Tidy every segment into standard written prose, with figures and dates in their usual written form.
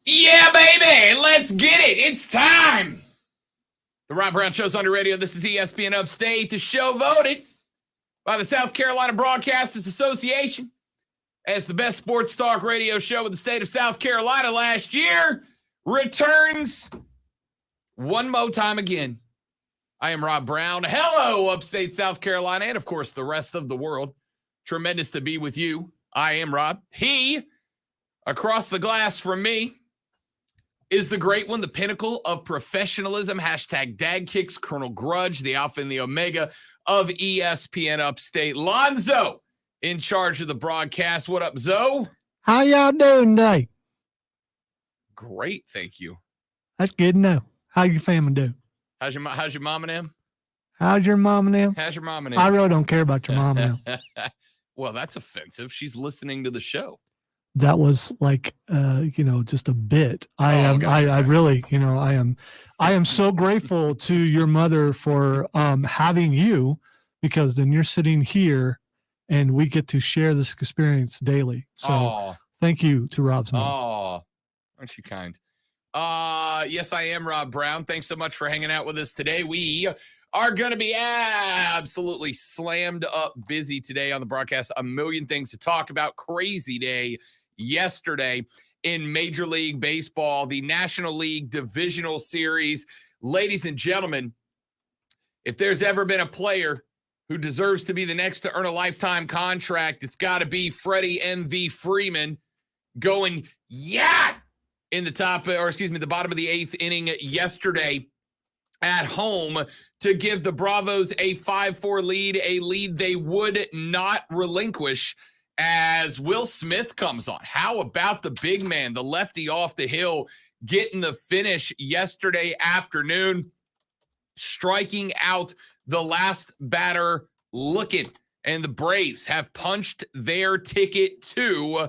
Yeah, baby, let's get it. It's time. The Rob Brown Show's on the radio. This is ESPN Upstate. The show voted by the South Carolina Broadcasters Association as the best sports talk radio show in the state of South Carolina last year returns one more time again. I am Rob Brown. Hello, Upstate South Carolina, and of course, the rest of the world. Tremendous to be with you. I am Rob. He, across the glass from me, is the great one, the pinnacle of professionalism, hashtag dad kicks, Colonel Grudge, the alpha and the omega of ESPN Upstate. Lonzo in charge of the broadcast. What up, Zoe? How y'all doing today? Great, thank you. That's good to know. How your family doing? How's your mom and them? How's your mom and them? How's your mom and them? I really don't care about your mom and them. Well, that's offensive. She's listening to the show. That was like, just a bit. I am so grateful to your mother for having you, because then you're sitting here and we get to share this experience daily. So Thank you to Rob's mom. Oh, aren't you kind? Yes, I am Rob Brown. Thanks so much for hanging out with us today. We are going to be absolutely slammed up busy today on the broadcast. A million things to talk about. Crazy day yesterday in Major League Baseball, the National League Divisional Series. Ladies and gentlemen, if there's ever been a player who deserves to be the next to earn a lifetime contract, it's got to be Freddie M.V. Freeman going in the bottom of the eighth inning yesterday at home to give the Bravos a 5-4 lead, a lead they would not relinquish as Will Smith comes on. How about the big man, the lefty off the hill, getting the finish yesterday afternoon, striking out the last batter looking. And the Braves have punched their ticket to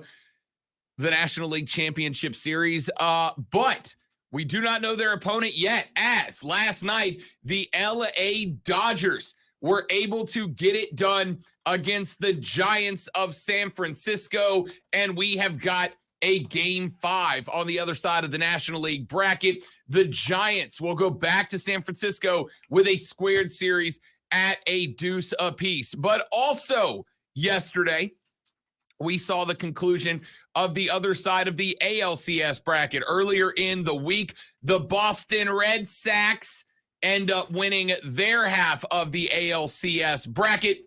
the National League Championship Series. But we do not know their opponent yet, as last night the LA Dodgers were able to get it done against the Giants of San Francisco, and we have got a Game 5 on the other side of the National League bracket. The Giants will go back to San Francisco with a squared series at a deuce apiece. But also yesterday, we saw the conclusion of the other side of the ALCS bracket. Earlier in the week, the Boston Red Sox end up winning their half of the ALCS bracket.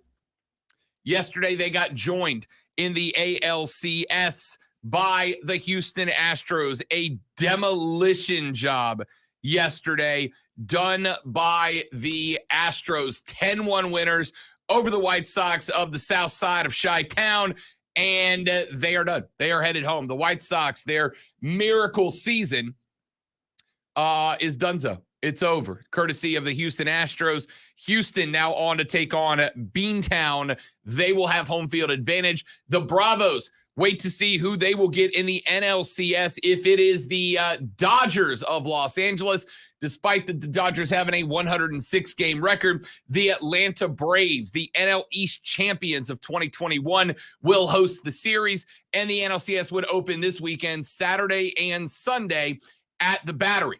Yesterday, they got joined in the ALCS by the Houston Astros. A demolition job yesterday done by the Astros. 10-1 winners over the White Sox of the south side of Chi-Town, and they are done. They are headed home. The White Sox, their miracle season is donezo. It's over, courtesy of the Houston Astros. Houston now on to take on Beantown. They will have home field advantage. The Bravos wait to see who they will get in the NLCS, if it is the Dodgers of Los Angeles. Despite the Dodgers having a 106-game record, the Atlanta Braves, the NL East champions of 2021, will host the series, and the NLCS would open this weekend, Saturday and Sunday, at the Battery.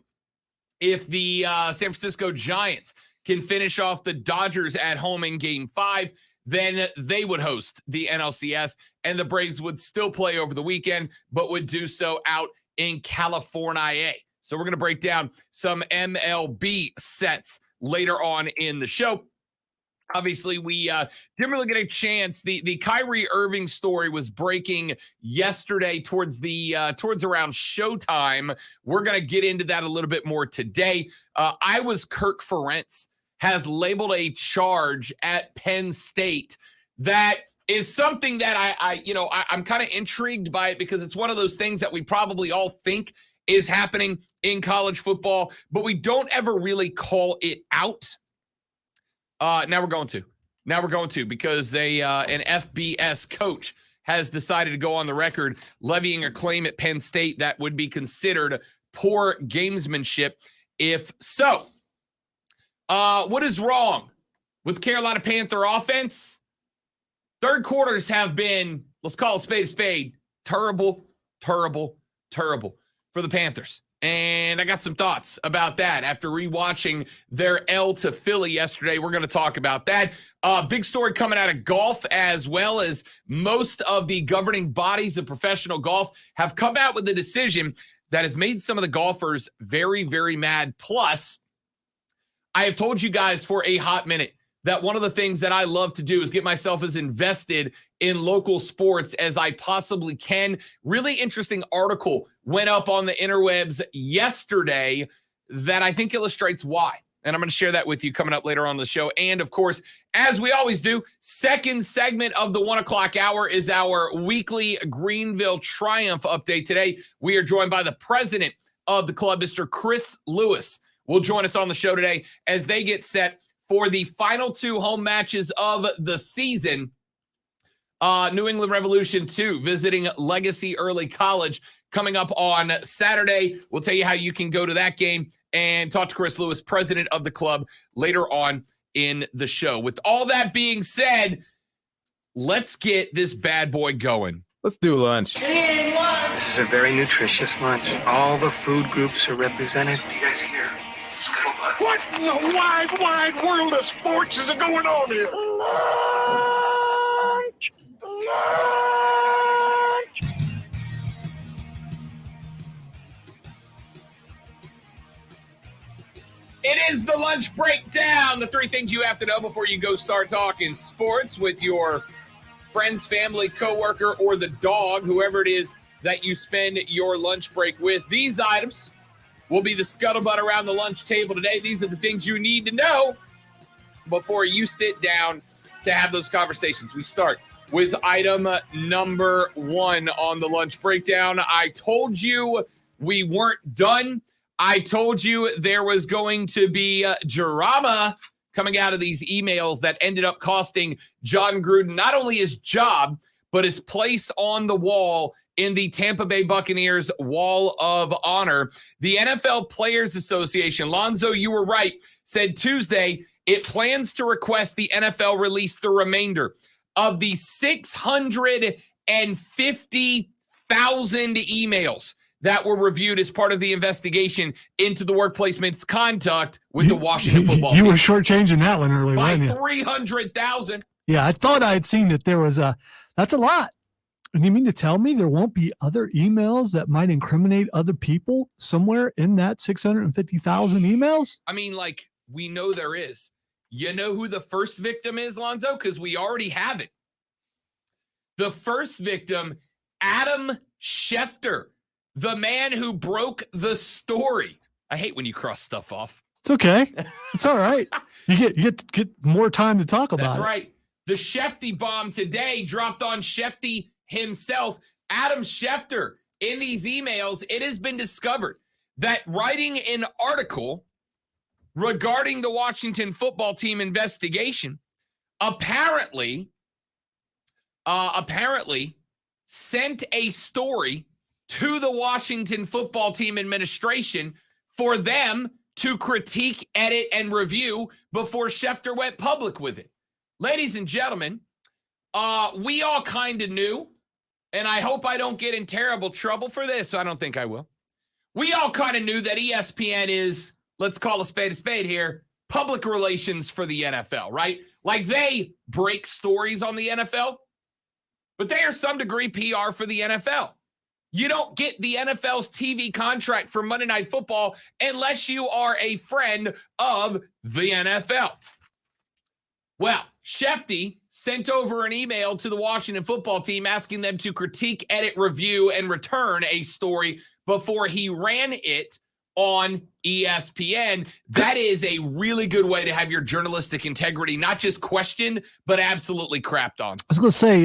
If the San Francisco Giants can finish off the Dodgers at home in Game 5, then they would host the NLCS, and the Braves would still play over the weekend, but would do so out in California. So we're going to break down some MLB sets later on in the show. Obviously, we didn't really get a chance. The Kyrie Irving story was breaking yesterday towards around showtime. We're going to get into that a little bit more today. Kirk Ferentz has labeled a charge at Penn State that is something that I'm kind of intrigued by it, because it's one of those things that we probably all think is happening in college football, but we don't ever really call it out. Now we're going to, because an FBS coach has decided to go on the record levying a claim at Penn State that would be considered poor gamesmanship. If so, what is wrong with Carolina Panther offense? Third quarters have been, let's call it spade a spade, terrible for the Panthers. And I got some thoughts about that after rewatching their L to Philly yesterday. We're going to talk about that. Big story coming out of golf, as well as most of the governing bodies of professional golf have come out with a decision that has made some of the golfers very, very mad. Plus, I have told you guys for a hot minute that one of the things that I love to do is get myself as invested in local sports as I possibly can. Really interesting article went up on the interwebs yesterday that I think illustrates why. And I'm going to share that with you coming up later on the show. And of course, as we always do, second segment of the 1 o'clock hour is our weekly Greenville Triumph update. Today, we are joined by the president of the club, Mr. Chris Lewis, will join us on the show today as they get set for the final two home matches of the season. New England Revolution 2 visiting Legacy Early College coming up on Saturday. We'll tell you how you can go to that game and talk to Chris Lewis, president of the club, later on in the show. With all that being said, let's get this bad boy going. Let's do lunch. This is a very nutritious lunch. All the food groups are represented. You guys hear? What in the wide world of sports is going on here? Lunch! It is the lunch breakdown. The three things you have to know before you go start talking sports with your friends, family, coworker, or the dog, whoever it is that you spend your lunch break with. These items will be the scuttlebutt around the lunch table today. These are the things you need to know before you sit down to have those conversations. We start with item number 1 on the lunch breakdown. I told you we weren't done. I told you there was going to be drama coming out of these emails that ended up costing John Gruden not only his job, but his place on the wall in the Tampa Bay Buccaneers Wall of Honor. The NFL Players Association, Lonzo, you were right, said Tuesday it plans to request the NFL release the remainder of the 650,000 emails that were reviewed as part of the investigation into the workplace misconduct with the Washington football team. You were shortchanging that one earlier, by weren't you? 300,000. Yeah, I thought I had seen that there was that's a lot. And you mean to tell me there won't be other emails that might incriminate other people somewhere in that 650,000 emails? I mean, like, we know there is. You know who the first victim is, Lonzo? Because we already have it. The first victim, Adam Schefter, the man who broke the story. I hate when you cross stuff off. It's okay. It's all right. You get more time to talk about it. That's right. The Schefty bomb today dropped on Schefty himself. Adam Schefter, in these emails, it has been discovered that writing an article regarding the Washington football team investigation apparently sent a story to the Washington football team administration for them to critique, edit, and review before Schefter went public with it. Ladies and gentlemen, we all kind of knew, and I hope I don't get in terrible trouble for this. I don't think I will. We all kind of knew that ESPN is, let's call a spade here, public relations for the NFL, right? Like, they break stories on the NFL, but they are some degree PR for the NFL. You don't get the NFL's TV contract for Monday Night Football unless you are a friend of the NFL. Well, Schefty sent over an email to the Washington football team asking them to critique, edit, review, and return a story before he ran it on ESPN. That is a really good way to have your journalistic integrity not just questioned, but absolutely crapped on. I was going to say,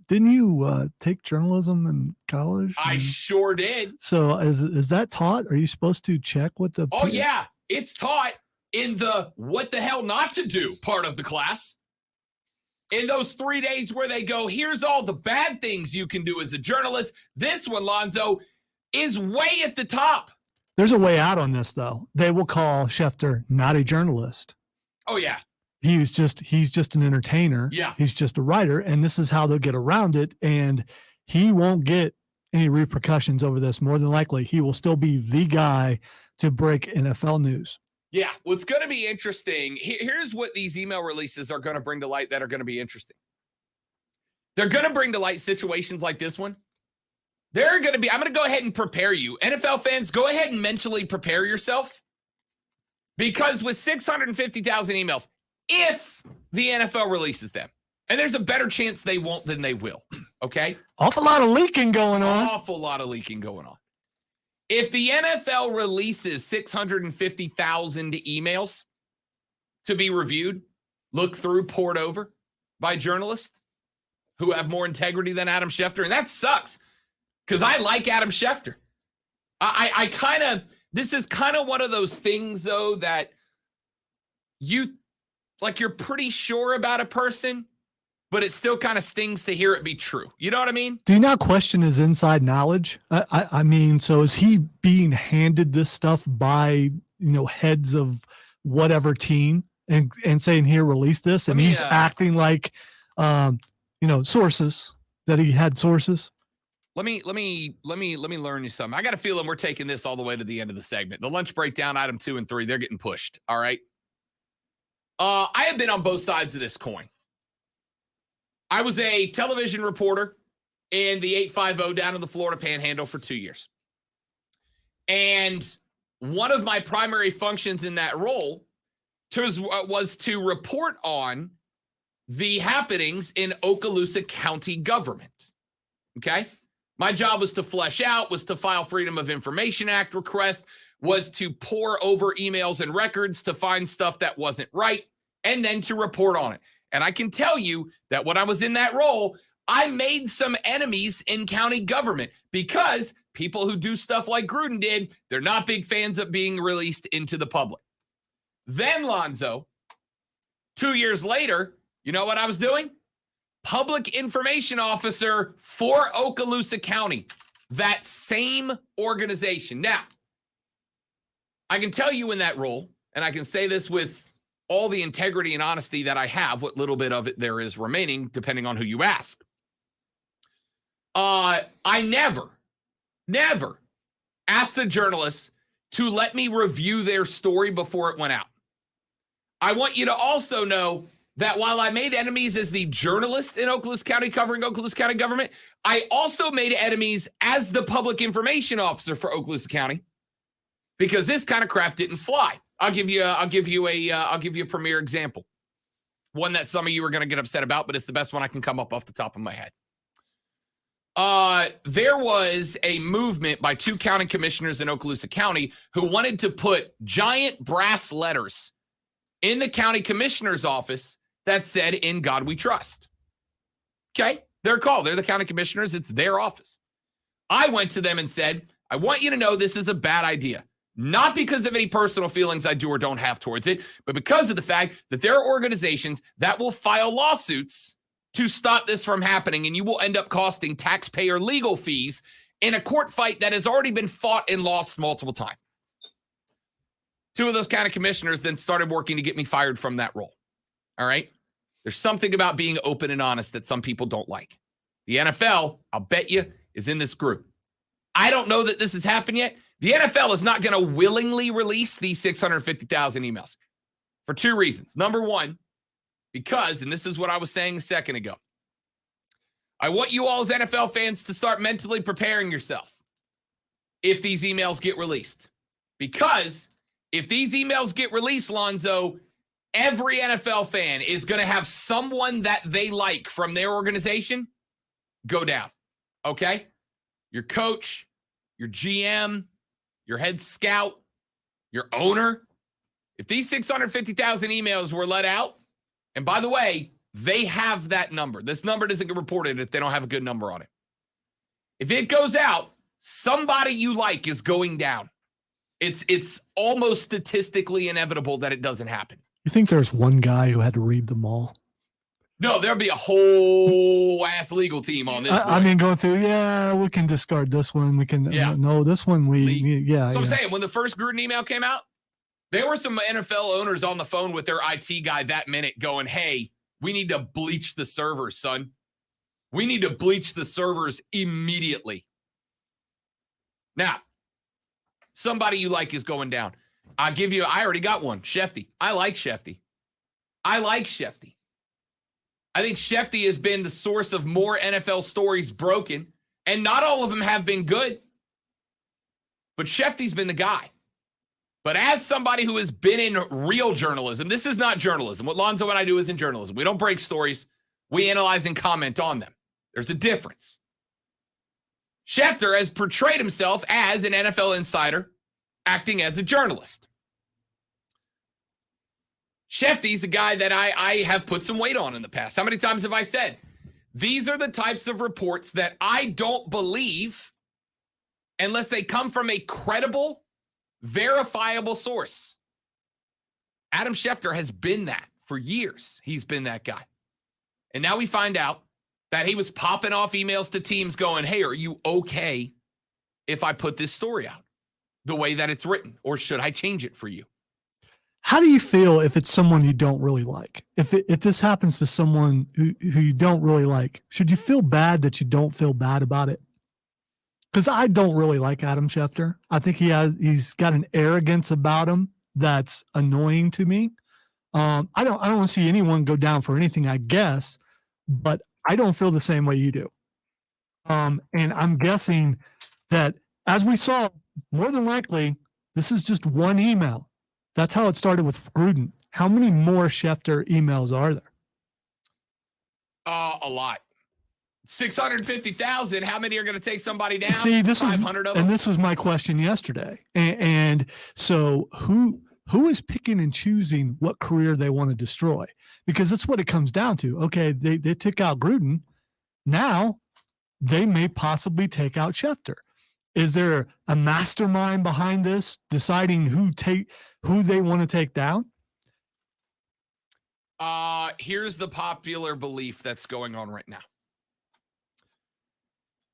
didn't you take journalism in college? I sure did. So is that taught? Are you supposed to check what the... Oh, yeah. It's taught in the what the hell not to do part of the class. In those 3 days where they go, here's all the bad things you can do as a journalist. This one, Lonzo, is way at the top. There's a way out on this, though. They will call Schefter not a journalist. Oh, yeah. he's just an entertainer. Yeah. He's just a writer, and this is how they'll get around it. And he won't get any repercussions over this. More than likely, he will still be the guy to break NFL news. Yeah. What's going to be interesting, here's what these email releases are going to bring to light that are going to be interesting. They're going to bring to light situations like this one. I'm going to go ahead and prepare you. NFL fans, go ahead and mentally prepare yourself. Because with 650,000 emails, if the NFL releases them, and there's a better chance they won't than they will, okay? Awful lot of leaking going on. Awful lot of leaking going on. If the NFL releases 650,000 emails to be reviewed, looked through, poured over by journalists who have more integrity than Adam Schefter, and that sucks because I like Adam Schefter. This is kind of one of those things, though, that you're pretty sure about a person, but it still kind of stings to hear it be true. You know what I mean? Do you not question his inside knowledge? I mean, so is he being handed this stuff by, heads of whatever team and saying, here, release this? And he's acting like, sources, that he had sources. Let me learn you something. I got a feeling we're taking this all the way to the end of the segment. The lunch breakdown, item 2 and 3, they're getting pushed. All right. I have been on both sides of this coin. I was a television reporter in the 850 down in the Florida Panhandle for 2 years. And one of my primary functions in that role was to report on the happenings in Okaloosa County government. Okay? My job was to flesh out, was to file Freedom of Information Act requests, was to pore over emails and records to find stuff that wasn't right, and then to report on it. And I can tell you that when I was in that role, I made some enemies in county government because people who do stuff like Gruden did, they're not big fans of being released into the public. Then, Lonzo, 2 years later, you know what I was doing? Public information officer for Okaloosa County, that same organization. Now, I can tell you in that role, and I can say this with all the integrity and honesty that I have, what little bit of it there is remaining, depending on who you ask. I never asked the journalists to let me review their story before it went out. I want you to also know that while I made enemies as the journalist in Okaloosa County covering Okaloosa County government, I also made enemies as the public information officer for Okaloosa County because this kind of crap didn't fly. I'll give you a premier example. One that some of you are going to get upset about, but it's the best one I can come up off the top of my head. There was a movement by 2 county commissioners in Okaloosa County who wanted to put giant brass letters in the county commissioner's office that said, "In God We Trust." Okay, they're called. They're the county commissioners. It's their office. I went to them and said, I want you to know this is a bad idea. Not because of any personal feelings I do or don't have towards it, but because of the fact that there are organizations that will file lawsuits to stop this from happening, and you will end up costing taxpayer legal fees in a court fight that has already been fought and lost multiple times. 2 of those county commissioners then started working to get me fired from that role. All right? There's something about being open and honest that some people don't like. The NFL, I'll bet you, is in this group. I don't know that this has happened yet. The NFL is not going to willingly release these 650,000 emails for 2 reasons. Number one, because, and this is what I was saying a second ago, I want you all as NFL fans to start mentally preparing yourself if these emails get released. Because if these emails get released, Lonzo, every NFL fan is going to have someone that they like from their organization go down. Okay? Your coach, your GM, your head scout, your owner. If these 650,000 emails were let out, and by the way, they have that number. This number doesn't get reported if they don't have a good number on it. If it goes out, somebody you like is going down. It's almost statistically inevitable that it doesn't happen. You think there's one guy who had to read them all? No, there'll be a whole ass legal team on this. I mean, going through, we can discard this one. We can, no, this one, So I'm saying, when the first Gruden email came out, There were some NFL owners on the phone with their IT guy that minute going, hey, we need to bleach the servers, son. We need to bleach the servers immediately. Now, somebody you like is going down. I already got one, Schefter. I like Schefter. I think Schefter has been the source of more NFL stories broken, and not all of them have been good. But Schefter's been the guy. But as somebody who has been in real journalism, this is not journalism. What Lonzo and I do isn't journalism. We don't break stories. We analyze and comment on them. There's a difference. Schefter has portrayed himself as an NFL insider acting as a journalist. Schefter's a guy that I have put some weight on in the past. How many times have I said, these are the types of reports that I don't believe unless they come from a credible, verifiable source. Adam Schefter has been that for years. He's been that guy. And now we find out that he was popping off emails to teams going, hey, are you okay if I put this story out the way that it's written? Or should I change it for you? How do you feel if it's someone you don't really like? If this happens to someone who you don't really like, should you feel bad that you don't feel bad about it? Because I don't really like Adam Schefter. I think he's got an arrogance about him that's annoying to me. I don't want to see anyone go down for anything, I guess, but I don't feel the same way you do. And I'm guessing that, as we saw, more than likely, this is just one email. That's how it started with Gruden. How many more Schefter emails are there? A lot. 650,000. How many are going to take somebody down? See, this 500 of them? And this was my question yesterday. And so who is picking and choosing what career they want to destroy? Because that's what it comes down to. Okay, they took out Gruden. Now they may possibly take out Schefter. Is there a mastermind behind this deciding who they want to take down? Here's the popular belief that's going on right now.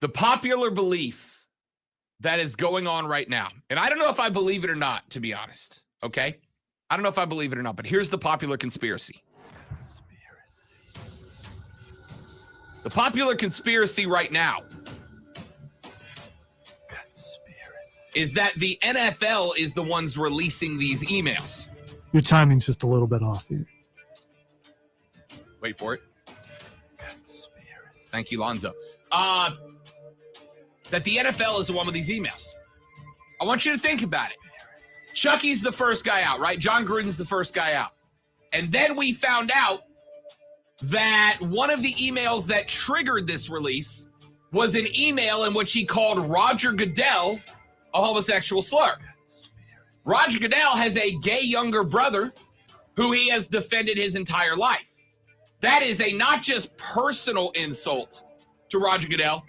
The popular belief that is going on right now, and I don't know if I believe it or not, to be honest, okay? I don't know if I believe it or not, but here's the popular conspiracy. The popular conspiracy right now is that the NFL is the ones releasing these emails. Your timing's just a little bit off here. Wait for it. Thank you, Lonzo. That the NFL is the one with these emails. I want you to think about it. Chucky's the first guy out, right? John Gruden's the first guy out. And then we found out that one of the emails that triggered this release was an email in which he called Roger Goodell a homosexual slur. Roger Goodell has a gay younger brother who he has defended his entire life. That is a not just personal insult to Roger Goodell.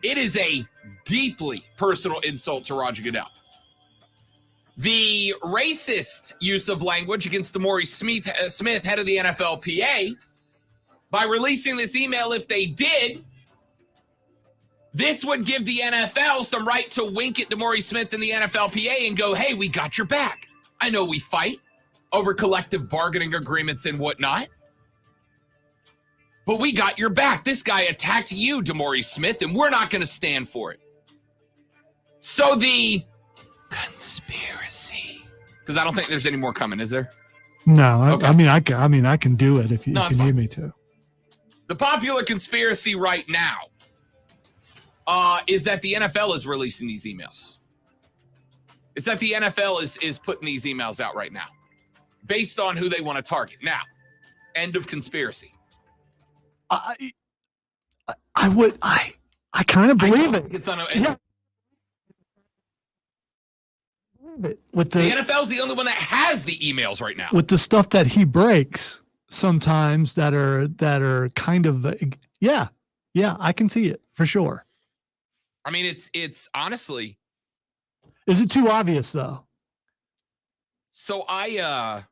It is a deeply personal insult to Roger Goodell. The racist use of language against DeMaurice Smith, head of the NFLPA, by releasing this email, if they did, this would give the NFL some right to wink at DeMaurice Smith and the NFLPA and go, hey, we got your back. I know we fight over collective bargaining agreements and whatnot, but we got your back. This guy attacked you, DeMaurice Smith, and we're not going to stand for it. So the conspiracy, because I don't think there's any more coming, is there? No, Okay. I mean, I can do it if you need me to. The popular conspiracy right now is that the NFL is releasing these emails. It's that the NFL is putting these emails out right now based on who they want to target. Now, end of conspiracy. I kind of believe it. It's on Yeah. With the NFL's the only one that has the emails right now. With the stuff that he breaks sometimes that are kind of yeah, I can see it for sure. I mean, it's honestly. Is it too obvious though? So I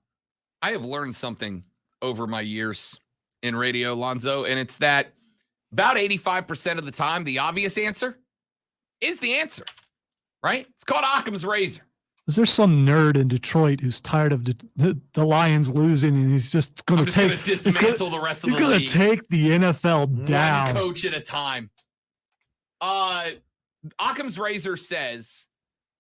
have learned something over my years in radio, Lonzo, and it's that about 85% of the time, the obvious answer is the answer, right? It's called Occam's razor. Is there some nerd in Detroit who's tired of the Lions losing and he's just going to dismantle the rest of the league? He's going to take the NFL down. One coach at a time. Occam's razor says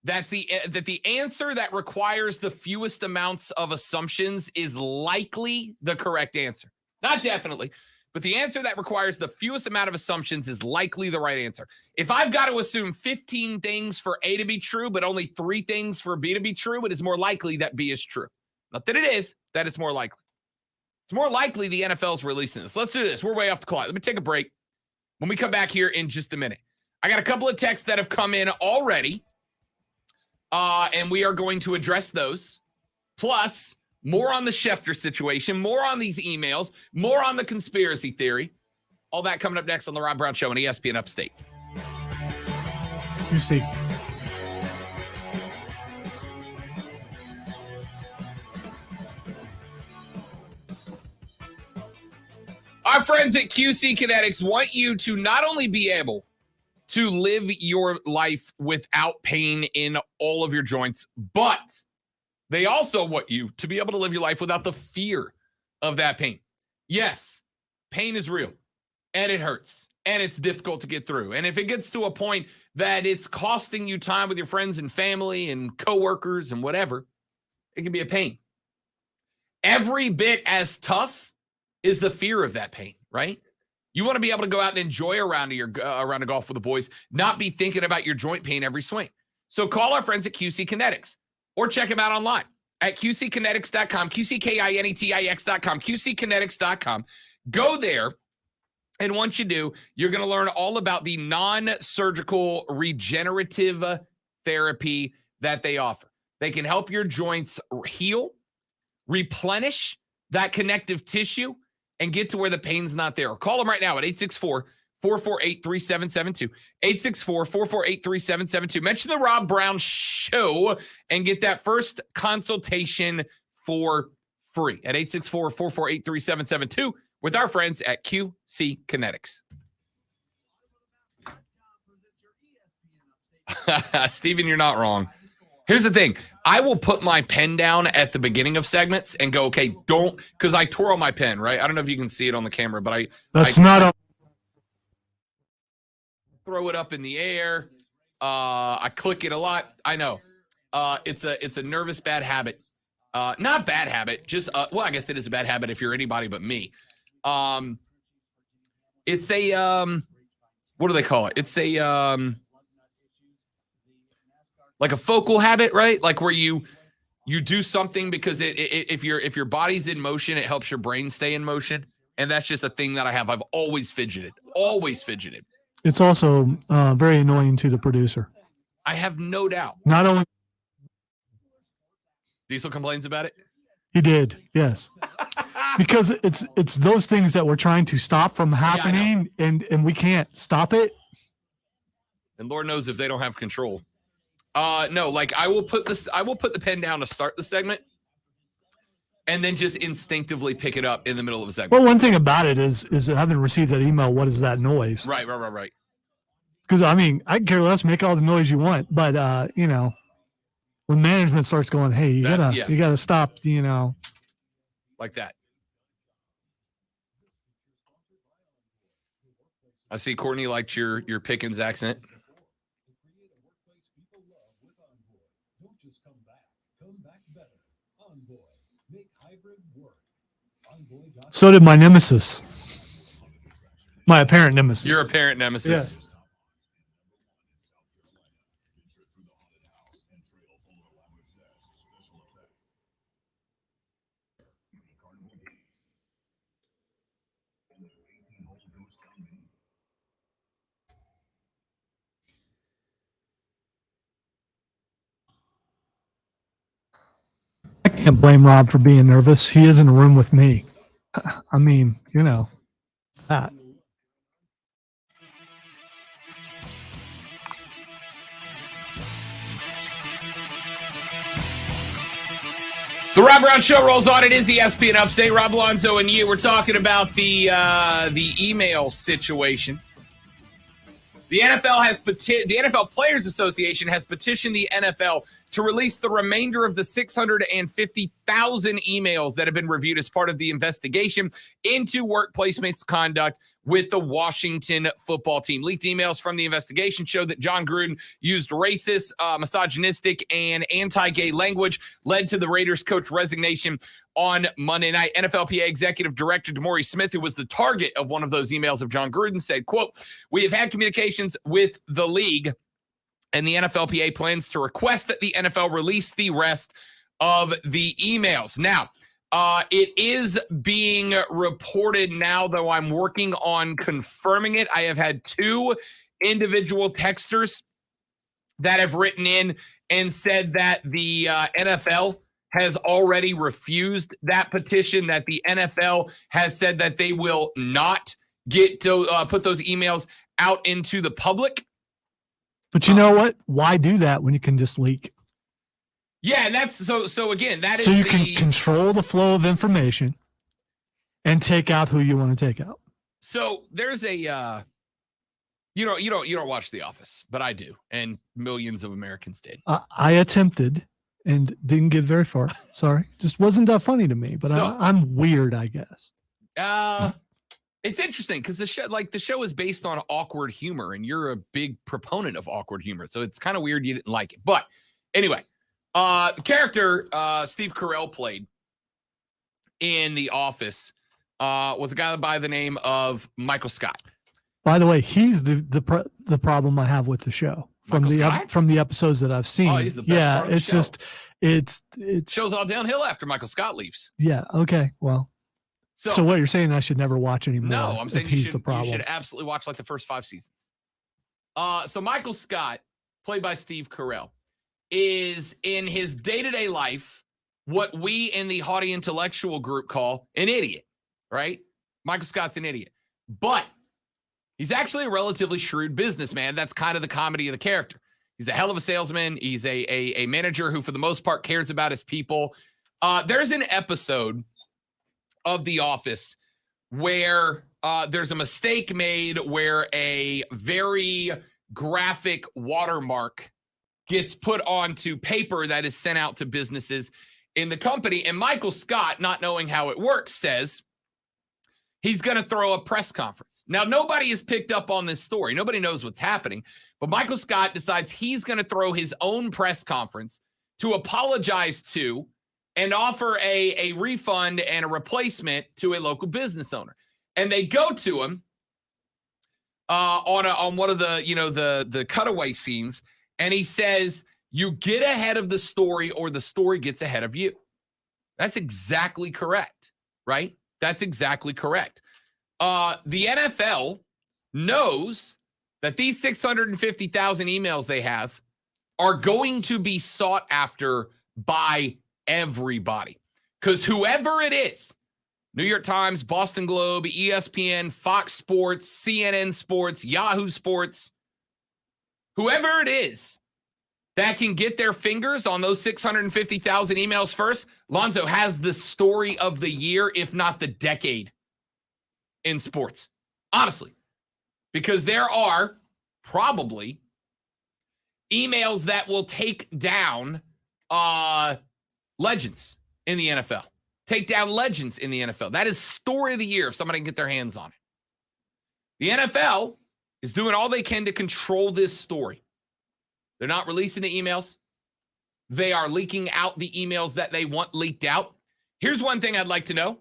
that the answer that requires the fewest amounts of assumptions is likely the correct answer. Not definitely, but the answer that requires the fewest amount of assumptions is likely the right answer. If I've got to assume 15 things for A to be true, but only 3 things for B to be true, it is more likely that B is true. Not that it is, that it's more likely. It's more likely the NFL's releasing this. Let's do this. We're way off the clock. Let me take a break. When we come back here in just a minute, I got a couple of texts that have come in already, and we are going to address those. Plus, more on the Schefter situation, more on these emails, more on the conspiracy theory. All that coming up next on The Rob Brown Show on ESPN Upstate. You see. Our friends at QC Kinetics want you to not only be able to live your life without pain in all of your joints, but they also want you to be able to live your life without the fear of that pain. Yes, pain is real, and it hurts, and it's difficult to get through. And if it gets to a point that it's costing you time with your friends and family and coworkers and whatever, it can be a pain. Every bit as tough is the fear of that pain, right? You want to be able to go out and enjoy a round of golf with the boys, not be thinking about your joint pain every swing. So call our friends at QC Kinetics or check them out online at QCkinetics.com, QCKINETIX.com, QCkinetics.com. Go there, and once you do, you're going to learn all about the non-surgical regenerative therapy that they offer. They can help your joints heal, replenish that connective tissue, and get to where the pain's not there. Call them right now at 864-448-3772. 864-448-3772. Mention the Rob Brown Show and get that first consultation for free at 864-448-3772 with our friends at QC Kinetics. Steven, you're not wrong. Here's the thing. I will put my pen down at the beginning of segments and go, okay, don't, because I twirl my pen, right? I don't know if you can see it on the camera, but I throw it up in the air. I click it a lot. I know. It's a nervous bad habit. Not bad habit, just well, I guess it is a bad habit if you're anybody but me. It's a what do they call it? It's a like a focal habit, right? Like where you do something because if your body's in motion, it helps your brain stay in motion. And that's just a thing that I have. I've always fidgeted. It's also very annoying to the producer. I have no doubt. Not only Diesel complains about it. He did, yes. Because it's those things that we're trying to stop from happening, and we can't stop it. And Lord knows if they don't have control. No, like I will put the pen down to start the segment and then just instinctively pick it up in the middle of a segment. Well, one thing about it is I haven't received that email. What is that noise? Right. Because I mean, I can care less, make all the noise you want, but you know, when management starts going, hey, you gotta stop, you know. Like that. I see Courtney liked your Pickens accent. So did my nemesis. My apparent nemesis. Your apparent nemesis. Yeah. I can't blame Rob for being nervous. He is in a room with me. I mean, you know, it's that. The Rob Brown Show rolls on. It is ESPN Upstate. Rob Alonzo and you. We're talking about the email situation. The NFL Players Association has petitioned the NFL to release the remainder of the 650,000 emails that have been reviewed as part of the investigation into workplace misconduct with the Washington football team. Leaked emails from the investigation show that John Gruden used racist, misogynistic, and anti-gay language, led to the Raiders coach resignation on Monday night. NFLPA Executive Director DeMaurice Smith, who was the target of one of those emails of John Gruden, said, quote, "We have had communications with the league, and the NFLPA plans to request that the NFL release the rest of the emails." Now, it is being reported now, though I'm working on confirming it. I have had 2 individual texters that have written in and said that the NFL has already refused that petition, that the NFL has said that they will not get to put those emails out into the public. But you know what? Why do that when you can just leak? Yeah, and that's so again, that is so you can control the flow of information and take out who you want to take out. So there's a you don't watch The Office, but I do, and millions of Americans did. I attempted and didn't get very far. Sorry, just wasn't that funny to me. But I'm weird, I guess. It's interesting because the show is based on awkward humor, and you're a big proponent of awkward humor, so it's kind of weird you didn't like it. But anyway, the character Steve Carell played in The Office was a guy by the name of Michael Scott. By the way, he's the problem I have with the show from the episodes that I've seen. Oh, he's the best part of the it's show. Just it's show's all downhill after Michael Scott leaves. Yeah. Okay. Well. So what you're saying, I should never watch anymore? No, I'm saying you should absolutely watch like the first 5 seasons. So Michael Scott, played by Steve Carell, is in his day-to-day life what we in the haughty intellectual group call an idiot, right? Michael Scott's an idiot. But he's actually a relatively shrewd businessman. That's kind of the comedy of the character. He's a hell of a salesman. He's a manager who, for the most part, cares about his people. There's an episode of The Office where there's a mistake made where a very graphic watermark gets put onto paper that is sent out to businesses in the company. And Michael Scott, not knowing how it works, says he's going to throw a press conference. Now, nobody has picked up on this story. Nobody knows what's happening. But Michael Scott decides he's going to throw his own press conference to apologize to and offer a refund and a replacement to a local business owner. And they go to him on one of the cutaway scenes, and he says, "You get ahead of the story or the story gets ahead of you." That's exactly correct, right? That's exactly correct. The NFL knows that these 650,000 emails they have are going to be sought after by everybody, because whoever it is, New York Times, Boston Globe, ESPN, Fox Sports, CNN Sports, Yahoo Sports, whoever it is that can get their fingers on those 650,000 emails first, Lonzo has the story of the year, if not the decade, in sports. Honestly, because there are probably emails that will take down legends in the NFL. Take down legends in the NFL. That is story of the year if somebody can get their hands on it. The NFL is doing all they can to control this story. They're not releasing the emails. They are leaking out the emails that they want leaked out. Here's one thing I'd like to know.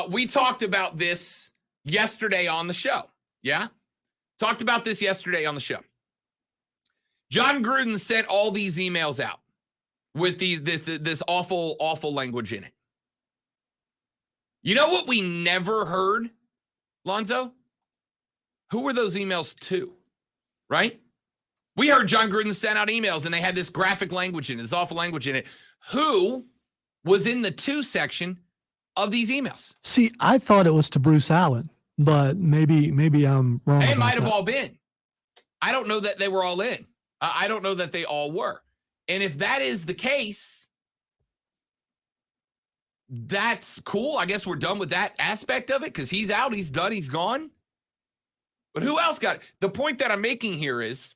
We talked about this yesterday on the show. Yeah? Talked about this yesterday on the show. John Gruden sent all these emails out with this awful language in it. You know what we never heard, Lonzo? Who were those emails to? Right? We heard John Gruden sent out emails and they had this graphic language in it, this awful language in it. Who was in the to section of these emails? See, I thought it was to Bruce Allen, but maybe I'm wrong. It might have all been. I don't know that they were all in. I don't know that they all were. And if that is the case, that's cool. I guess we're done with that aspect of it because he's out, he's done, he's gone. But who else got it? The point that I'm making here is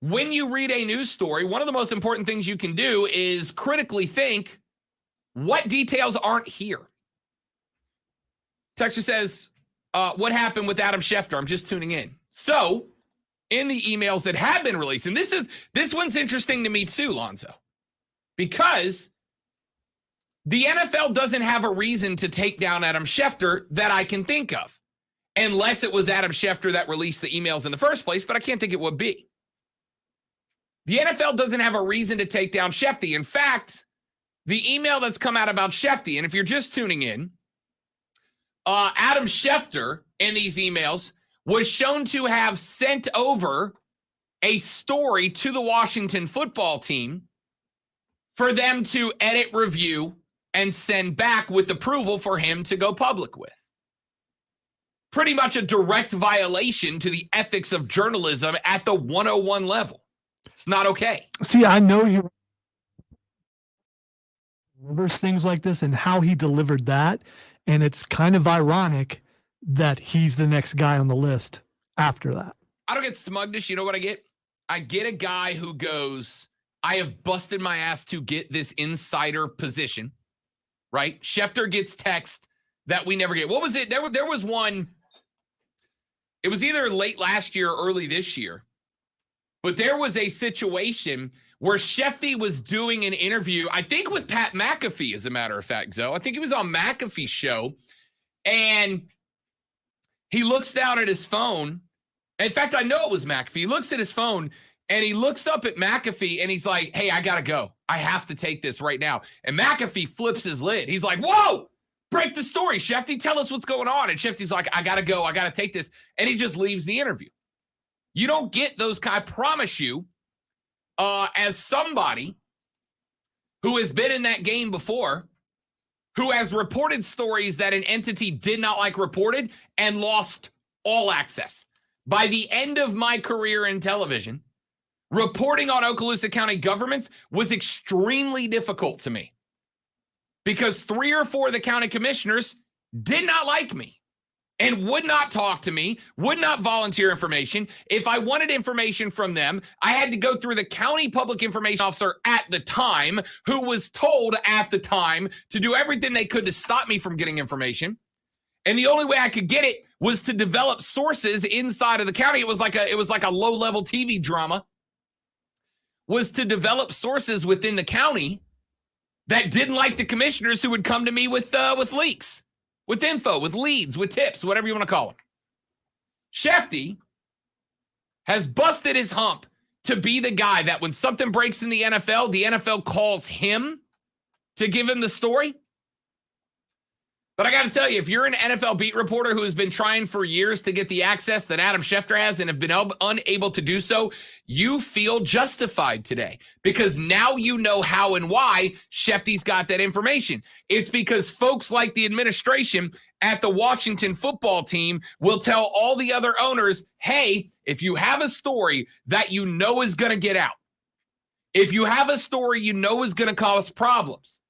when you read a news story, one of the most important things you can do is critically think, what details aren't here? Texter says, what happened with Adam Schefter? I'm just tuning in. So, in the emails that have been released, and this one's interesting to me too, Lonzo, because the NFL doesn't have a reason to take down Adam Schefter that I can think of, unless it was Adam Schefter that released the emails in the first place, but I can't think it would be. The NFL doesn't have a reason to take down Schefter. In fact, the email that's come out about Schefter, and if you're just tuning in, Adam Schefter in these emails was shown to have sent over a story to the Washington football team for them to edit, review, and send back with approval for him to go public with. Pretty much a direct violation to the ethics of journalism at the 101 level. It's not okay. See, I know you delivers things like this and how he delivered that, and it's kind of ironic that he's the next guy on the list after that. I don't get smugness. You know what I get? I get a guy who goes, I have busted my ass to get this insider position, right? Schefter gets text that we never get. What was it? There was one. It was either late last year or early this year, but there was a situation where Schefter was doing an interview, I think with Pat McAfee, as a matter of fact, Zoe. I think he was on McAfee's show, and he looks down at his phone. In fact, I know it was McAfee. He looks at his phone, and he looks up at McAfee, and he's like, hey, I got to go. I have to take this right now. And McAfee flips his lid. He's like, whoa, break the story, Schefter. Tell us what's going on. And Schefter's like, I got to go. I got to take this. And he just leaves the interview. You don't get those. I promise you, as somebody who has been in that game before, who has reported stories that an entity did not like reported and lost all access. By the end of my career in television, reporting on Okaloosa County governments was extremely difficult to me because 3 or 4 of the county commissioners did not like me and would not talk to me, would not volunteer information. If I wanted information from them, I had to go through the county public information officer at the time, who was told at the time to do everything they could to stop me from getting information. And the only way I could get it was to develop sources inside of the county. It was like a low-level TV drama, was to develop sources within the county that didn't like the commissioners who would come to me with leaks, with info, with leads, with tips, whatever you want to call them. Schefter has busted his hump to be the guy that when something breaks in the NFL calls him to give him the story. But I got to tell you, if you're an NFL beat reporter who has been trying for years to get the access that Adam Schefter has and have been unable to do so, you feel justified today because now you know how and why Schefter's got that information. It's because folks like the administration at the Washington football team will tell all the other owners, hey, if you have a story that you know is going to get out, if you have a story you know is going to cause problems,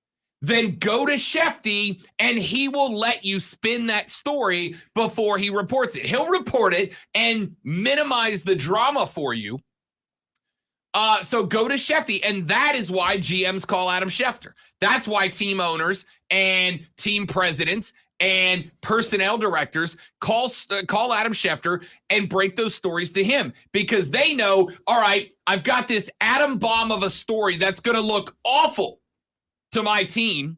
then go to Schefter and he will let you spin that story before he reports it. He'll report it and minimize the drama for you. So go to Schefter, and that is why GMs call Adam Schefter. That's why team owners and team presidents and personnel directors call Adam Schefter and break those stories to him because they know, all right, I've got this atom bomb of a story that's going to look awful to my team,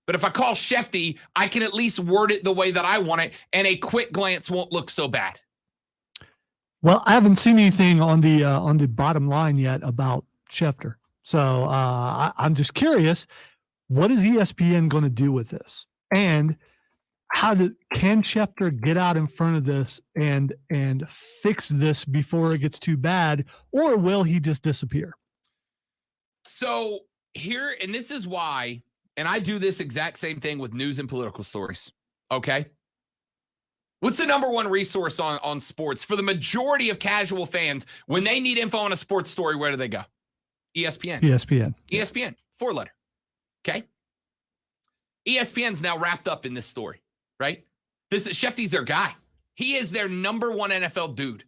but if I call Schefter, I can at least word it the way that I want it, and a quick glance won't look so bad. Well, I haven't seen anything on the bottom line yet about Schefter, so I'm just curious, what is ESPN going to do with this, and can Schefter get out in front of this and fix this before it gets too bad, or will he just disappear? So here, and this is why, and I do this exact same thing with news and political stories, okay? What's the number one resource on sports? For the majority of casual fans, when they need info on a sports story, where do they go? ESPN. ESPN, 4-letter, okay? ESPN's now wrapped up in this story, right? Schefter's their guy. He is their number one NFL dude.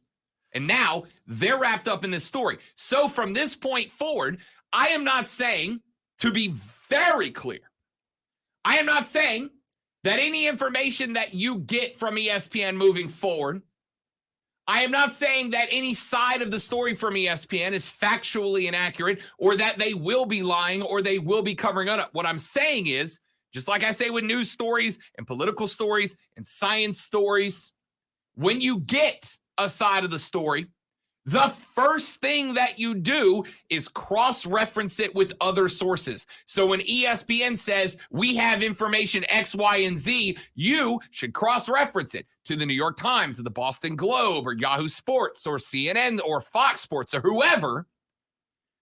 And now they're wrapped up in this story. So from this point forward, I am not saying, to be very clear, I am not saying that any information that you get from ESPN moving forward, I am not saying that any side of the story from ESPN is factually inaccurate or that they will be lying or they will be covering it up. What I'm saying is, just like I say with news stories and political stories and science stories, when you get a side of the story, the first thing that you do is cross-reference it with other sources. So when ESPN says we have information X, Y, and Z, you should cross-reference it to the New York Times or the Boston Globe or Yahoo Sports or CNN or Fox Sports or whoever.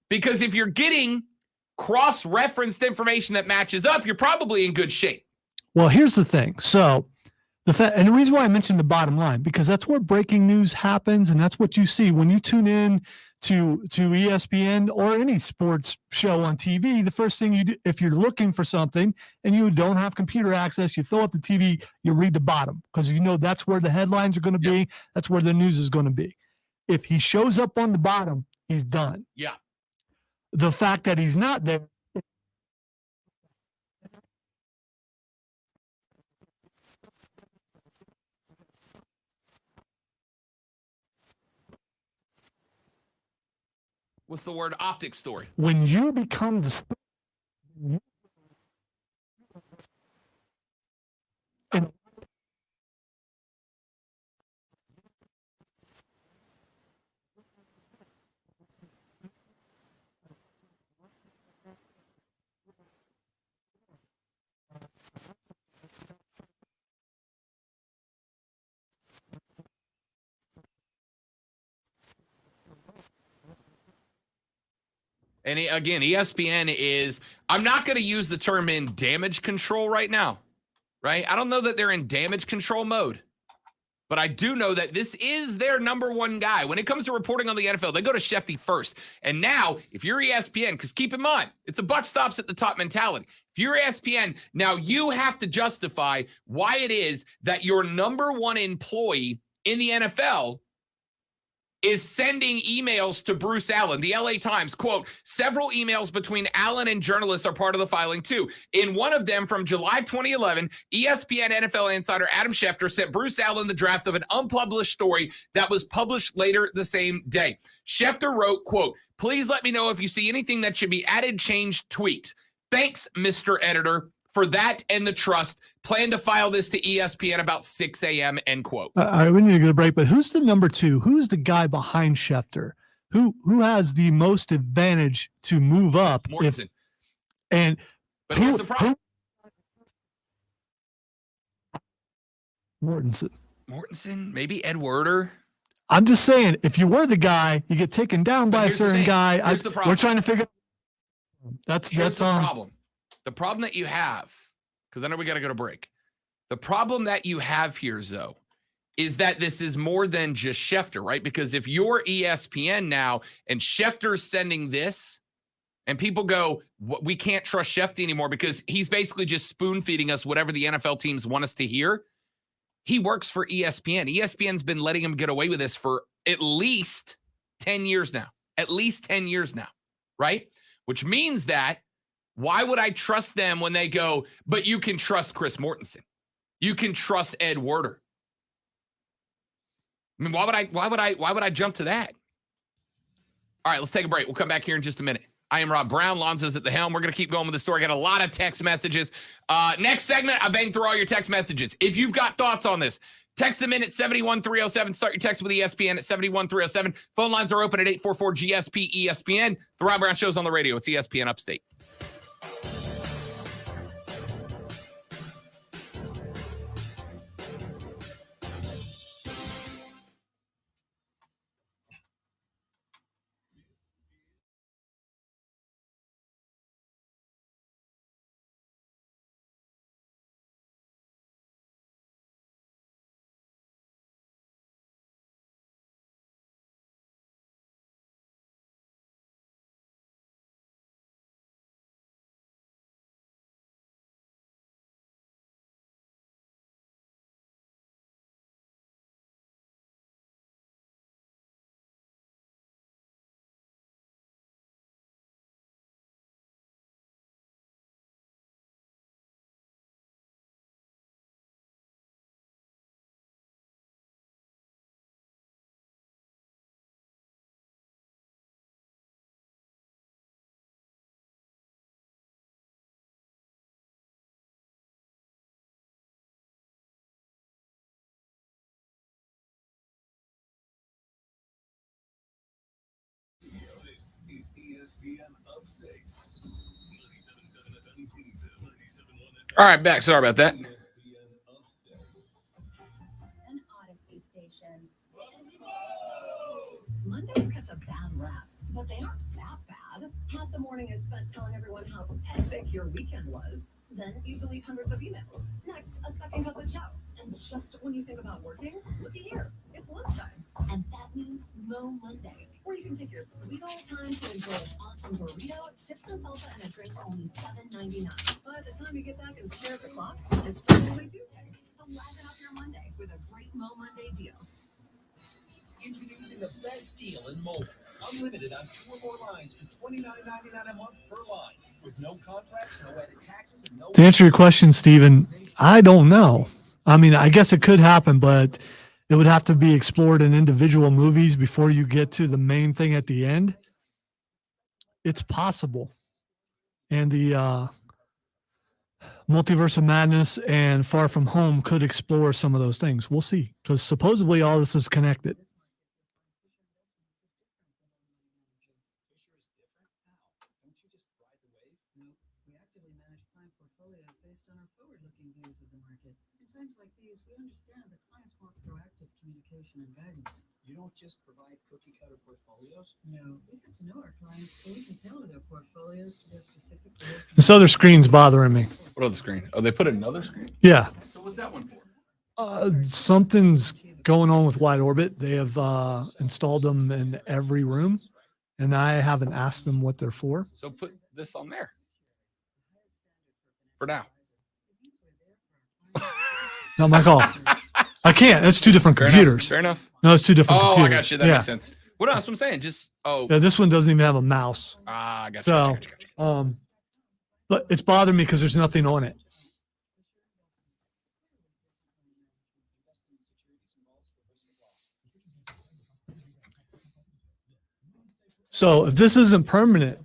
Because if you're getting cross-referenced information that matches up, you're probably in good shape. Well, here's the thing. So and the reason why I mentioned the bottom line, because that's where breaking news happens, and that's what you see when you tune in to ESPN or any sports show on TV. The first thing you do, if you're looking for something and you don't have computer access, you throw up the TV, you read the bottom, because you know that's where the headlines are going to be. That's where the news is going to be. If he shows up on the bottom, he's done. Yeah. The fact that he's not there. What's the word? Optic story. When you become the And again, ESPN is, I'm not going to use the term in damage control right now, right? I don't know that they're in damage control mode, but I do know that this is their number one guy. When it comes to reporting on the NFL, they go to Schefter first. And now, if you're ESPN, because keep in mind, it's a buck stops at the top mentality. If you're ESPN, now you have to justify why it is that your number one employee in the NFL is sending emails to Bruce Allen. The LA Times, quote, several emails between Allen and journalists are part of the filing too. In one of them from July 2011, ESPN NFL insider Adam Schefter sent Bruce Allen the draft of an unpublished story that was published later the same day. Schefter wrote, quote, please let me know if you see anything that should be added, changed, tweaked. Thanks, Mr. Editor, for that and the trust. Plan to file this to ESPN about 6 a.m., end quote. We need to get a break, but who's the number two? Who's the guy behind Schefter? Who has the most advantage to move up? Mortensen. But here's the problem. Mortensen, maybe Ed Werder. I'm just saying, if you were the guy, you get taken down by a certain guy. Here's the problem. We're trying to figure. That's the problem. The problem that you have, because I know we got to go to break. The problem that you have here, Zoe, is that this is more than just Schefter, right? Because if you're ESPN now and Schefter's sending this, and people go, we can't trust Schefter anymore because he's basically just spoon feeding us whatever the NFL teams want us to hear. He works for ESPN. ESPN's been letting him get away with this for at least 10 years now. At least 10 years now, right? Which means that why would I trust them when they go, but you can trust Chris Mortensen? You can trust Ed Werder. I mean, why would I jump to that? All right, let's take a break. We'll come back here in just a minute. I am Rob Brown. Lonzo's at the helm. We're going to keep going with the story. Got a lot of text messages. Next segment, I bang through all your text messages. If you've got thoughts on this, text them in at 71307. Start your text with ESPN at 71307. Phone lines are open at 844-GSP-ESPN. The Rob Brown Show's on the radio. It's ESPN Upstate. All right, back. Sorry about that. An Odyssey station. Mondays catch a bad rap, but they aren't that bad. Half the morning is spent telling everyone how epic your weekend was. Then you delete hundreds of emails. Next, a second cup of chow. And just when you think about working, looky here. It's lunchtime. And that means Mo Monday, where you can take your sweet old time to enjoy an awesome burrito, chips and salsa, and a drink for only $7.99. By the time you get back and stare at the clock, it's probably Tuesday. So liven up your Monday with a great Mo Monday deal. Introducing the best deal in mobile. Unlimited on 2 or more lines for $29.99 a month per line. With no contracts, no added taxes, and no... To answer your question, Stephen, I don't know. I mean, I guess it could happen, but it would have to be explored in individual movies before you get to the main thing at the end. It's possible. And the Multiverse of Madness and Far From Home could explore some of those things. We'll see, because supposedly all this is connected. We actively manage client portfolios based on our forward-looking views of the market. In times like these, we understand that clients want proactive communication and guidance. You don't just provide cookie-cutter portfolios? No, we get to know our clients so we can tailor their portfolios to their specific goals. This other screen's bothering me. What other screen? Oh, they put another screen? Yeah. So what's that one for? Something's going on with Wide Orbit. They have installed them in every room, and I haven't asked them what they're for. So put this on there. For now. Not my call. I can't. That's two different computers. Fair enough. No, it's two different Oh, computers. I got you. That makes sense. What else? I'm saying just Yeah, this one doesn't even have a mouse. I got you. So, but it's bothering me because there's nothing on it. So if this isn't permanent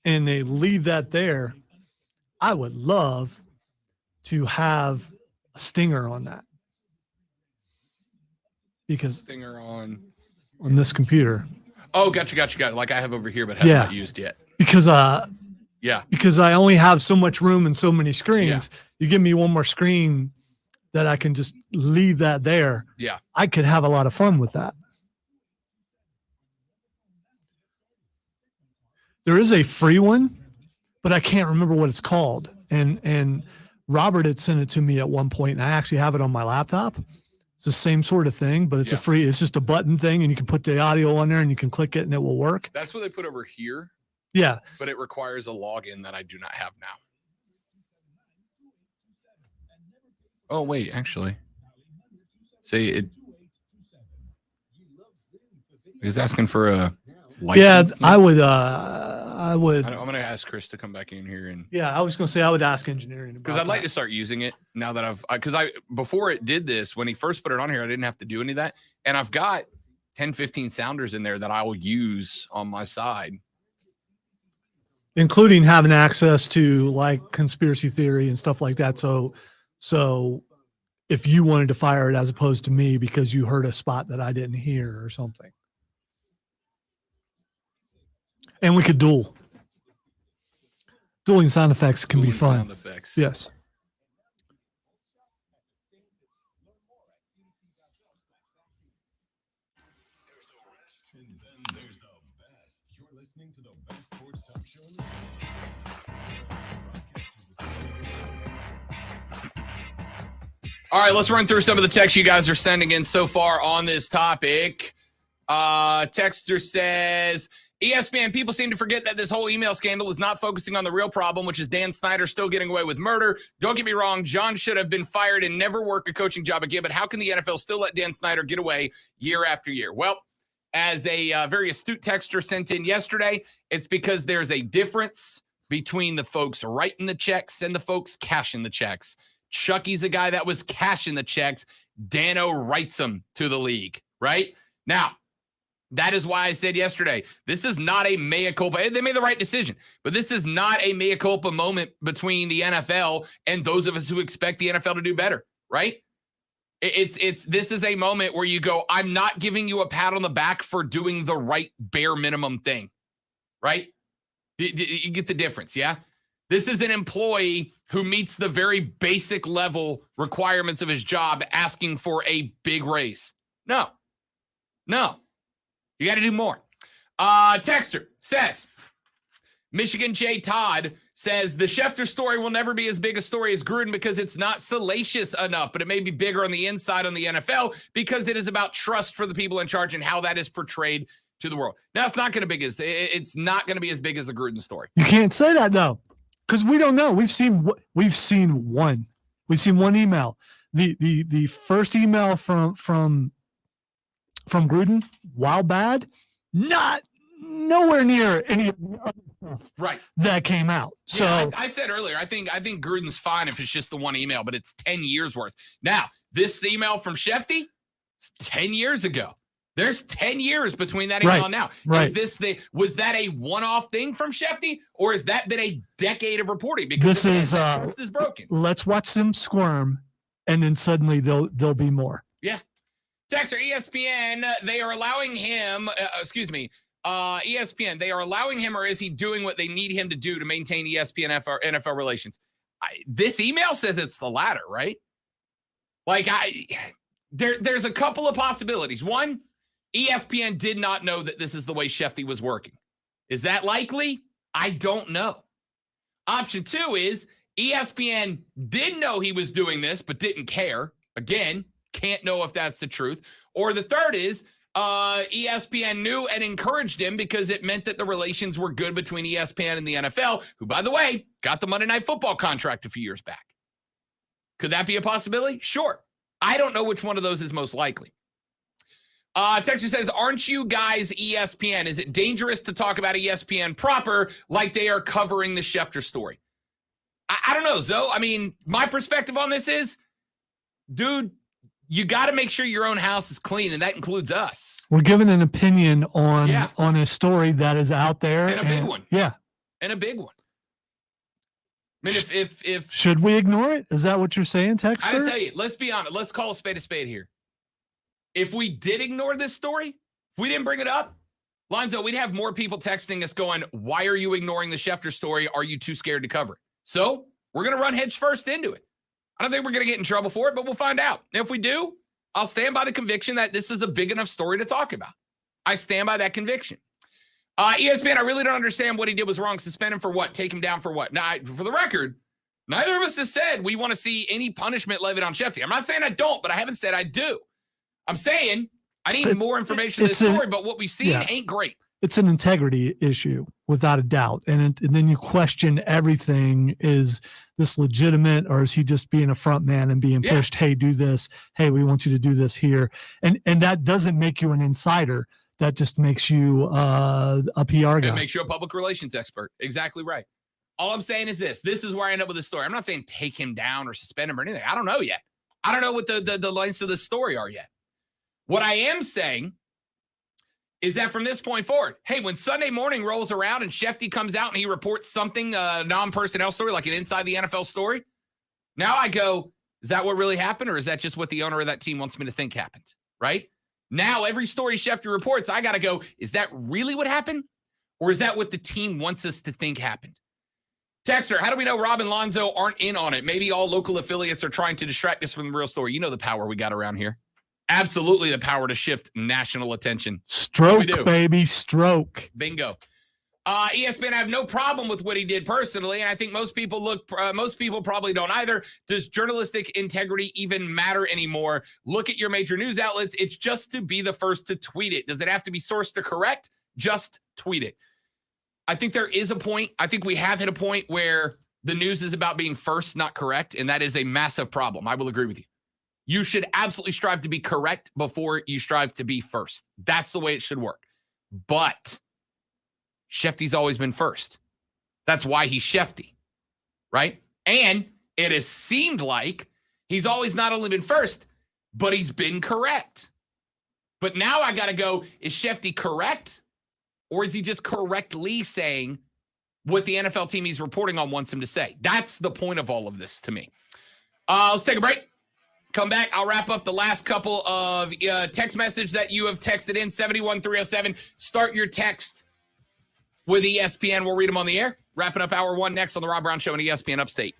and they leave that there, I would love to have a stinger on that. Because Stinger on this computer. Oh, got you. Like I have over here, but have Yeah. not used yet. Because Yeah. because I only have so much room and so many screens. Yeah. You give me one more screen that I can just leave that there. Yeah. I could have a lot of fun with that. There is a free one, but I can't remember what it's called. And Robert had sent it to me at one point, and I actually have it on my laptop. It's the same sort of thing, but it's Yeah. a free, it's just a button thing, and you can put the audio on there and you can click it and it will work. That's what they put over here, Yeah. but it requires a login that I do not have now. Oh, wait, actually. Say it is asking for a license. Yeah, I would I'm going to ask Chris to come back in here and yeah, I was going to say I would ask engineering because I'd like to start using it now that because before it did this, when he first put it on here, I didn't have to do any of that. And I've got 10, 15 sounders in there that I will use on my side. including having access to like conspiracy theory and stuff like that. So if you wanted to fire it as opposed to me because you heard a spot that I didn't hear or something. And we could duel. Dueling sound effects can be Dueling fun. Sound effects. Yes. There's the best. You're listening to the best sports talk show in the All right, let's run through some of the texts you guys are sending in so far on this topic. Texter says, ESPN, people seem to forget that this whole email scandal is not focusing on the real problem, which is Dan Snyder still getting away with murder. Don't get me wrong, John should have been fired and never work a coaching job again, but how can the NFL still let Dan Snyder get away year after year? Well, as a very astute texter sent in yesterday, it's because there's a difference between the folks writing the checks and the folks cashing the checks. Chucky's a guy that was cashing the checks. Dano writes them to the league, right? Now, that is why I said yesterday, this is not a mea culpa. They made the right decision, but this is not a mea culpa moment between the NFL and those of us who expect the NFL to do better, right? This is a moment where you go, I'm not giving you a pat on the back for doing the right bare minimum thing, right? You get the difference, yeah? This is an employee who meets the very basic level requirements of his job asking for a big raise. No. You got to do more. Texter says, Michigan J. Todd says, the Schefter story will never be as big a story as Gruden because it's not salacious enough, but it may be bigger on the inside on the NFL because it is about trust for the people in charge and how that is portrayed to the world. Now, it's not going to be as big as the Gruden story. You can't say that, though, because we don't know. We've seen one email. The first email from Gruden, while bad, nowhere near any of the other stuff that came out. So yeah, I said earlier, I think Gruden's fine if it's just the one email, but it's 10 years worth. Now, this email from Schefter, it's 10 years ago. There's 10 years between that email and now. Right. Was that a one-off thing from Schefter, or has that been a decade of reporting? Because this is broken. Let's watch them squirm, and then suddenly there'll be more. Yeah. Texter, ESPN, they are allowing him, ESPN, they are allowing him, or is he doing what they need him to do to maintain ESPN NFL relations? This email says it's the latter, right? There's a couple of possibilities. One, ESPN did not know that this is the way Schefter was working. Is that likely? I don't know. Option two is ESPN did know he was doing this, but didn't care. Again, can't know if that's the truth. Or the third is ESPN knew and encouraged him because it meant that the relations were good between ESPN and the NFL, who, by the way, got the Monday Night Football contract a few years back. Could that be a possibility? Sure. I don't know which one of those is most likely. Texas says, aren't you guys ESPN? Is it dangerous to talk about ESPN proper like they are covering the Schefter story? I don't know, Zoe. I mean, my perspective on this is, dude, you got to make sure your own house is clean, and that includes us. We're giving an opinion on a story that is out there. And a big one. Yeah. And a big one. I mean, if should we ignore it? Is that what you're saying, Texter? I tell you, let's be honest. Let's call a spade here. If we did ignore this story, if we didn't bring it up, Lonzo, we'd have more people texting us going, why are you ignoring the Schefter story? Are you too scared to cover it? So we're going to run heads first into it. I don't think we're going to get in trouble for it, but we'll find out. If we do, I'll stand by the conviction that this is a big enough story to talk about. I stand by that conviction. ESPN, I really don't understand what he did was wrong. Suspend him for what? Take him down for what? Now, for the record, neither of us has said we want to see any punishment levied on Schefter. I'm not saying I don't, but I haven't said I do. I'm saying I need more information on this story, but what we've seen ain't great. It's an integrity issue, without a doubt. And then you question everything. Is this legitimate, or is he just being a front man and being pushed? Hey, do this. Hey, we want you to do this here. And that doesn't make you an insider. That just makes you a PR guy. It makes you a public relations expert. Exactly right. All I'm saying is this. This is where I end up with this story. I'm not saying take him down or suspend him or anything. I don't know yet. I don't know what the lengths of the story are yet. What I am saying is that from this point forward, hey, when Sunday morning rolls around and Schefter comes out and he reports something, non-personnel story, like an inside the NFL story, now I go, is that what really happened, or is that just what the owner of that team wants me to think happened, right? Now, every story Schefter reports, I got to go, is that really what happened, or is that what the team wants us to think happened? Texter, how do we know Rob and Lonzo aren't in on it? Maybe all local affiliates are trying to distract us from the real story. You know the power we got around here. Absolutely the power to shift national attention. Stroke, baby, stroke. Bingo. ESPN, I have no problem with what he did personally, and I think most people probably don't either. Does journalistic integrity even matter anymore? Look at your major news outlets. It's just to be the first to tweet it. Does it have to be sourced to correct? Just tweet it. I think there is a point. I think we have hit a point where the news is about being first, not correct, and that is a massive problem. I will agree with you. You should absolutely strive to be correct before you strive to be first. That's the way it should work. But Schefter's always been first. That's why he's Schefter, right? And it has seemed like he's always not only been first, but he's been correct. But now I got to go, is Schefter correct? Or is he just correctly saying what the NFL team he's reporting on wants him to say? That's the point of all of this to me. Let's take a break. Come back. I'll wrap up the last couple of text message that you have texted in, 71307. Start your text with ESPN. We'll read them on the air. Wrapping up hour one next on the Rob Brown Show on ESPN Upstate.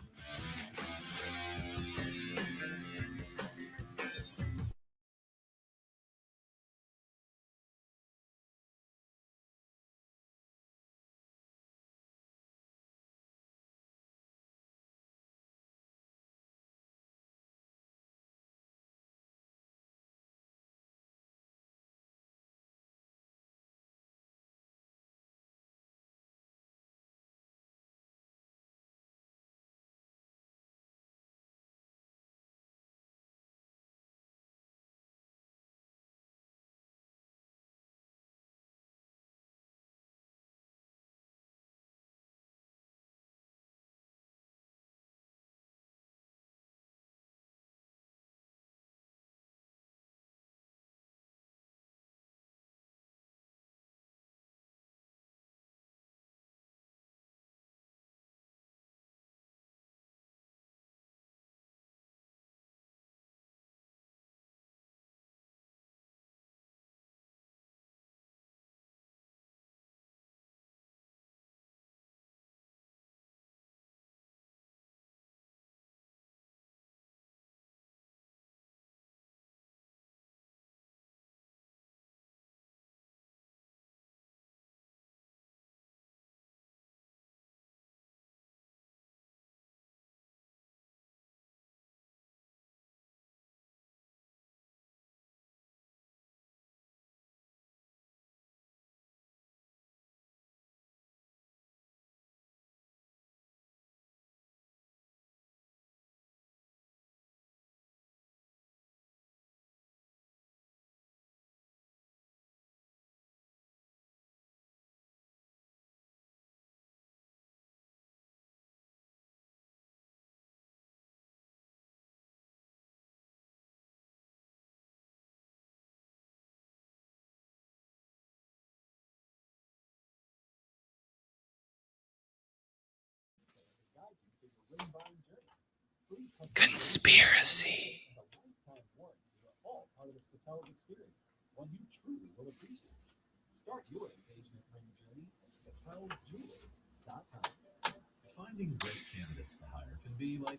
Conspiracy.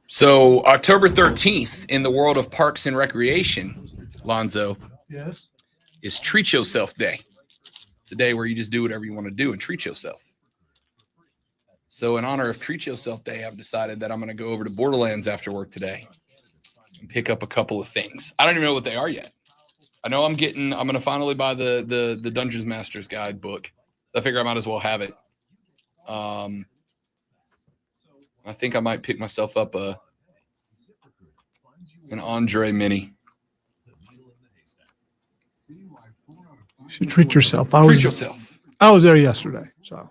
So October 13th in the world of parks and recreation, Lonzo, Yes. is Treat Yourself Day. It's a day where you just do whatever you want to do and treat yourself. So in honor of Treat Yourself Day, I've decided that I'm going to go over to Borderlands after work today and pick up a couple of things. I don't even know what they are yet. I know I'm going to finally buy the Dungeons Master's Guide book. I figure I might as well have it. I think I might pick myself up an Andre Mini. You should treat yourself. Treat yourself. I was there yesterday, so.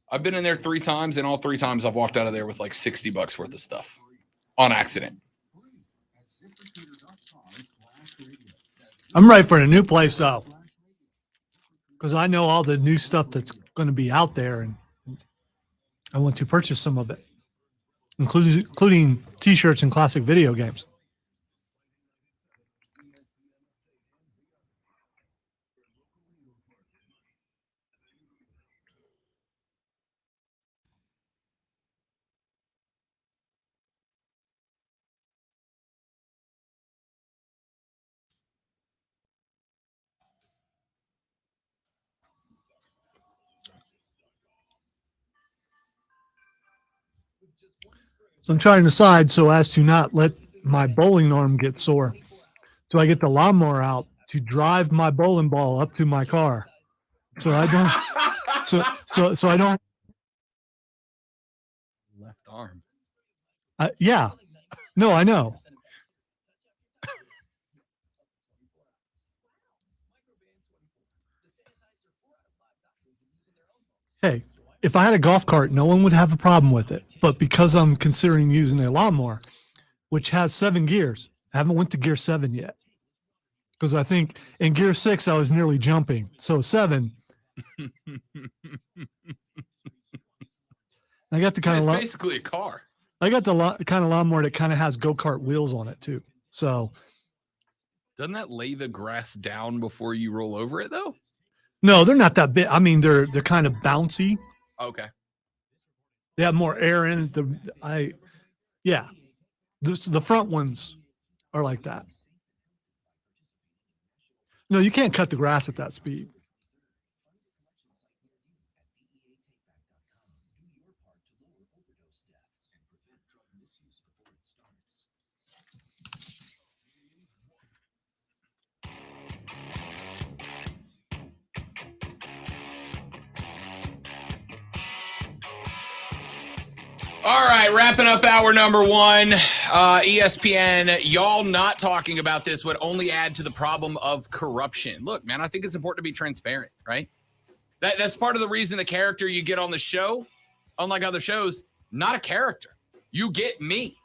I've been in there 3 times, and all 3 times I've walked out of there with like $60 worth of stuff on accident. I'm ready for a new place, though, because I know all the new stuff that's going to be out there, and I want to purchase some of it, including T-shirts and classic video games. So I'm trying to decide so as to not let my bowling arm get sore. Do I get the lawnmower out to drive my bowling ball up to my car? So I don't. So I don't. Left arm. Yeah. No, I know. Hey, if I had a golf cart, no one would have a problem with it. But because I'm considering using a lawnmower, which has 7 gears, I haven't went to gear 7 yet. Because I think in gear 6, I was nearly jumping. So 7. I got the kind It's of basically a car. I got the kind of lawnmower that kind of has go-kart wheels on it too. So doesn't that lay the grass down before you roll over it though? No, they're not that big. I mean, they're kind of bouncy. Okay. They have more air in it. Yeah. The front ones are like that. No, you can't cut the grass at that speed. All right, wrapping up hour number one. ESPN, y'all not talking about this would only add to the problem of corruption. Look, man, I think it's important to be transparent, right? That's part of the reason the character you get on the show, unlike other shows, not a character. You get me.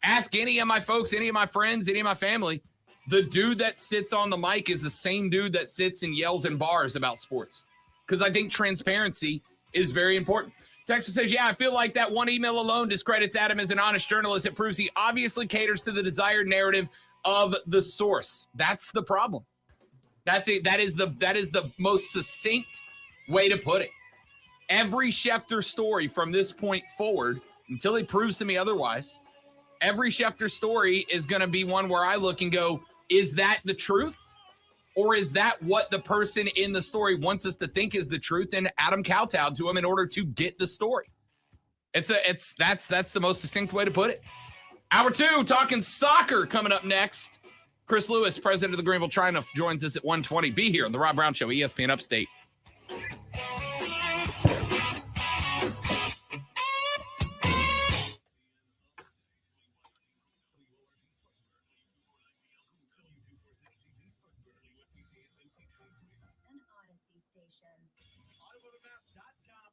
Ask any of my folks, any of my friends, any of my family. The dude that sits on the mic is the same dude that sits and yells in bars about sports. Because I think transparency is very important. Texas says, yeah, I feel like that one email alone discredits Adam as an honest journalist. It proves he obviously caters to the desired narrative of the source. That's the problem. That's it. That is the most succinct way to put it. Every Schefter story from this point forward, until he proves to me otherwise, every Schefter story is going to be one where I look and go, is that the truth? Or is that what the person in the story wants us to think is the truth? And Adam kowtowed to him in order to get the story. That's the most succinct way to put it. Hour two, talking soccer coming up next. Chris Lewis, president of the Greenville Triumph, joins us at 1:20. Be here on the Rob Brown Show, ESPN Upstate.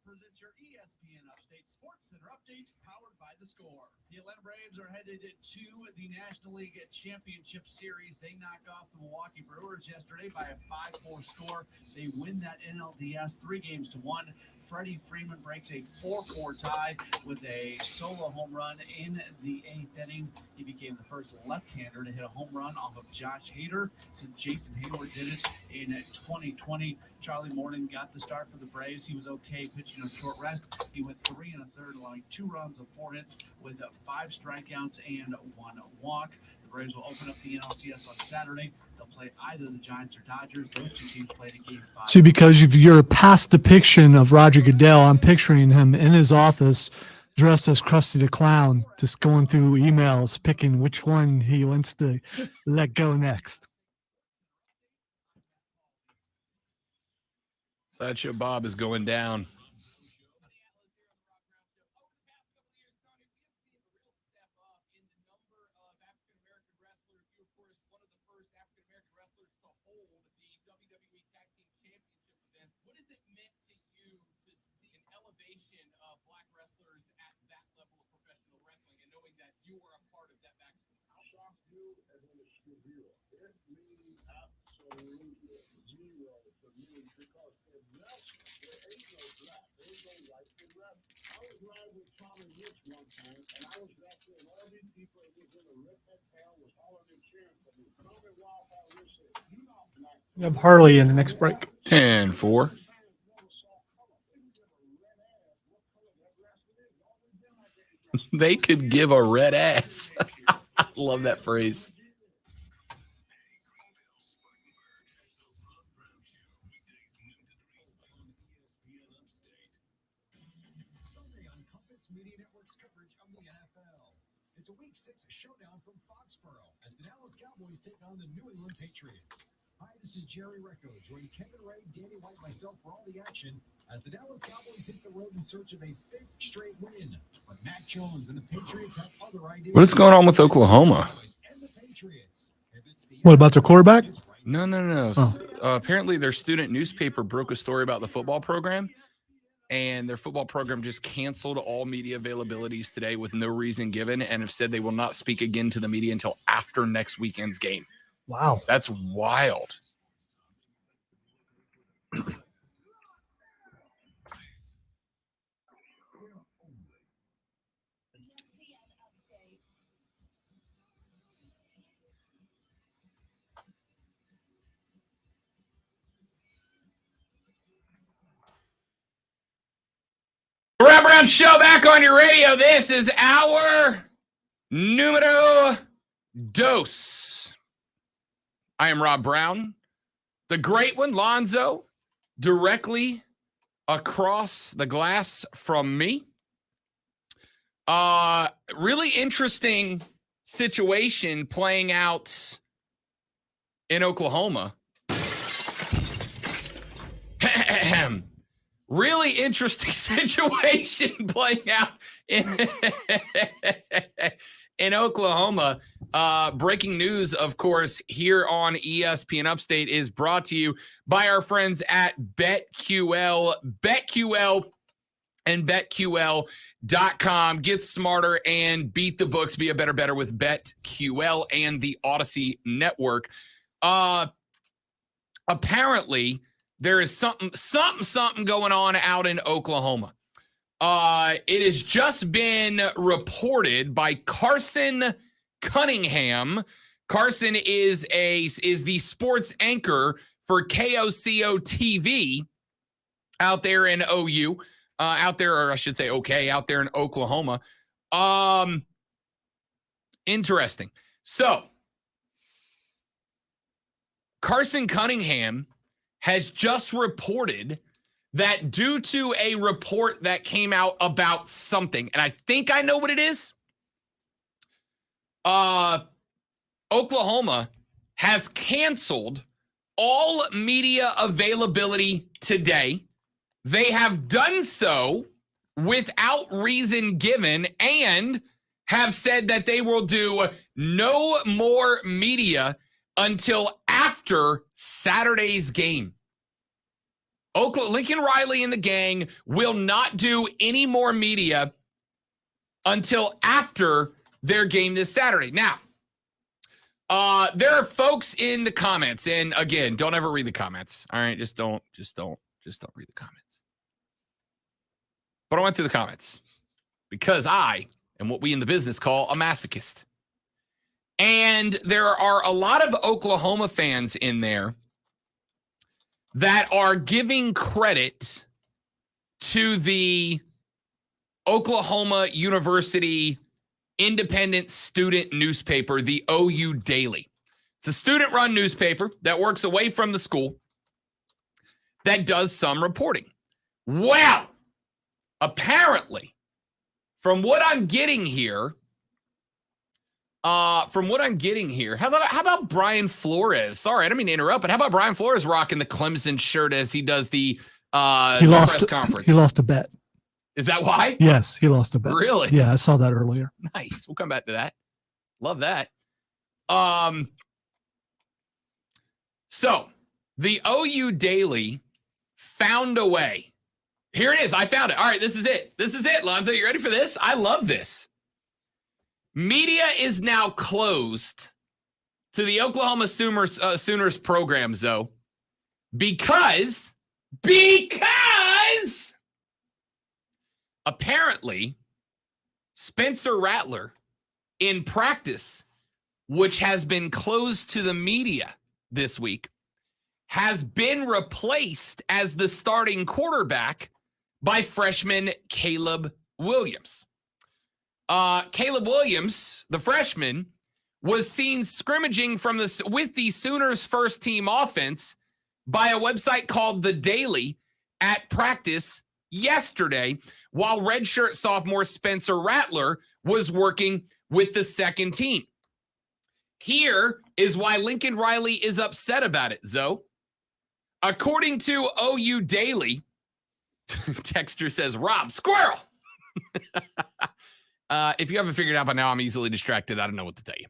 Presents your ESPN Upstate Sports Center update powered by The Score. The Atlanta Braves are headed to the National League Championship Series. They knocked off the Milwaukee Brewers yesterday by a 5-4 score. They win that NLDS 3-1. Freddie Freeman breaks a 4-4 tie with a solo home run in the 8th inning. He became the first left-hander to hit a home run off of Josh Hader since Jason Hayward did it in 2020. Charlie Morton got the start for the Braves. He was okay pitching on short rest. He went 3 1/3, allowing 2 runs and 4 hits with 5 strikeouts and 1 walk. The Braves will open up the NLCS on Saturday. They'll play either the Giants or Dodgers. Those two teams played in Game 5. See, because of your past depiction of Roger Goodell, I'm picturing him in his office dressed as Krusty the Clown, just going through emails, picking which one he wants to let go next. Sideshow Bob is going down. We have Harley in the next break. 10-4. They could give a red ass. I love that phrase. Sunday on Compass Media Network's coverage of the NFL. It's a Week 6 showdown from Foxborough as the Dallas Cowboys take on the New England Patriots. Hi, this is Jerry Recco. Join Kevin Ray, Danny White, myself for all the action as the Dallas Cowboys hit the road in search of a 5th straight win. But Mac Jones and the Patriots have other ideas. What is going on with Oklahoma? What about the quarterback? No. Oh. Apparently, their student newspaper broke a story about the football program, and their football program just canceled all media availabilities today with no reason given and have said they will not speak again to the media until after next weekend's game. Wow. That's wild. Brown Show back on your radio. This is our numero dos. I am Rob Brown, the great one, Lonzo, directly across the glass from me. Really interesting situation playing out in Oklahoma. Really interesting situation playing out in Oklahoma. Breaking news, of course, here on ESPN Upstate is brought to you by our friends at BetQL. BetQL and BetQL.com. Get smarter and beat the books. Be a better with BetQL and the Odyssey Network. Apparently, there is something going on out in Oklahoma. It has just been reported by Carson Cunningham. Carson is the sports anchor for KOCO TV out there in OU. Out there, or I should say, out there in Oklahoma. Interesting. So, Carson Cunningham has just reported that due to a report that came out about something, and I think I know what it is, Oklahoma has canceled all media availability today. They have done so without reason given and have said that they will do no more media until after Saturday's game. Lincoln Riley and the gang will not do any more media until after their game this Saturday. Now, there are folks in the comments, and again, don't ever read the comments. All right, just don't read the comments. But I went through the comments because I am what we in the business call a masochist. And there are a lot of Oklahoma fans in there that are giving credit to the Oklahoma University independent student newspaper, the OU Daily. It's a student-run newspaper that works away from the school that does some reporting. Well, apparently, from what I'm getting here, how about Brian Flores? Sorry, I didn't mean to interrupt, but how about Brian Flores rocking the Clemson shirt as he does the press conference? He lost a bet. Is that why? Yes, he lost a bet. Really? Yeah, I saw that earlier. Nice. We'll come back to that. Love that. So the OU Daily found a way. Here it is. I found it. All right, this is it. This is it, Lonzo. You ready for this? I love this. Media is now closed to the Oklahoma Sooners program, Zoe, because apparently Spencer Rattler in practice, which has been closed to the media this week, has been replaced as the starting quarterback by freshman Caleb Williams. Caleb Williams, the freshman, was seen scrimmaging with the Sooners' first-team offense by a website called The Daily at practice yesterday, while redshirt sophomore Spencer Rattler was working with the second team. Here is why Lincoln Riley is upset about it, Zoe. According to OU Daily, Texter says, Rob, squirrel! If you haven't figured out by now, I'm easily distracted. I don't know what to tell you.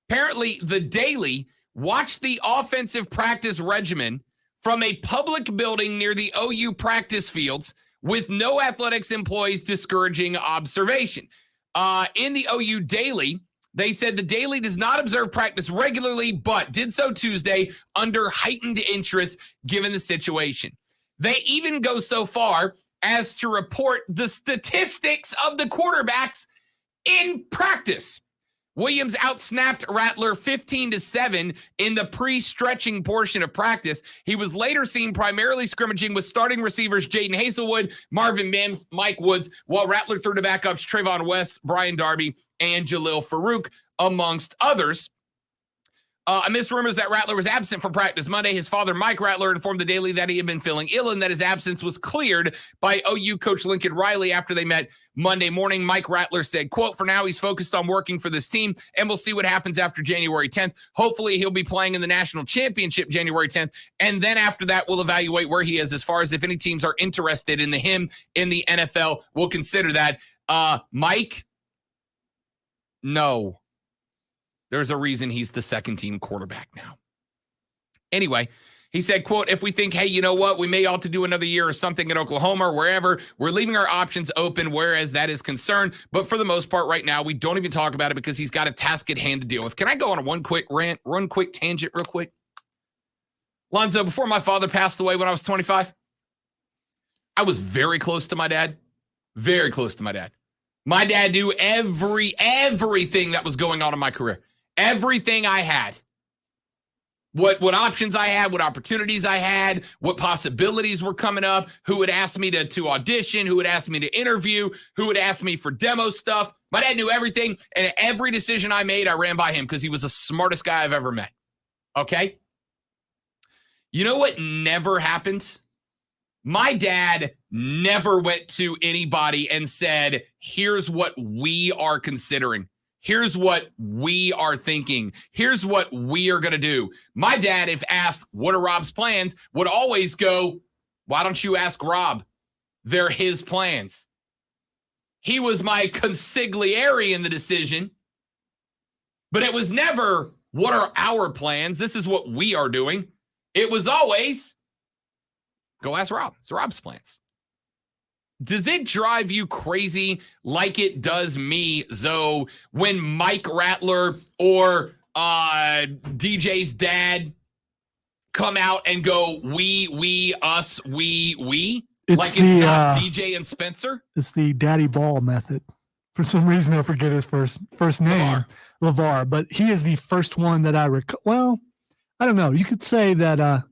Apparently, The Daily watched the offensive practice regimen from a public building near the OU practice fields with no athletics employees discouraging observation. In the OU Daily, they said the Daily does not observe practice regularly, but did so Tuesday under heightened interest given the situation. They even go so far as to report the statistics of the quarterbacks in practice, Williams outsnapped Rattler 15-7 in the pre-stretching portion of practice. He was later seen primarily scrimmaging with starting receivers Jaden Hazelwood, Marvin Mims, Mike Woods, while Rattler threw to backups Trayvon West, Brian Darby, and Jalil Farouk, amongst others. Amidst rumors that Rattler was absent from practice Monday, his father, Mike Rattler, informed the Daily that he had been feeling ill and that his absence was cleared by OU coach Lincoln Riley after they met Monday morning. Mike Rattler said, quote, "For now, he's focused on working for this team, and we'll see what happens after January 10th. Hopefully, he'll be playing in the national championship January 10th, and then after that, we'll evaluate where he is as far as if any teams are interested in him in the NFL. We'll consider that." Mike, no. There's a reason he's the second-team quarterback now. Anyway, he said, quote, "If we think, hey, you know what, we may ought to do another year or something in Oklahoma or wherever, we're leaving our options open, whereas that is concerned. But for the most part right now, we don't even talk about it because he's got a task at hand to deal with." Can I go on one quick rant, one quick tangent real quick? Lonzo, before my father passed away when I was 25, I was very close to my dad. Very close to my dad. My dad knew everything that was going on in my career. Everything I had. What options I had, what opportunities I had, what possibilities were coming up, who would ask me to audition, who would ask me to interview, who would ask me for demo stuff. My dad knew everything, and every decision I made, I ran by him because he was the smartest guy I've ever met. Okay? You know what never happened? My dad never went to anybody and said, here's what we are considering. Here's what we are thinking. Here's what we are going to do. My dad, if asked, what are Rob's plans, would always go, why don't you ask Rob? They're his plans. He was my consigliere in the decision, but it was never, what are our plans? This is what we are doing. It was always, go ask Rob. It's Rob's plans. Does it drive you crazy like it does me, Zoe, when Mike Rattler or DJ's dad come out and go, we, us, we? It's like it's not DJ and Spencer? It's the daddy ball method. For some reason, I forget his first name, LeVar, but he is the first one that I recall. Well, I don't know. You could say that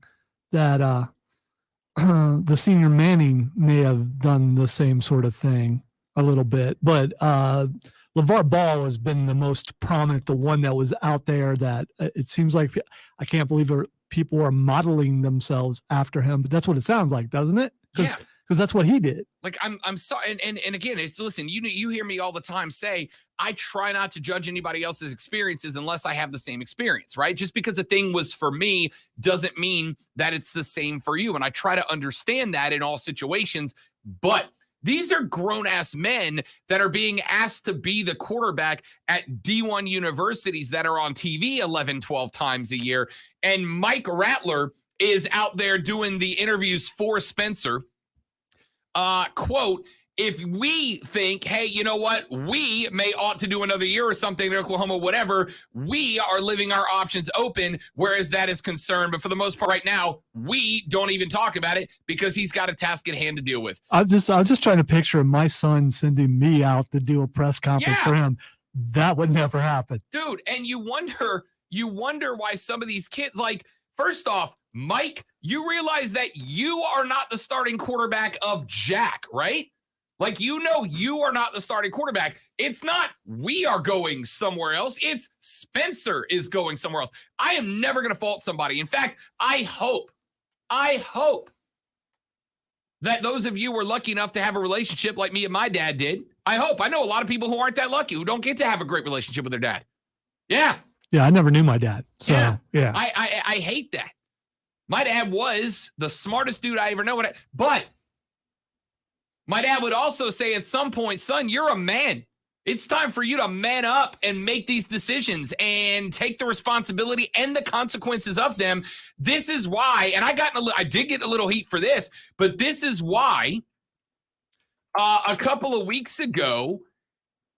the senior Manning may have done the same sort of thing a little bit, but LeVar Ball has been the most prominent, the one that was out there that it seems like, I can't believe people are modeling themselves after him, but that's what it sounds like, doesn't it? Yeah. Because that's what he did. Like I'm sorry, and again, it's listen. You hear me all the time say I try not to judge anybody else's experiences unless I have the same experience, right? Just because a thing was for me doesn't mean that it's the same for you, and I try to understand that in all situations. But these are grown-ass men that are being asked to be the quarterback at D1 universities that are on TV 11, 12 times a year, and Mike Rattler is out there doing the interviews for Spencer. Quote, if we think, hey, you know what, we may ought to do another year or something in Oklahoma, whatever, we are leaving our options open, whereas that is concerned. But for the most part right now, we don't even talk about it because he's got a task at hand to deal with. I was just trying to picture my son sending me out to do a press conference for him. That would never happen. Dude, and you wonder why some of these kids, like, first off, Mike, you realize that you are not the starting quarterback of Jack, right? Like, you are not the starting quarterback. It's not we are going somewhere else. It's Spencer is going somewhere else. I am never going to fault somebody. In fact, I hope that those of you were lucky enough to have a relationship like me and my dad did. I know a lot of people who aren't that lucky, who don't get to have a great relationship with their dad. Yeah. Yeah, I never knew my dad. So, yeah. I hate that. My dad was the smartest dude I ever know. But my dad would also say at some point, son, you're a man. It's time for you to man up and make these decisions and take the responsibility and the consequences of them. This is why, and I did get a little heat for this, but this is why a couple of weeks ago,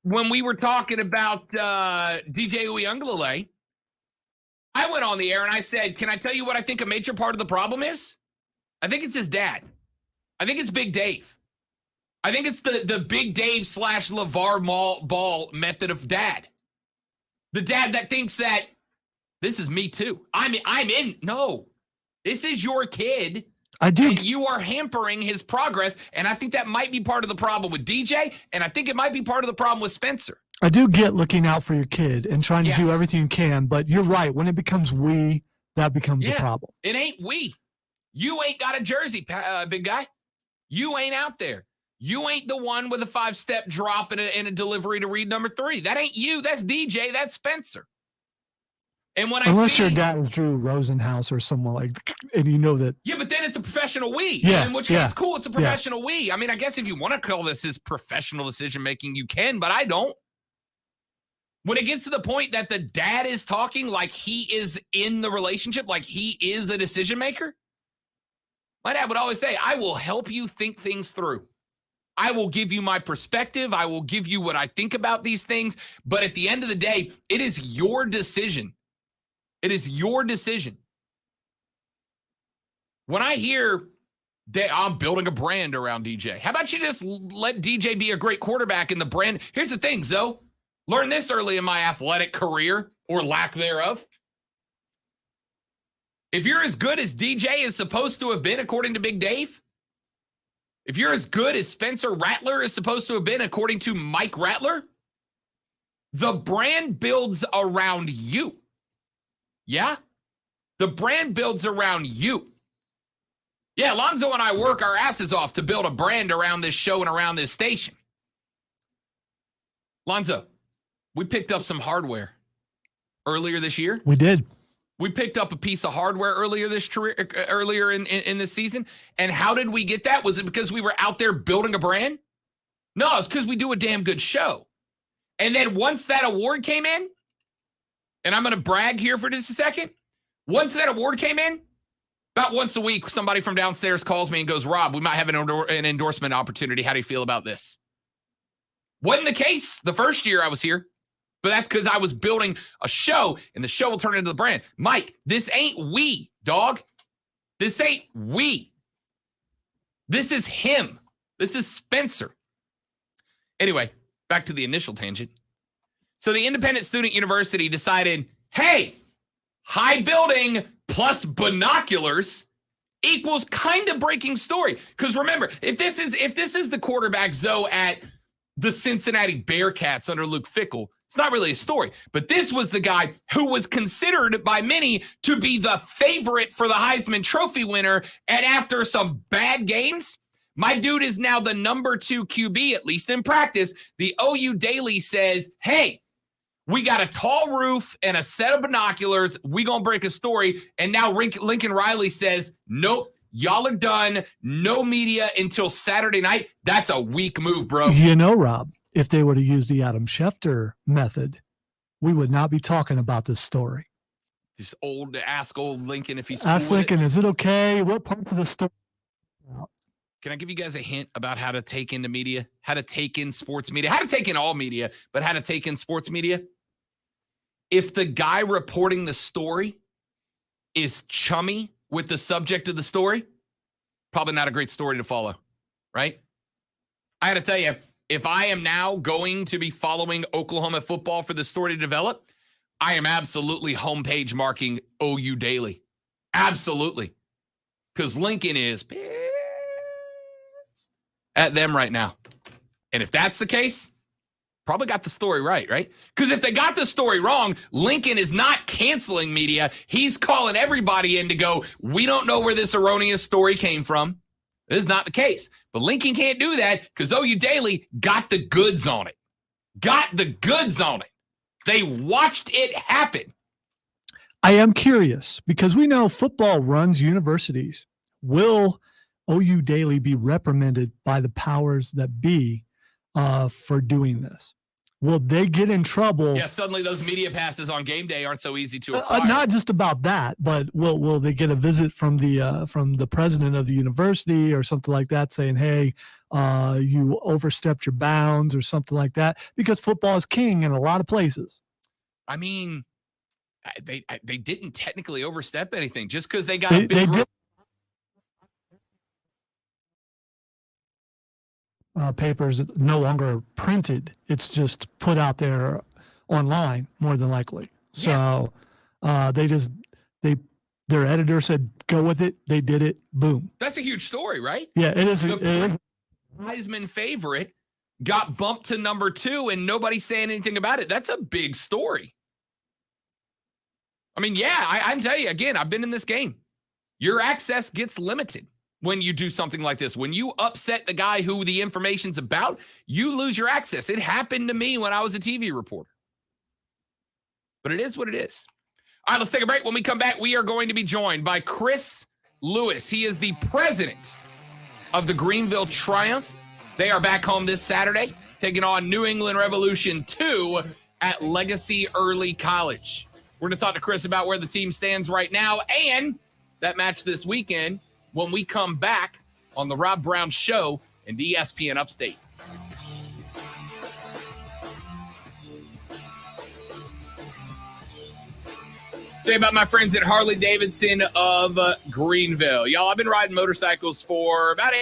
when we were talking about DJ Uyunglele, I went on the air and I said, can I tell you what I think a major part of the problem is? I think it's his dad. I think it's Big Dave. I think it's the Big Dave / LeVar Ball method of dad. The dad that thinks that this is me too. I'm in. No, this is your kid. I do. And you are hampering his progress. And I think that might be part of the problem with DJ. And I think it might be part of the problem with Spencer. I do get looking out for your kid and trying to Yes. do everything you can. But you're right. When it becomes we, that becomes a problem. It ain't we. You ain't got a jersey, big guy. You ain't out there. You ain't the one with a 5-step drop and a delivery to read number 3. That ain't you. That's DJ. That's Spencer. And when Unless your dad was Drew Rosenhaus or someone like, and you know that. Yeah, but then it's a professional we. Yeah, In which case, cool. It's a professional we. I mean, I guess if you want to call this his professional decision making, you can, but I don't. When it gets to the point that the dad is talking like he is in the relationship, like he is a decision maker, my dad would always say, I will help you think things through. I will give you my perspective. I will give you what I think about these things. But at the end of the day, it is your decision. It is your decision. When I hear that I'm building a brand around DJ, how about you just let DJ be a great quarterback in the brand? Here's the thing, Zoe. Learned this early in my athletic career, or lack thereof. If you're as good as DJ is supposed to have been, according to Big Dave, if you're as good as Spencer Rattler is supposed to have been, according to Mike Rattler, the brand builds around you. Yeah? The brand builds around you. Yeah, Lonzo and I work our asses off to build a brand around this show and around this station. Lonzo, we picked up some hardware earlier this year. We did. We picked up a piece of hardware earlier in this season. And how did we get that? Was it because we were out there building a brand? No, it's because we do a damn good show. And then once that award came in, and I'm going to brag here for just a second. Once that award came in, about once a week, somebody from downstairs calls me and goes, Rob, we might have an endorsement opportunity. How do you feel about this? Wasn't the case the first year I was here, but that's because I was building a show, and the show will turn into the brand. Mike, this ain't we, dog. This ain't we. This is him. This is Spencer. Anyway, back to the initial tangent. So the Independent Student University decided, hey, high building plus binoculars equals kind of breaking story. Because remember, if this is the quarterback Zoe at the Cincinnati Bearcats under Luke Fickell, it's not really a story. But this was the guy who was considered by many to be the favorite for the Heisman Trophy winner. And after some bad games, my dude is now the number 2 QB, at least in practice. The OU Daily says, hey, we got a tall roof and a set of binoculars. We gonna break a story. And now Lincoln Riley says, nope, y'all are done. No media until Saturday night. That's a weak move, bro. You know, Rob, if they would have used the Adam Schefter method, we would not be talking about this story. Just ask old Lincoln if he's Ask Lincoln, is it okay? What part of the story? Can I give you guys a hint about how to take into media, how to take in sports media, how to take in all media, but how to take in sports media? If the guy reporting the story is chummy with the subject of the story, probably not a great story to follow, right? I got to tell you, if I am now going to be following Oklahoma football for the story to develop, I am absolutely homepage marking OU Daily. Absolutely. Because Lincoln is pissed at them right now. And if that's the case, probably got the story right? Because if they got the story wrong, Lincoln is not canceling media. He's calling everybody in to go, we don't know where this erroneous story came from. This is not the case. But Lincoln can't do that because OU Daily got the goods on it. Got the goods on it. They watched it happen. I am curious because we know football runs universities. Will OU Daily be reprimanded by the powers that be for doing this? Will they get in trouble? Yeah, suddenly those media passes on game day aren't so easy to acquire. Not just about that, but will they get a visit from the president of the university or something like that saying, hey, you overstepped your bounds or something like that? Because football is king in a lot of places. I mean, they didn't technically overstep anything just because they got a big did. Papers no longer printed. It's just put out there online more than likely. So their editor said, go with it. They did it. Boom. That's a huge story, right? Yeah, it is. The Heisman favorite got bumped to number 2 and nobody's saying anything about it. That's a big story. I mean, yeah, I can tell you again, I've been in this game. Your access gets limited when you do something like this. When you upset the guy who the information's about, you lose your access. It happened to me when I was a TV reporter. But it is what it is. All right, let's take a break. When we come back, we are going to be joined by Chris Lewis. He is the president of the Greenville Triumph. They are back home this Saturday, taking on New England Revolution 2 at Legacy Early College. We're going to talk to Chris about where the team stands right now and that match this weekend when we come back on the Rob Brown Show and ESPN Upstate. Say about my friends at Harley Davidson of Greenville. Y'all, I've been riding motorcycles for about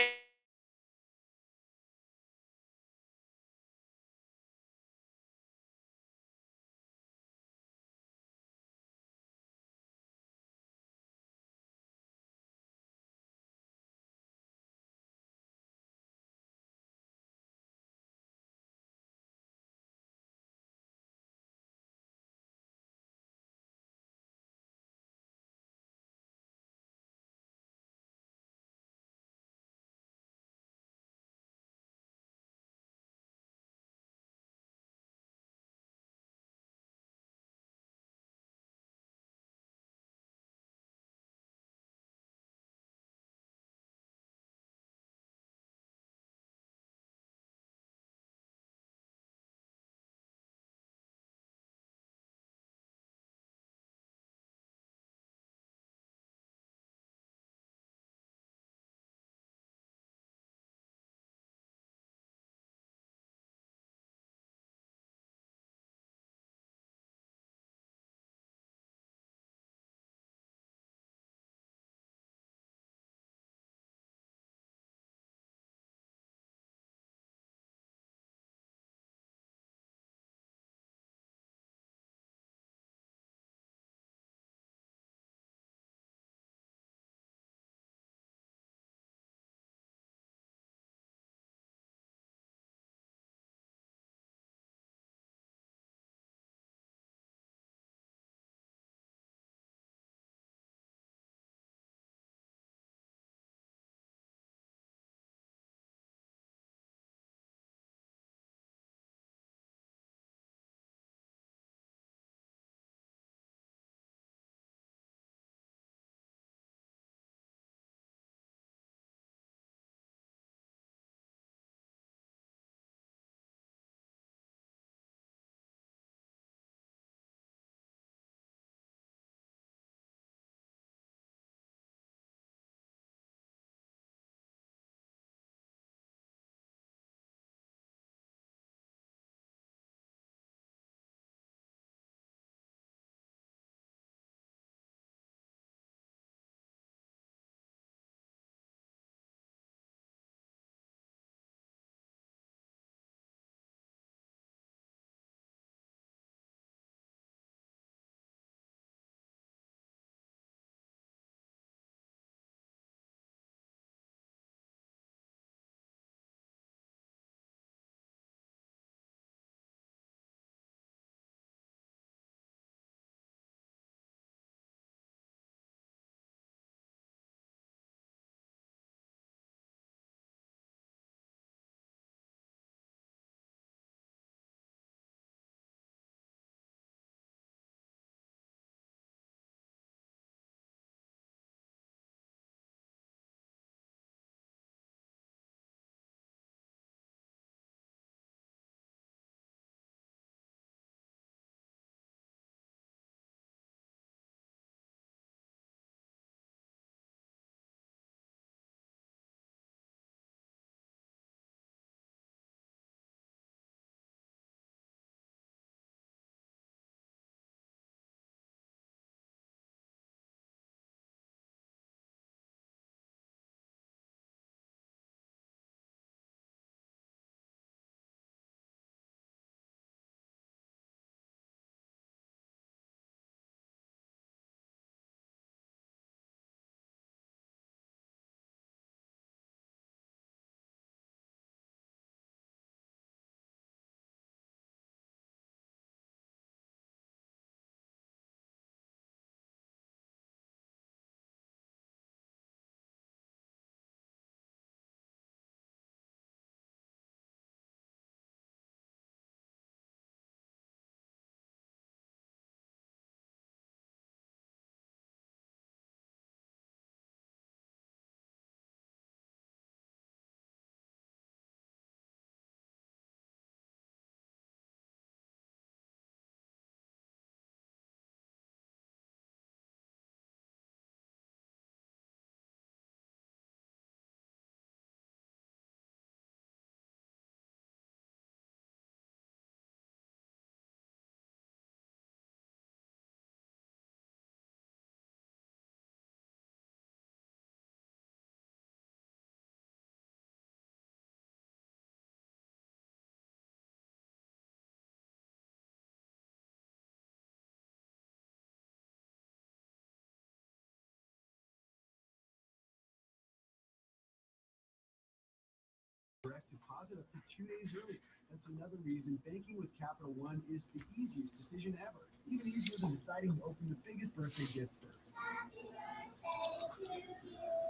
2 days early. That's another reason banking with Capital One is the easiest decision ever. Even easier than deciding to open the biggest birthday gift first.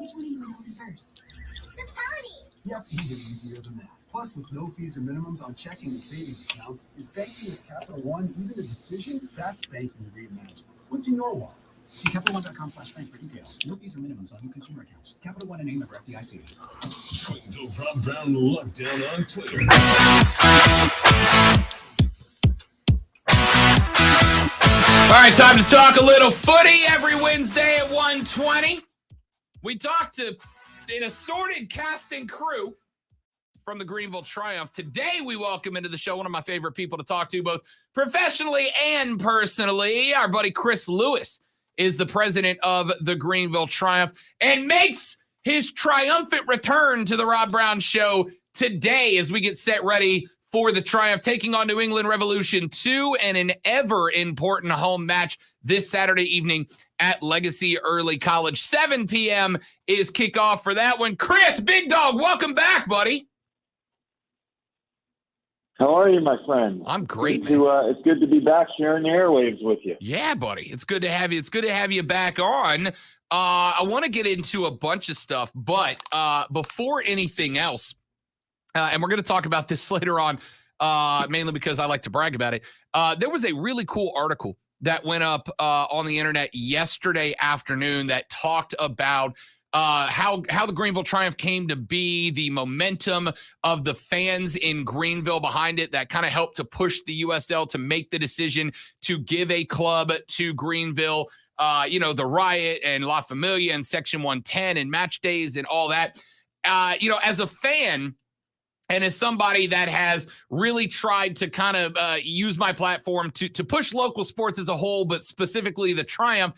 Which one do you want to open first? The pony! Yep, even easier than that. Plus, with no fees or minimums on checking and savings accounts, is banking with Capital One even a decision? That's banking reimagined. What's in your wallet? See CapitalOne.com/bank for details. No fees or minimums on new consumer accounts. Capital One and name member FDIC. The Rob Brown Lockdown on Twitter. All right, time to talk a little footy every Wednesday at 1:20. We talk to an assorted cast and crew from the Greenville Triumph. Today, we welcome into the show one of my favorite people to talk to, both professionally and personally. Our buddy Chris Lewis is the president of the Greenville Triumph and makes his triumphant return to the Rob Brown Show today as we get set ready for the Triumph, taking on New England Revolution 2 and an ever-important home match this Saturday evening at Legacy Early College. 7 p.m. is kickoff for that one. Chris, big dog, welcome back, buddy. How are you, my friend? I'm great, man. It's good to be back sharing the airwaves with you. Yeah, buddy. It's good to have you. It's good to have you back on. I want to get into a bunch of stuff, but before anything else, and we're going to talk about this later on, mainly because I like to brag about it. There was a really cool article that went up on the internet yesterday afternoon that talked about how the Greenville Triumph came to be, the momentum of the fans in Greenville behind it that kind of helped to push the USL to make the decision to give a club to Greenville. The riot and La Familia and Section 110 and match days and all that. As a fan and as somebody that has really tried to kind of use my platform to push local sports as a whole, but specifically the Triumph,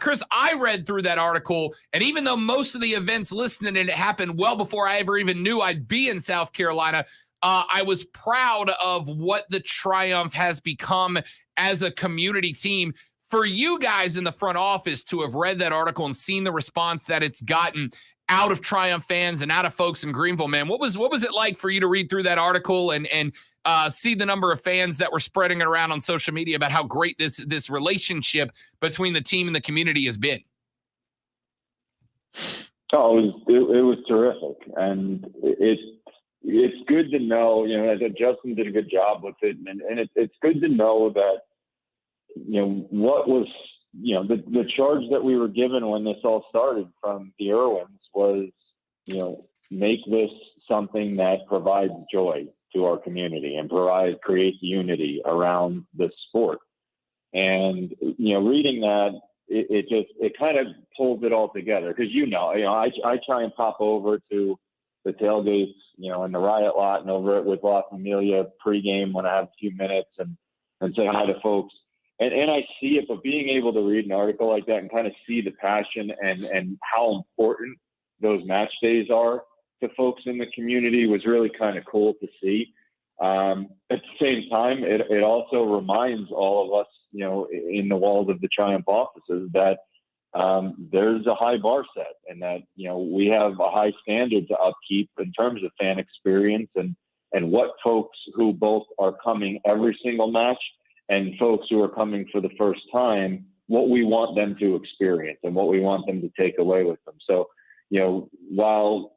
Chris, I read through that article, and even though most of the events listed in it happened well before I ever even knew I'd be in South Carolina, I was proud of what the Triumph has become as a community team. For you guys in the front office to have read that article and seen the response that it's gotten out of Triumph fans and out of folks in Greenville, man, what was it like for you to read through that article and see the number of fans that were spreading it around on social media about how great this relationship between the team and the community has been? Oh, it was terrific, and it's good to know. That Justin did a good job with it, and it's good to know that what was the charge that we were given when this all started from the Irwins was make this something that provides joy to our community and creates unity around the sport. And reading that, it kind of pulls it all together, because I try and pop over to the tailgates in the riot lot and over it with La Familia pregame when I have a few minutes and say hi to folks, and I see it. But being able to read an article like that and kind of see the passion and how important those match days are to folks in the community was really kind of cool to see. At the same time, it also reminds all of us, in the walls of the Triumph offices, that there's a high bar set, and that we have a high standard to upkeep in terms of fan experience and what folks who both are coming every single match and folks who are coming for the first time, what we want them to experience and what we want them to take away with them. So, while,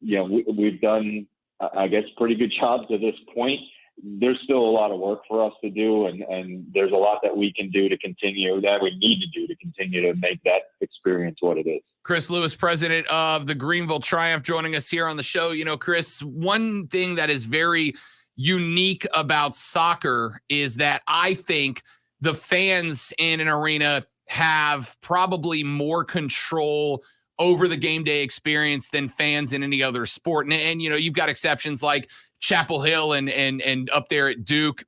we've done, I guess, pretty good job to this point, there's still a lot of work for us to do. And there's a lot that we can do to continue, that we need to do to continue to make that experience what it is. Chris Lewis, president of the Greenville Triumph, joining us here on the show. Chris, one thing that is very unique about soccer is that I think the fans in an arena have probably more control over the game day experience than fans in any other sport. And you've got exceptions like Chapel Hill and up there at Duke.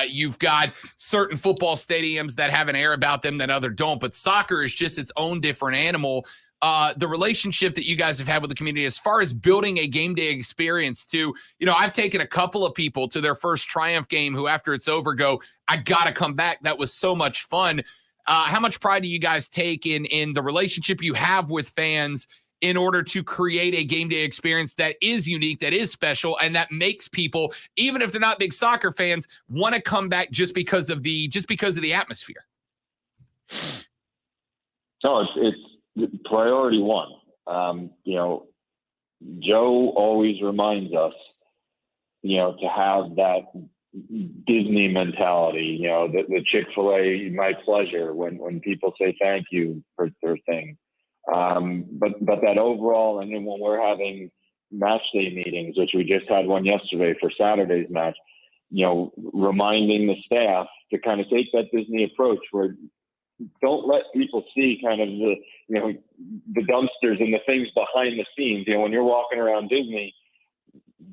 You've got certain football stadiums that have an air about them that other don't, but soccer is just its own different animal. The relationship that you guys have had with the community as far as building a game day experience too, I've taken a couple of people to their first Triumph game who after it's over go, I got to come back. That was so much fun. How much pride do you guys take in the relationship you have with fans in order to create a game day experience that is unique, that is special, and that makes people, even if they're not big soccer fans, want to come back just because of the atmosphere. No, it's priority one. Joe always reminds us, to have that Disney mentality, the Chick-fil-A, my pleasure, when people say thank you for their thing. But that overall, and then when we're having match day meetings, which we just had one yesterday for Saturday's match, reminding the staff to kind of take that Disney approach where don't let people see kind of the dumpsters and the things behind the scenes. When you're walking around Disney,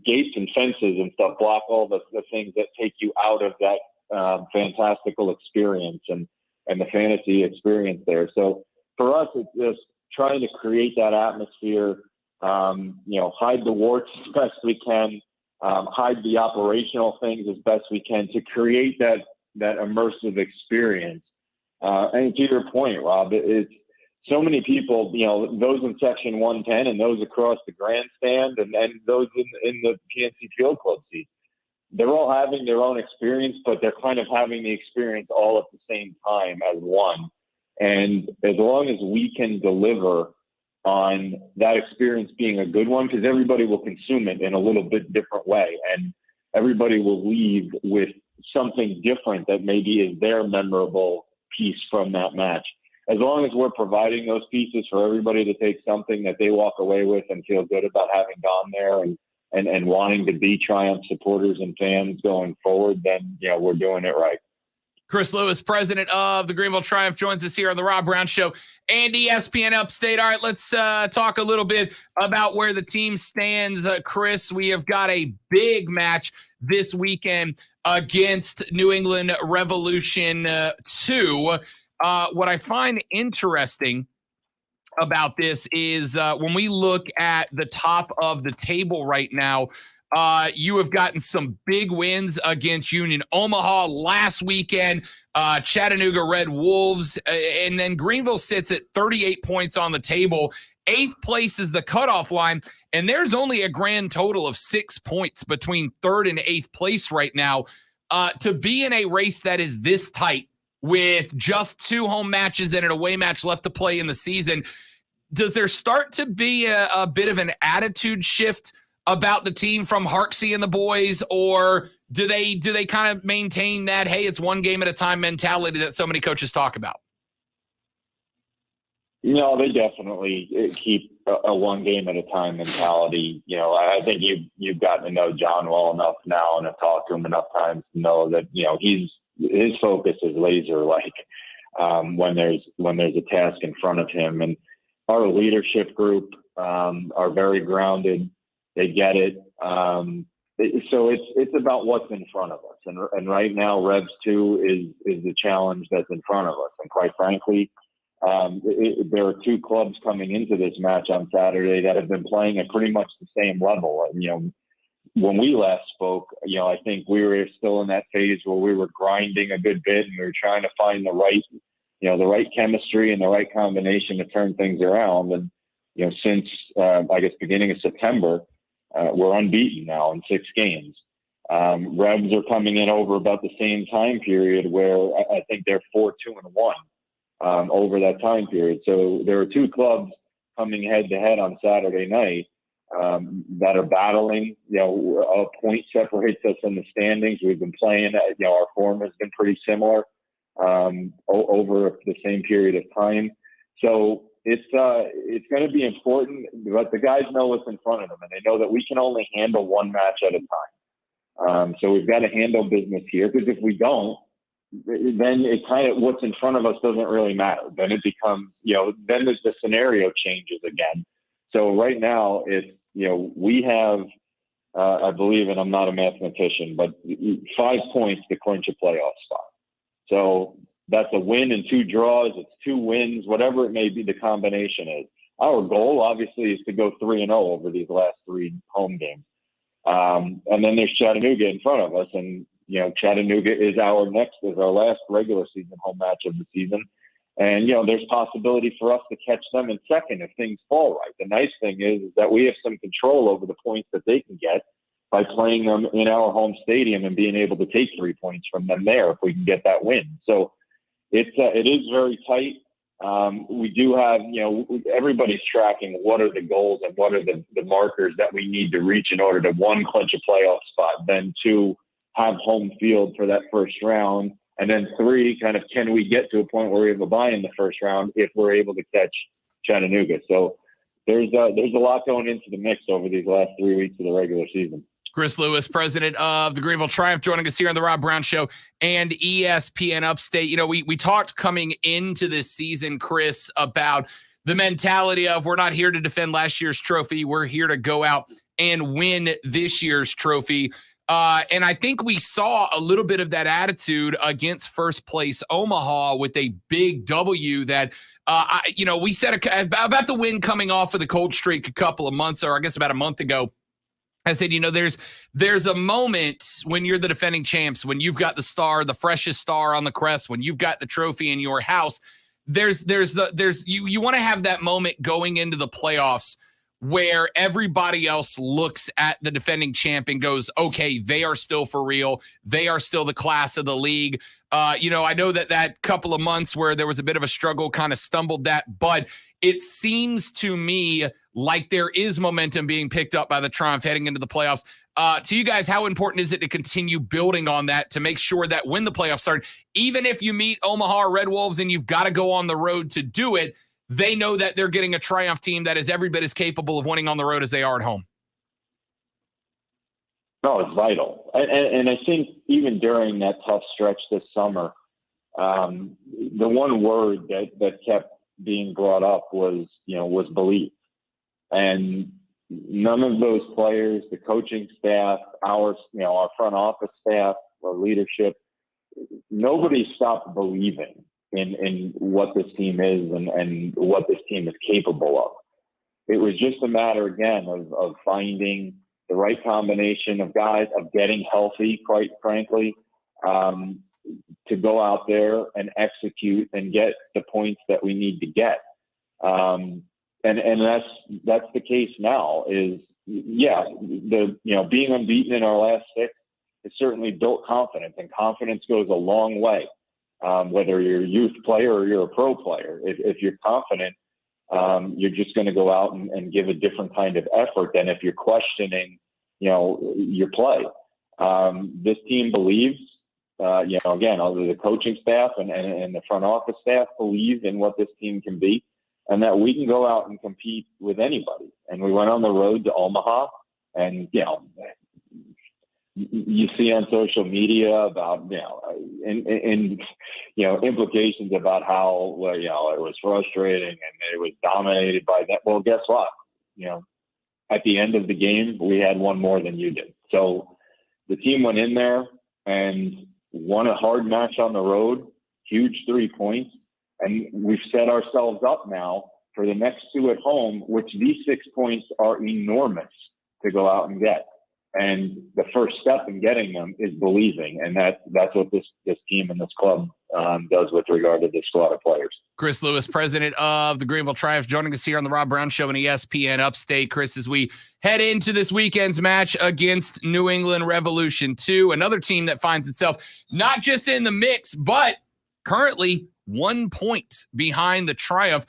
gates and fences and stuff block all the things that take you out of that fantastical experience and the fantasy experience there. So for us, it's just trying to create that atmosphere, hide the warts as best we can, hide the operational things as best we can to create that immersive experience. And to your point, Rob, it's so many people, those in section 110 and those across the grandstand and those in the PNC Field Club seats, they're all having their own experience, but they're kind of having the experience all at the same time as one. And as long as we can deliver on that experience being a good one, because everybody will consume it in a little bit different way, and everybody will leave with something different that maybe is their memorable piece from that match. As long as we're providing those pieces for everybody to take something that they walk away with and feel good about having gone there and wanting to be Triumph supporters and fans going forward, then, we're doing it right. Chris Lewis, president of the Greenville Triumph, joins us here on the Rob Brown Show and ESPN Upstate. All right, let's talk a little bit about where the team stands. Chris, we have got a big match this weekend against New England Revolution 2. What I find interesting about this is when we look at the top of the table right now, you have gotten some big wins against Union Omaha last weekend, Chattanooga Red Wolves, and then Greenville sits at 38 points on the table. 8th place is the cutoff line, and there's only a grand total of 6 points between 3rd and 8th place right now. To be in a race that is this tight with just 2 home matches and an away match left to play in the season, does there start to be a bit of an attitude shift about the team from Harksey and the boys, or do they kind of maintain that, hey, it's one game at a time mentality that so many coaches talk about? They definitely keep a one game at a time mentality. I think you've gotten to know John well enough now and have talked to him enough times to know that, his focus is laser like when there's a task in front of him. And our leadership group are very grounded. They get it. So it's about what's in front of us. And right now, Revs 2 is the challenge that's in front of us. And quite frankly, there are 2 clubs coming into this match on Saturday that have been playing at pretty much the same level. When we last spoke, I think we were still in that phase where we were grinding a good bit and we were trying to find the right chemistry and the right combination to turn things around. And, since, beginning of September, we're unbeaten now in 6 games. Revs are coming in over about the same time period where I think they're 4-2-1 over that time period. So there are 2 clubs coming head to head on Saturday night that are battling. A point separates us in the standings. We've been playing, our form has been pretty similar over the same period of time. So it's going to be important, but the guys know what's in front of them, and they know that we can only handle one match at a time. So we've got to handle business here, because if we don't, then it kind of what's in front of us doesn't really matter. Then it becomes, then the scenario changes again. So right now, we have, I believe, and I'm not a mathematician, but 5 points to clinch a playoff spot. So that's a win and 2 draws. It's 2 wins, whatever it may be, the combination is. Our goal, obviously, is to go 3-0 over these last 3 home games. And then there's Chattanooga in front of us. And, Chattanooga is our last regular season home match of the season. And, there's possibility for us to catch them in second if things fall right. The nice thing is that we have some control over the points that they can get by playing them in our home stadium and being able to take 3 points from them there if we can get that win. So it is very tight. We do have, everybody's tracking what are the goals and what are the markers that we need to reach in order to, 1, clinch a playoff spot, then 2, have home field for that first round, and then 3, kind of, can we get to a point where we have a bye in the first round if we're able to catch Chattanooga? So there's a lot going into the mix over these last 3 weeks of the regular season. Chris Lewis, president of the Greenville Triumph, joining us here on the Rob Brown Show and ESPN Upstate. We talked coming into this season, Chris, about the mentality of we're not here to defend last year's trophy. We're here to go out and win this year's trophy. And I think we saw a little bit of that attitude against first place Omaha with a big W that, we said about the win coming off of the cold streak a couple of months, or I guess about a month ago. I said, there's a moment when you're the defending champs, when you've got the star, the freshest star on the crest, when you've got the trophy in your house, you want to have that moment going into the playoffs where everybody else looks at the defending champ and goes, okay, they are still for real. They are still the class of the league. I know that couple of months where there was a bit of a struggle kind of stumbled that, but it seems to me like there is momentum being picked up by the Triumph heading into the playoffs. To you guys, how important is it to continue building on that to make sure that when the playoffs start, even if you meet Omaha Red Wolves and you've got to go on the road to do it, they know that they're getting a Triumph team that is every bit as capable of winning on the road as they are at home? No, it's vital. And I think even during that tough stretch this summer, the one word that kept being brought up was belief. And none of those players, the coaching staff, our front office staff, our leadership, nobody stopped believing in what this team is and what this team is capable of. It was just a matter, again, of finding the right combination of guys, of getting healthy, quite frankly, to go out there and execute and get the points that we need to get. And that's the case now is, being unbeaten in our last 6 has certainly built confidence, and confidence goes a long way. Whether you're a youth player or you're a pro player, if you're confident, you're just going to go out and give a different kind of effort than if you're questioning, your play. This team believes, again, the coaching staff and the front office staff believe in what this team can be, and that we can go out and compete with anybody. And we went on the road to Omaha, and, you see on social media about, implications about how, it was frustrating and it was dominated by that. Well, guess what? At the end of the game, we had one more than you did. So the team went in there and won a hard match on the road, huge 3 points. And we've set ourselves up now for the next 2 at home, which these 6 points are enormous to go out and get. And the first step in getting them is believing. And that's what this team and this club does with regard to this squad of players. Chris Lewis, president of the Greenville Triumph, joining us here on the Rob Brown Show and ESPN Upstate. Chris, as we head into this weekend's match against New England Revolution 2, another team that finds itself not just in the mix, but currently 1 point behind the Triumph.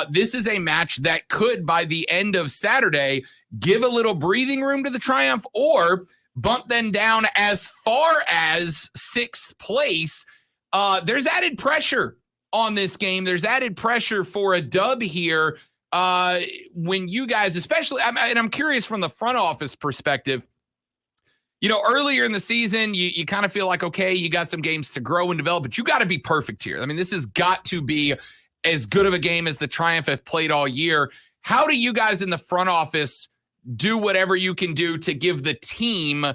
This is a match that could, by the end of Saturday, give a little breathing room to the Triumph or bump them down as far as 6th place. There's added pressure on this game. There's added pressure for a dub here when you guys, especially, and I'm curious from the front office perspective, earlier in the season, you kind of feel like, okay, you got some games to grow and develop, but you got to be perfect here. I mean, this has got to be as good of a game as the Triumph have played all year. How do you guys in the front office do whatever you can do to give the team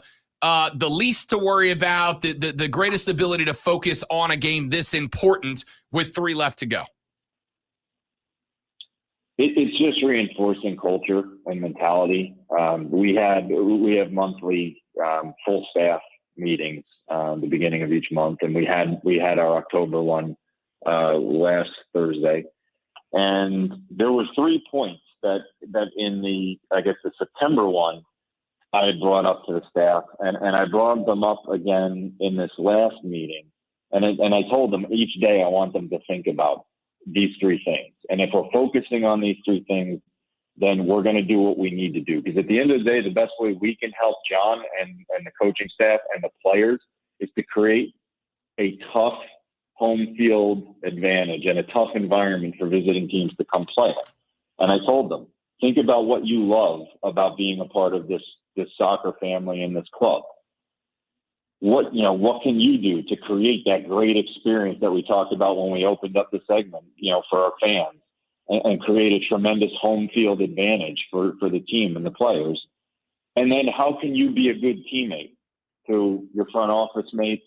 the least to worry about, the greatest ability to focus on a game this important with 3 left to go? It's just reinforcing culture and mentality. We have monthly full staff meetings the beginning of each month, and we had our October one last Thursday. And there were 3 points that in the September one, I had brought up to the staff, and I brought them up again in this last meeting. And I told them each day I want them to think about these 3 things. And if we're focusing on these 3 things, then we're going to do what we need to do. Because at the end of the day, the best way we can help John and the coaching staff and the players is to create a tough home field advantage and a tough environment for visiting teams to come play. And I told them, think about what you love about being a part of this soccer family and this club. What can you do to create that great experience that we talked about when we opened up the segment, for our fans, and create a tremendous home field advantage for the team and the players? And then how can you be a good teammate to your front office mates,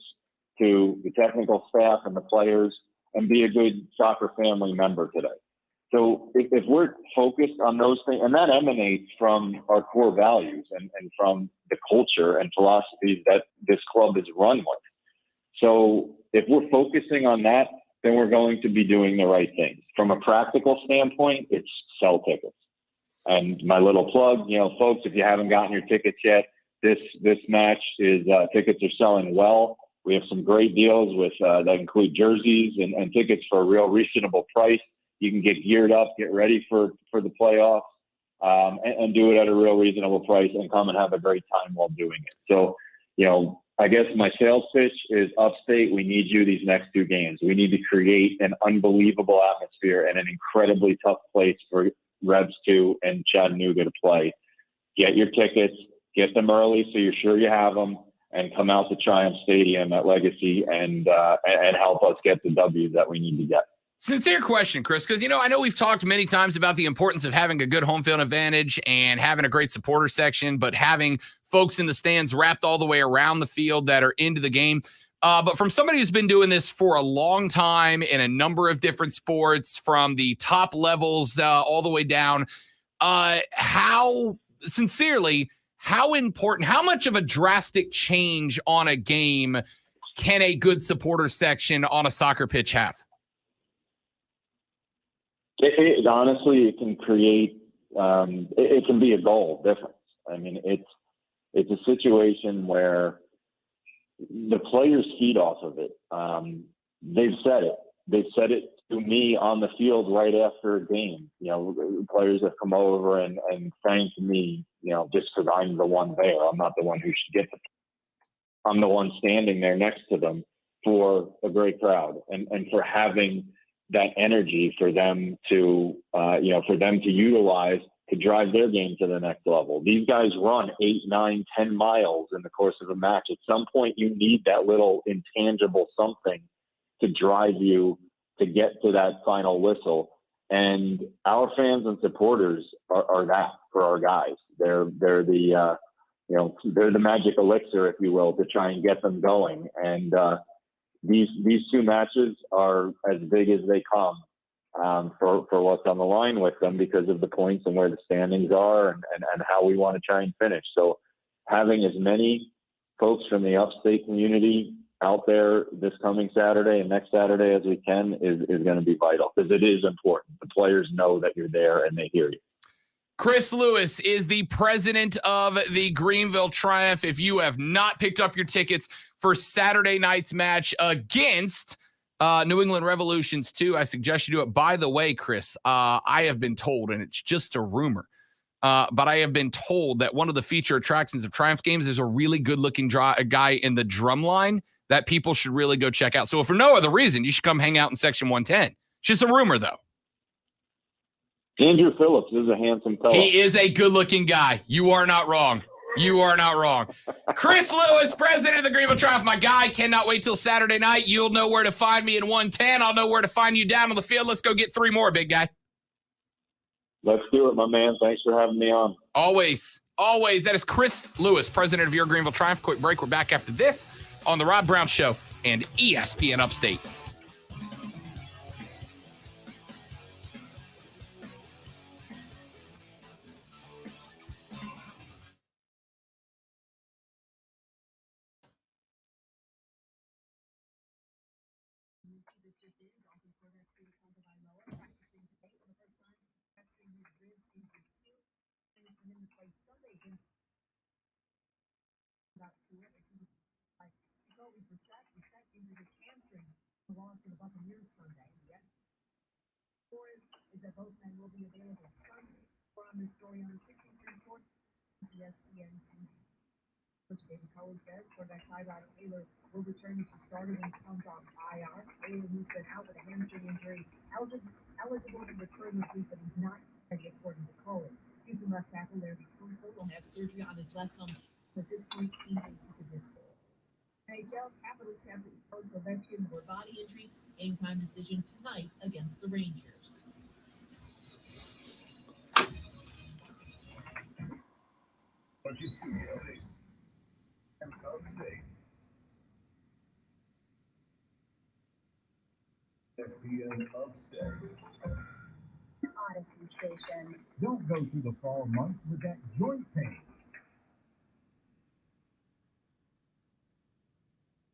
to the technical staff and the players, and be a good soccer family member today? So if we're focused on those things, and that emanates from our core values and from the culture and philosophies that this club is run with. So if we're focusing on that, then we're going to be doing the right things. From a practical standpoint, it's sell tickets. And my little plug, folks, if you haven't gotten your tickets yet, this match is tickets are selling well. We have some great deals with that include jerseys and tickets for a real reasonable price. You can get geared up, get ready for the playoffs, and do it at a real reasonable price and come and have a great time while doing it. So, I guess my sales pitch is Upstate. We need you these next 2 games. We need to create an unbelievable atmosphere and an incredibly tough place for Rebs 2 and Chattanooga to play. Get your tickets, get them early so you're sure you have them, and come out to Triumph Stadium at Legacy and help us get the W's that we need to get. Sincere question, Chris, because, I know we've talked many times about the importance of having a good home field advantage and having a great supporter section, but having folks in the stands wrapped all the way around the field that are into the game. But from somebody who's been doing this for a long time in a number of different sports, from the top levels all the way down, how important, how much of a drastic change on a game can a good supporter section on a soccer pitch have? It honestly, it can create, it can be a goal difference. I mean, it's a situation where the players feed off of it. They've said it. They've said it to me on the field right after a game. Players have come over and thanked me, just because I'm the one there. I'm not the one who should get I'm the one standing there next to them for a great crowd and for having that energy for them to, utilize to drive their game to the next level. These guys run 8, 9, 10 miles in the course of a match. At some point, you need that little intangible something to drive you to get to that final whistle. And our fans and supporters are that for our guys. They're the magic elixir, if you will, to try and get them going. And these 2 matches are as big as they come for what's on the line with them because of the points and where the standings are and how we want to try and finish. So having as many folks from the Upstate community out there this coming Saturday and next Saturday as we can is going to be vital, because it is important. The players know that you're there and they hear you. Chris Lewis is the president of the Greenville Triumph. If you have not picked up your tickets for Saturday night's match against New England Revolutions 2, I suggest you do it. By the way, Chris, I have been told, and it's just a rumor, but I have been told that one of the feature attractions of Triumph games is a really good-looking guy in the drum line that people should really go check out. So if for no other reason, you should come hang out in Section 110. It's just a rumor, though. Andrew Phillips is a handsome fellow. He is a good-looking guy. You are not wrong. You are not wrong. Chris Lewis, president of the Greenville Triumph, my guy. Cannot wait till Saturday night. You'll know where to find me in 110. I'll know where to find you down on the field. Let's go get 3 more, big guy. Let's do it, my man. Thanks for having me on. Always. Always. That is Chris Lewis, president of your Greenville Triumph. Quick break. We're back after this on The Rob Brown Show and ESPN Upstate. Is that both men will be available Sunday. More on this story on 60th Street Court, ESPN TV. Coach David Cohen says quarterback Tyrod Taylor will return to starter when he comes off IR. Taylor, who's been out with a hamstring injury, eligible to return this week, but he's not ready according to Cohen. Houston left tackle Larry Tunsil will have surgery on his left thumb. At this point, he may be disqualified. NHL Capitals have the prevention for body injury. Game time decision tonight against the Rangers. Bucky Studios and Upstate. SBN Upstate. Odyssey Station. Don't go through the fall months with that joint pain.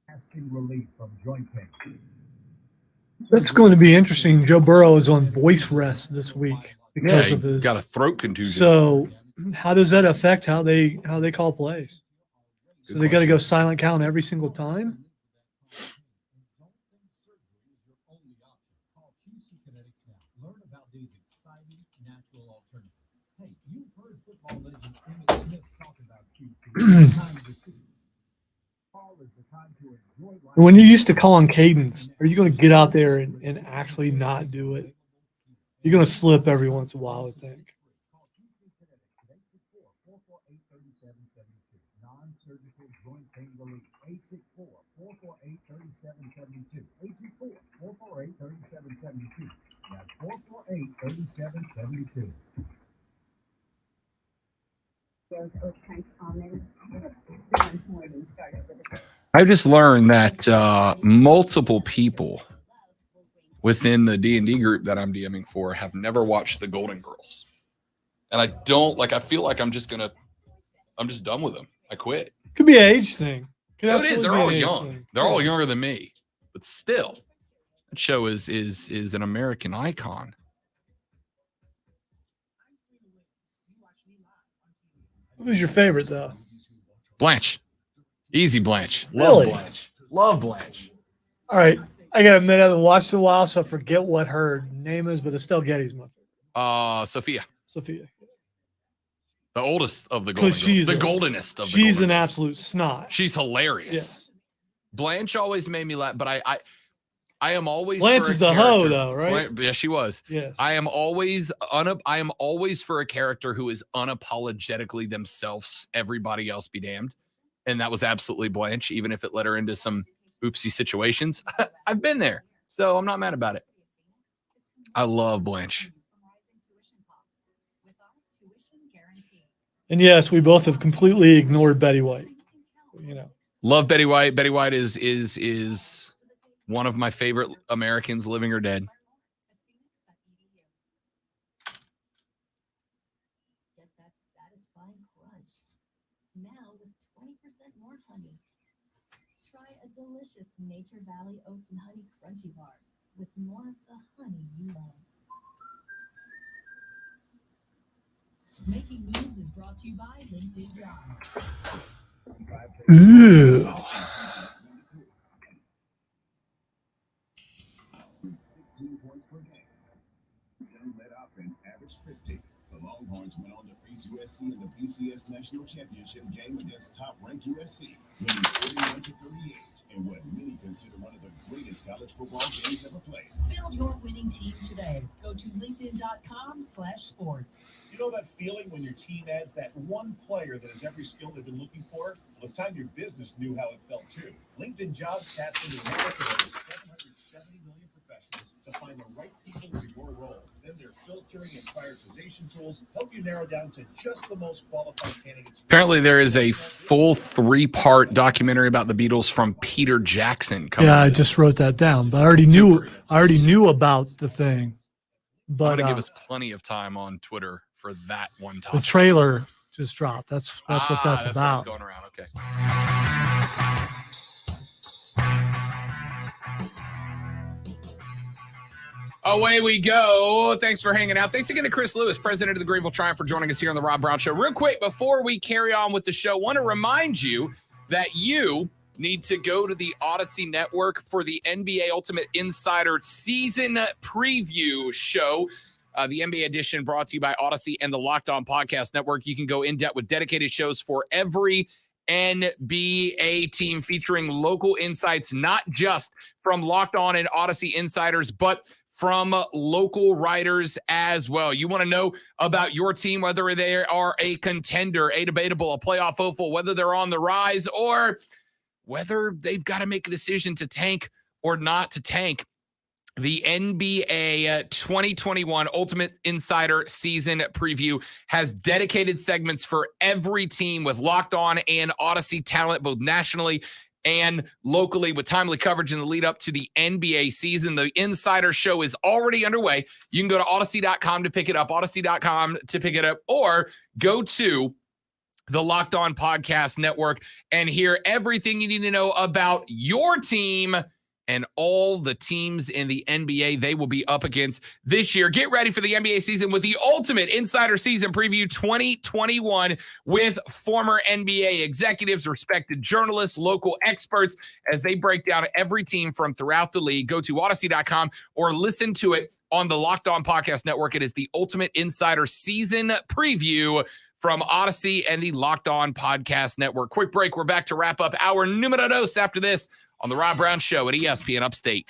Asking relief from joint pain. That's going to be interesting. Joe Burrow is on voice rest this week because of his got a throat contusion. So how does that affect how they call plays? So they got to go silent count every single time? Learn about these exciting natural alternatives. Hey, you've heard football legend Emmitt Smith talk about QC. It's time to see. Fall is the time to enjoy life. When you're used to calling cadence, are you going to get out there and actually not do it? You're going to slip every once in a while, I think. Non-surgical joint pain relief. 864-448-3772. 864-448-3772. That's 448-3772. I just learned that multiple people within the D&D group that I'm DMing for have never watched the Golden Girls. And I don't, I feel like I'm just done with them. I quit. Could be an age thing. No, it is. They're all young. They're all younger than me. But still, that show is an American icon. Who's your favorite, though? Blanche. Easy Blanche. Love Really? Blanche. Love Blanche. All right. I got to admit, I haven't watched in a while, so I forget what her name is, but Estelle Getty's my favorite. Sophia. Sophia. The oldest of the Golden Girls. The goldenest of the She's Golden an Girls. absolute snot. She's hilarious. Yes. Blanche always made me laugh, but I am always Blanche for a is the character. hoe, though, right? Yeah, she was. Yes. I am always for a character who is unapologetically themselves. Everybody else be damned, and that was absolutely Blanche. Even if it led her into some oopsie situations, I've been there, so I'm not mad about it. I love Blanche. And yes, we both have completely ignored Betty White. Love Betty White. Betty White is one of my favorite Americans, living or dead. Get that satisfying crunch. Now with 20% more honey. Try a delicious Nature Valley Oats and Honey Crunchy Bar with more of the honey you love. Making News is brought to you by LinkedIn Jobs. Ooh. 16 points per game. Led offense averaged 50. The Longhorns went on to face USC in the BCS National Championship game against top-ranked USC, winning 41-38 in what many consider one of the greatest college football games ever played. Build your winning team today. Go to linkedin.com/sports. You know that feeling when your team adds that one player that has every skill they've been looking for? Well, it's time your business knew how it felt too. LinkedIn Jobs taps into the network of over 770 million professionals to find the right people for your role. Then their filtering and prioritization tools help you narrow down to just the most qualified candidates. Apparently, there is a full 3-part documentary about the Beatles from Peter Jackson coming. Yeah, I just wrote that down, but I already knew about the thing. But give us plenty of time on Twitter for that one topic. The trailer just dropped. That's what that's about. What's going around. Okay. Away we go. Thanks for hanging out. Thanks again to Chris Lewis, president of the Greenville Triumph, for joining us here on the Rob Brown Show. Real quick, before we carry on with the show, want to remind you that you need to go to the Odyssey Network for the NBA Ultimate Insider Season Preview Show. The NBA edition brought to you by Odyssey and the Locked On Podcast Network. You can go in depth with dedicated shows for every NBA team, featuring local insights, not just from Locked On and Odyssey insiders, but from local writers as well. You want to know about your team, whether they are a contender, a debatable, a playoff hopeful, whether they're on the rise, or whether they've got to make a decision to tank or not to tank. The NBA 2021 Ultimate Insider Season Preview has dedicated segments for every team with Locked On and Odyssey talent, both nationally and locally, with timely coverage in the lead up to the NBA season. The Insider Show is already underway. You can go to Odyssey.com to pick it up, or go to the Locked On Podcast Network and hear everything you need to know about your team and all the teams in the NBA they will be up against this year. Get ready for the NBA season with the Ultimate Insider Season Preview 2021 with former NBA executives, respected journalists, local experts, as they break down every team from throughout the league. Go to Odyssey.com or listen to it on the Locked On Podcast Network. It is the Ultimate Insider Season Preview from Odyssey and the Locked On Podcast Network. Quick break. We're back to wrap up our numero dos after this on the Rob Brown Show at ESPN Upstate.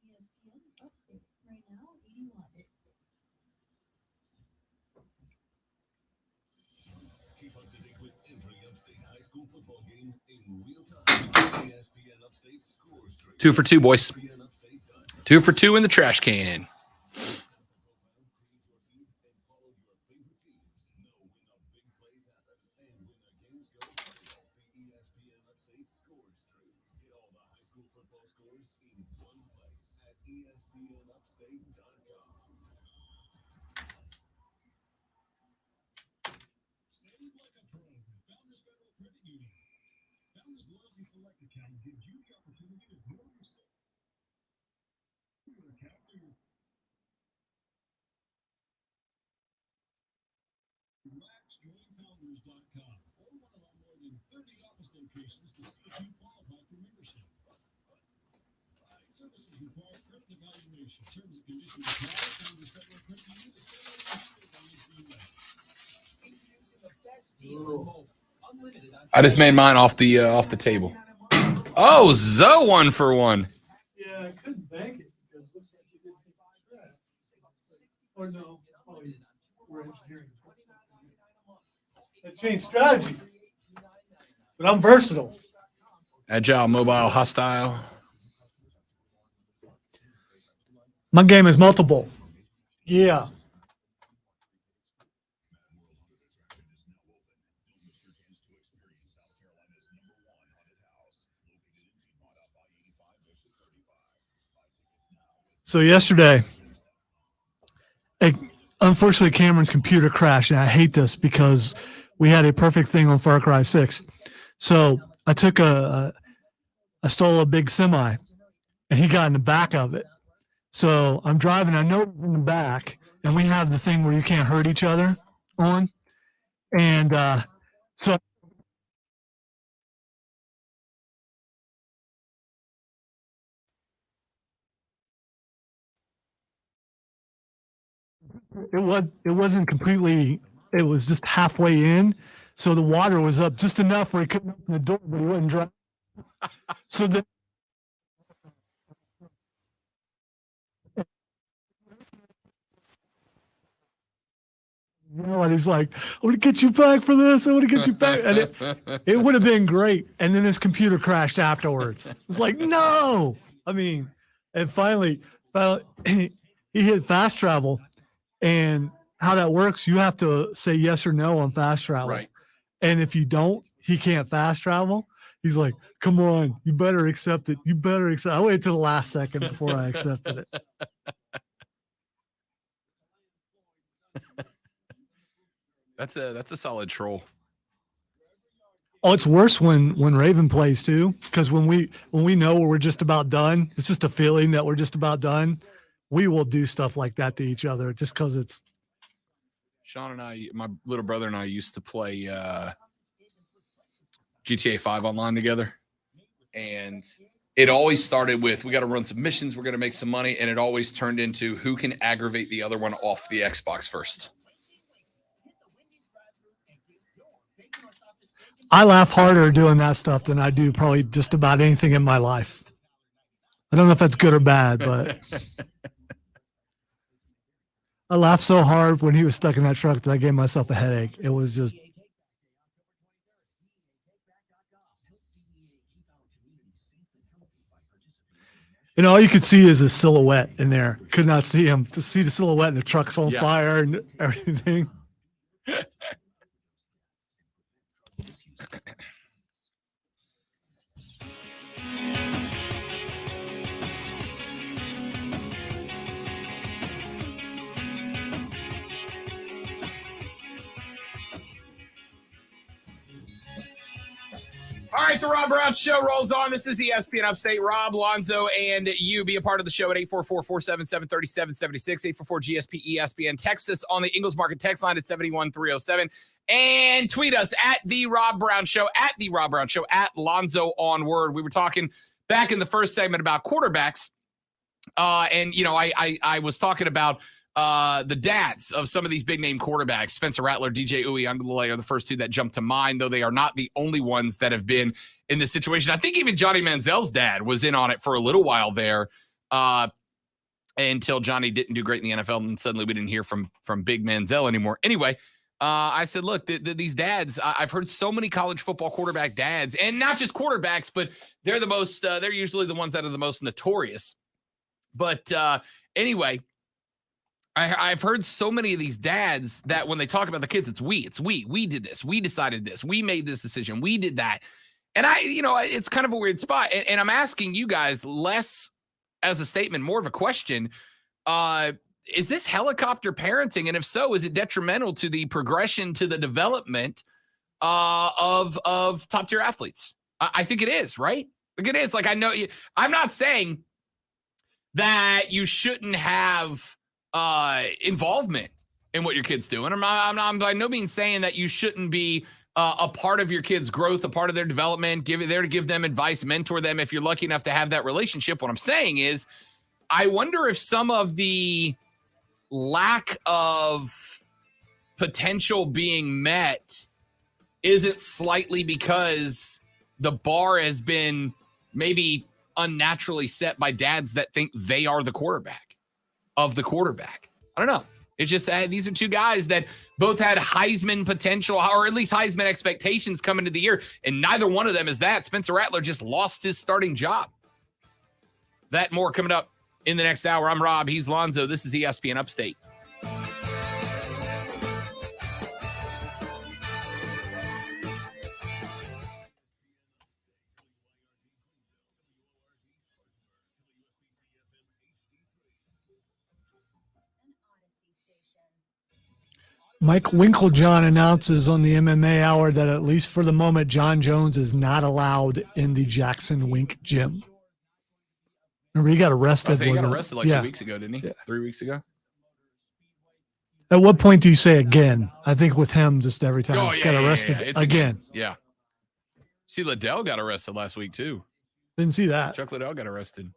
ESPN Upstate. Right now, 81. Keep up to date with every Upstate high school football game in real time. ESPN Upstate Score Stream. 2 for 2, boys. 2 for 2 in the trash can. Select account gives you the opportunity to grow your account. Relax, join Founders.com or one of our more than 30 office locations to see if you qualify for membership. I just made mine off the table. Oh, Zoe 1 for 1. Yeah, I couldn't bank it because it looks like you didn't take the track. Or no, we're engineering. I changed strategy, but I'm versatile. Agile, mobile, hostile. My game is multiple. Yeah. So yesterday, unfortunately, Cameron's computer crashed, and I hate this because we had a perfect thing on Far Cry 6. So I took I stole a big semi, and he got in the back of it. So I'm driving, I know he's in the back, and we have the thing where you can't hurt each other on. And so it wasn't completely, it was just halfway in. So the water was up just enough where he couldn't open the door, but he wouldn't drive. So then and he's like, I want to get you back for this. I want to get you back. And it would have been great. And then his computer crashed afterwards. It's like, no. I mean, and finally he hit fast travel. And how that works, you have to say yes or no on fast travel. Right. And if you don't, he can't fast travel. He's like, come on, you better accept it. You better accept it. I waited till the last second before I accepted it. That's a solid troll. Oh, it's worse when Raven plays too, because when we know we're just about done, it's just a feeling that we're just about done. We will do stuff like that to each other just because it's. Sean and I, my little brother and I used to play GTA 5 online together, and it always started with, we got to run some missions, we're going to make some money, and it always turned into who can aggravate the other one off the Xbox first. I laugh harder doing that stuff than I do probably just about anything in my life. I don't know if that's good or bad, but I laughed so hard when he was stuck in that truck that I gave myself a headache. It was just. And all you could see is a silhouette in there. Could not see him. To see the silhouette and the truck's on fire and everything. All right, the Rob Brown Show rolls on. This is ESPN Upstate. Rob, Lonzo, and you be a part of the show at 844-477-3776, 844-GSP-ESPN. Text us on the Ingles Market text line at 71307. And tweet us at The Rob Brown Show, at The Rob Brown Show, at Lonzo on Word. We were talking back in the first segment about quarterbacks. And, you know, I was talking about the dads of some of these big name quarterbacks, Spencer Rattler, DJ Uiagalelei are the first two that jump to mind, though they are not the only ones that have been in this situation. I think even Johnny Manziel's dad was in on it for a little while there until Johnny didn't do great in the NFL, and suddenly we didn't hear from Big Manziel anymore. Anyway, I said, look, these dads, I've heard so many college football quarterback dads, and not just quarterbacks, but they're the most, they're usually the ones that are the most notorious. But anyway, I've heard so many of these dads that when they talk about the kids, it's we did this, we decided this, we made this decision, we did that. And it's kind of a weird spot. And I'm asking you guys less as a statement, more of a question. Is this helicopter parenting? And if so, is it detrimental to the progression, to the development of top tier athletes? I think it is, right? Like it is. Like, I know I'm not saying that you shouldn't have involvement in what your kid's doing. I'm by no means saying that you shouldn't be a part of your kid's growth, a part of their development, there to give them advice, mentor them if you're lucky enough to have that relationship. What I'm saying is I wonder if some of the lack of potential being met isn't slightly because the bar has been maybe unnaturally set by dads that think they are the quarterback of the quarterback. I don't know. It's just these are two guys that both had Heisman potential, or at least Heisman expectations coming into the year, and neither one of them is that. Spencer Rattler just lost his starting job. That more coming up in the next hour. I'm Rob. He's Lonzo. This is ESPN Upstate. Mike Winklejohn announces on the MMA Hour that at least for the moment, John Jones is not allowed in the Jackson Wink gym. Remember, he got arrested. He got arrested like 2 weeks ago, didn't he? Yeah. 3 weeks ago. At what point do you say again? I think with him, just every time got arrested It's again. Yeah. See, Liddell got arrested last week too. Didn't see that. Chuck Liddell got arrested.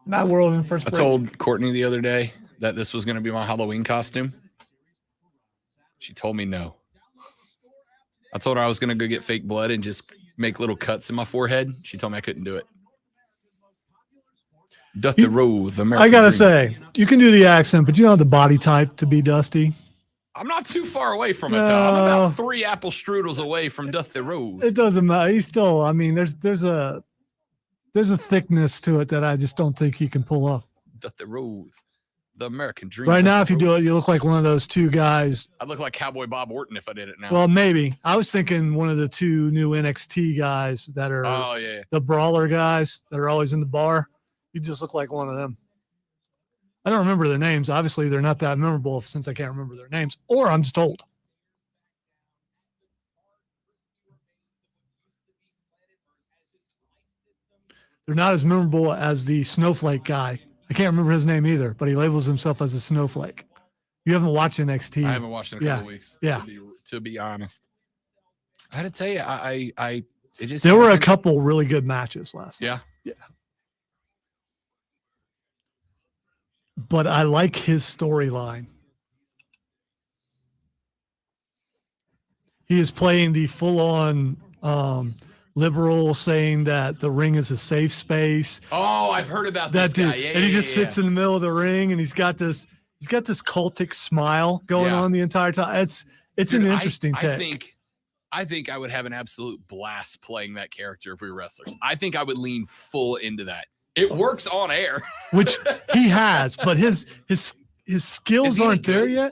Matt World in first. I told Courtney the other day that this was going to be my Halloween costume. She told me no. I told her I was going to go get fake blood and just make little cuts in my forehead. She told me I couldn't do it. Dusty Rose, American I gotta Dream. say, you can do the accent, but you don't have the body type to be Dusty. I'm not too far away from it, though. I'm about 3 apple strudels away from Dusty Rose. It doesn't matter. He's still. I mean, there's a thickness to it that I just don't think he can pull off. Dusty Rose, the American Dream. Right now, if you do it, you look like one of those two guys. I'd look like Cowboy Bob Orton if I did it now. Well, maybe. I was thinking one of the two new NXT guys that are the brawler guys that are always in the bar. You just look like one of them. I don't remember their names. Obviously, they're not that memorable since I can't remember their names, or I'm just old. They're not as memorable as the snowflake guy. I can't remember his name either, but he labels himself as a snowflake. You haven't watched NXT. I haven't watched it in a couple weeks. Yeah. To be honest. I had to tell you, it just there were a couple really good matches last night. Yeah. But I like his storyline. He is playing the full-on liberal, saying that the ring is a safe space. Oh, I've heard about that this dude. guy. Yeah, and he just sits in the middle of the ring, and he's got this cultic smile going on the entire time. It's Dude, an interesting take. I think I would have an absolute blast playing that character if we were wrestlers. I think I would lean full into that. It works on air, which he has, but his skills aren't there yet.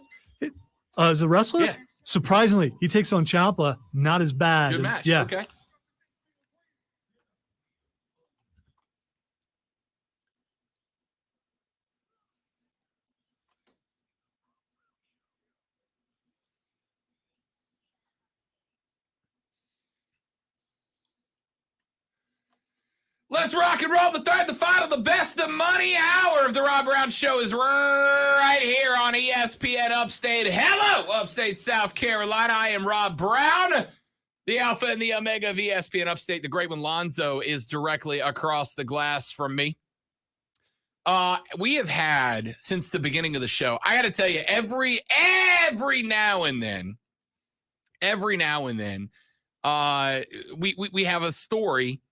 As a wrestler, surprisingly, he takes on Ciampa, not as bad. Good match. Yeah. Okay. Let's rock and roll. The third, the final, the best of money hour of the Rob Brown Show is right here on ESPN Upstate. Hello, Upstate South Carolina. I am Rob Brown, the Alpha and the Omega of ESPN Upstate. The great one, Lonzo, is directly across the glass from me. We have had, since the beginning of the show, I got to tell you, every now and then, we have a story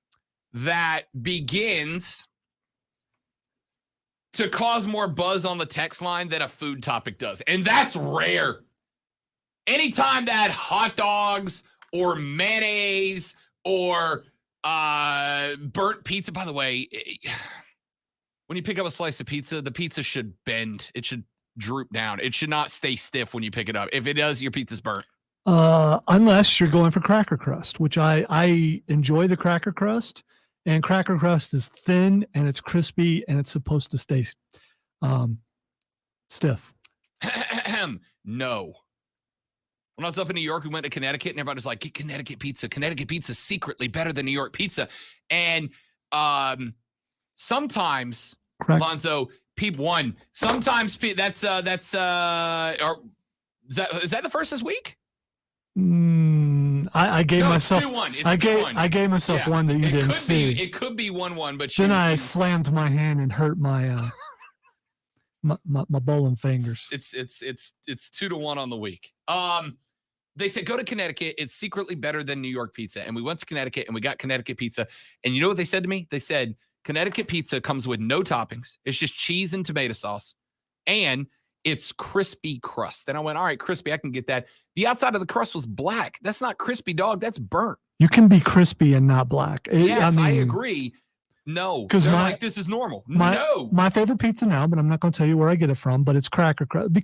that begins to cause more buzz on the text line than a food topic does. And that's rare. Anytime that hot dogs or mayonnaise or burnt pizza, by the way, when you pick up a slice of pizza, the pizza should bend. It should droop down. It should not stay stiff when you pick it up. If it does, your pizza's burnt. Unless you're going for cracker crust, which I enjoy the cracker crust. And cracker crust is thin and it's crispy and it's supposed to stay stiff. No. When I was up in New York, we went to Connecticut and everybody's like, get Connecticut pizza. Connecticut pizza is secretly better than New York pizza. And sometimes, Lonzo, Peep 1. Sometimes that's or is that the first this week? I gave myself 2-1. It's I 2-1. gave myself one that you didn't see. It could be 1-1, but then I slammed my hand and hurt my my bowling fingers. It's 2-1 on the week. They said go to Connecticut. It's secretly better than New York pizza. And we went to Connecticut and we got Connecticut pizza. And you know what they said to me? They said Connecticut pizza comes with no toppings. It's just cheese and tomato sauce. And it's crispy crust. Then I went, all right, crispy, I can get that. The outside of the crust was black. That's not crispy, dog. That's burnt. You can be crispy and not black. Yes, I agree. No, because like, this is normal. My favorite pizza now, but I'm not going to tell you where I get it from. But it's cracker crust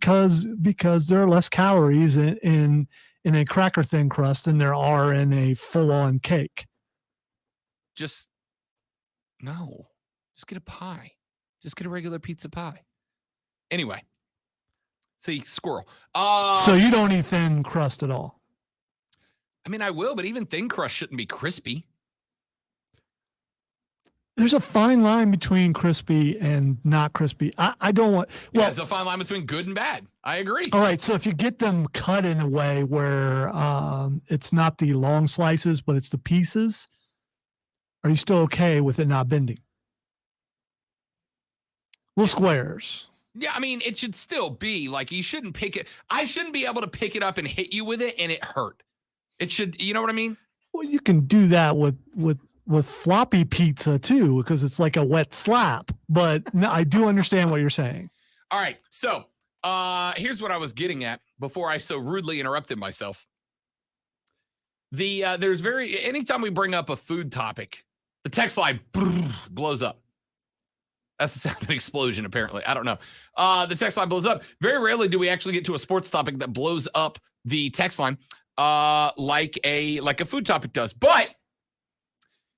because there are less calories in a cracker thin crust than there are in a full on cake. Just get a pie. Just get a regular pizza pie. Anyway, see, squirrel. So you don't eat thin crust at all? I mean, I will, but even thin crust shouldn't be crispy. There's a fine line between crispy and not crispy. I don't want. Well, there's a fine line between good and bad. I agree. All right, so if you get them cut in a way where it's not the long slices, but it's the pieces, are you still okay with it not bending? Little squares. Yeah, I mean, it should still be like you shouldn't pick it. I shouldn't be able to pick it up and hit you with it and it hurt. It should, you know what I mean? Well, you can do that with floppy pizza too, because it's like a wet slap. But no, I do understand what you're saying. All right, so here's what I was getting at before I so rudely interrupted myself. Anytime we bring up a food topic, the text line blows up. That's the sound of an explosion, apparently. I don't know. The text line blows up. Very rarely do we actually get to a sports topic that blows up the text line like a food topic does. But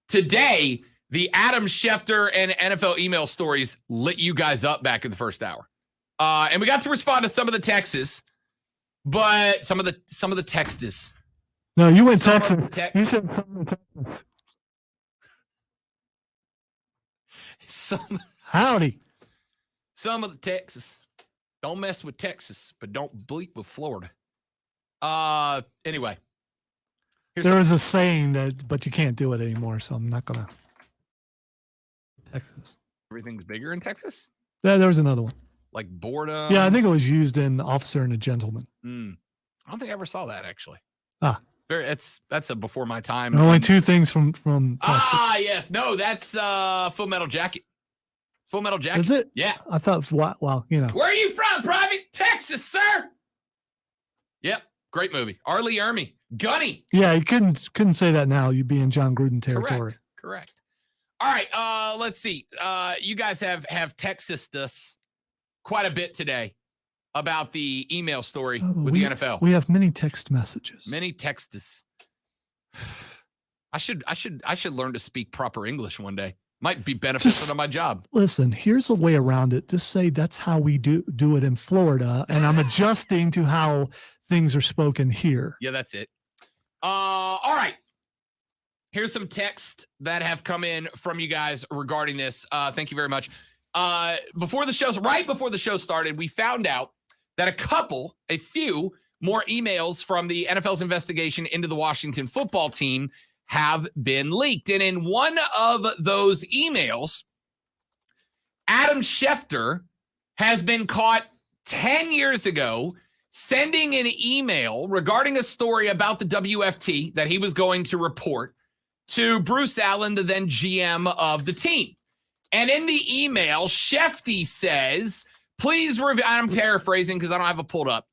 today, the Adam Schefter and NFL email stories lit you guys up back in the first hour. And we got to respond to some of the texts, but some of the texts. No, you went Texas. You said some of the Texas. Howdy. Some of the Texas. Don't mess with Texas, but don't bleep with Florida. Anyway. There was a saying but you can't do it anymore, so I'm not going to. Texas. Everything's bigger in Texas? Yeah, there was another one. Like boredom? Yeah, I think it was used in Officer and a Gentleman. I don't think I ever saw that, actually. That's a before my time. Only two things from Texas. Yes. No, that's Full Metal Jacket. Full Metal Jacket. Is it? Yeah. I thought, well, you know. Where are you from, Private? Texas, sir. Yep. Great movie. Arlie Ermy. Gunny. Yeah, you couldn't say that now. You'd be in John Gruden territory. Correct. All right. Let's see. You guys have texted us quite a bit today about the email story with the NFL. We have many text messages. Many texts. I should learn to speak proper English one day. Might be beneficial to my job. Listen, here's a way around it. Just say that's how we do it in Florida, and I'm adjusting to how things are spoken here. Yeah, that's it. All right. Here's some text that have come in from you guys regarding this. Thank you very much. Right before the show started, we found out that a few more emails from the NFL's investigation into the Washington football team have been leaked. And in one of those emails, Adam Schefter has been caught 10 years ago sending an email regarding a story about the WFT that he was going to report to Bruce Allen, the then GM of the team. And in the email, Schefty says, please review, I'm paraphrasing because I don't have it pulled up,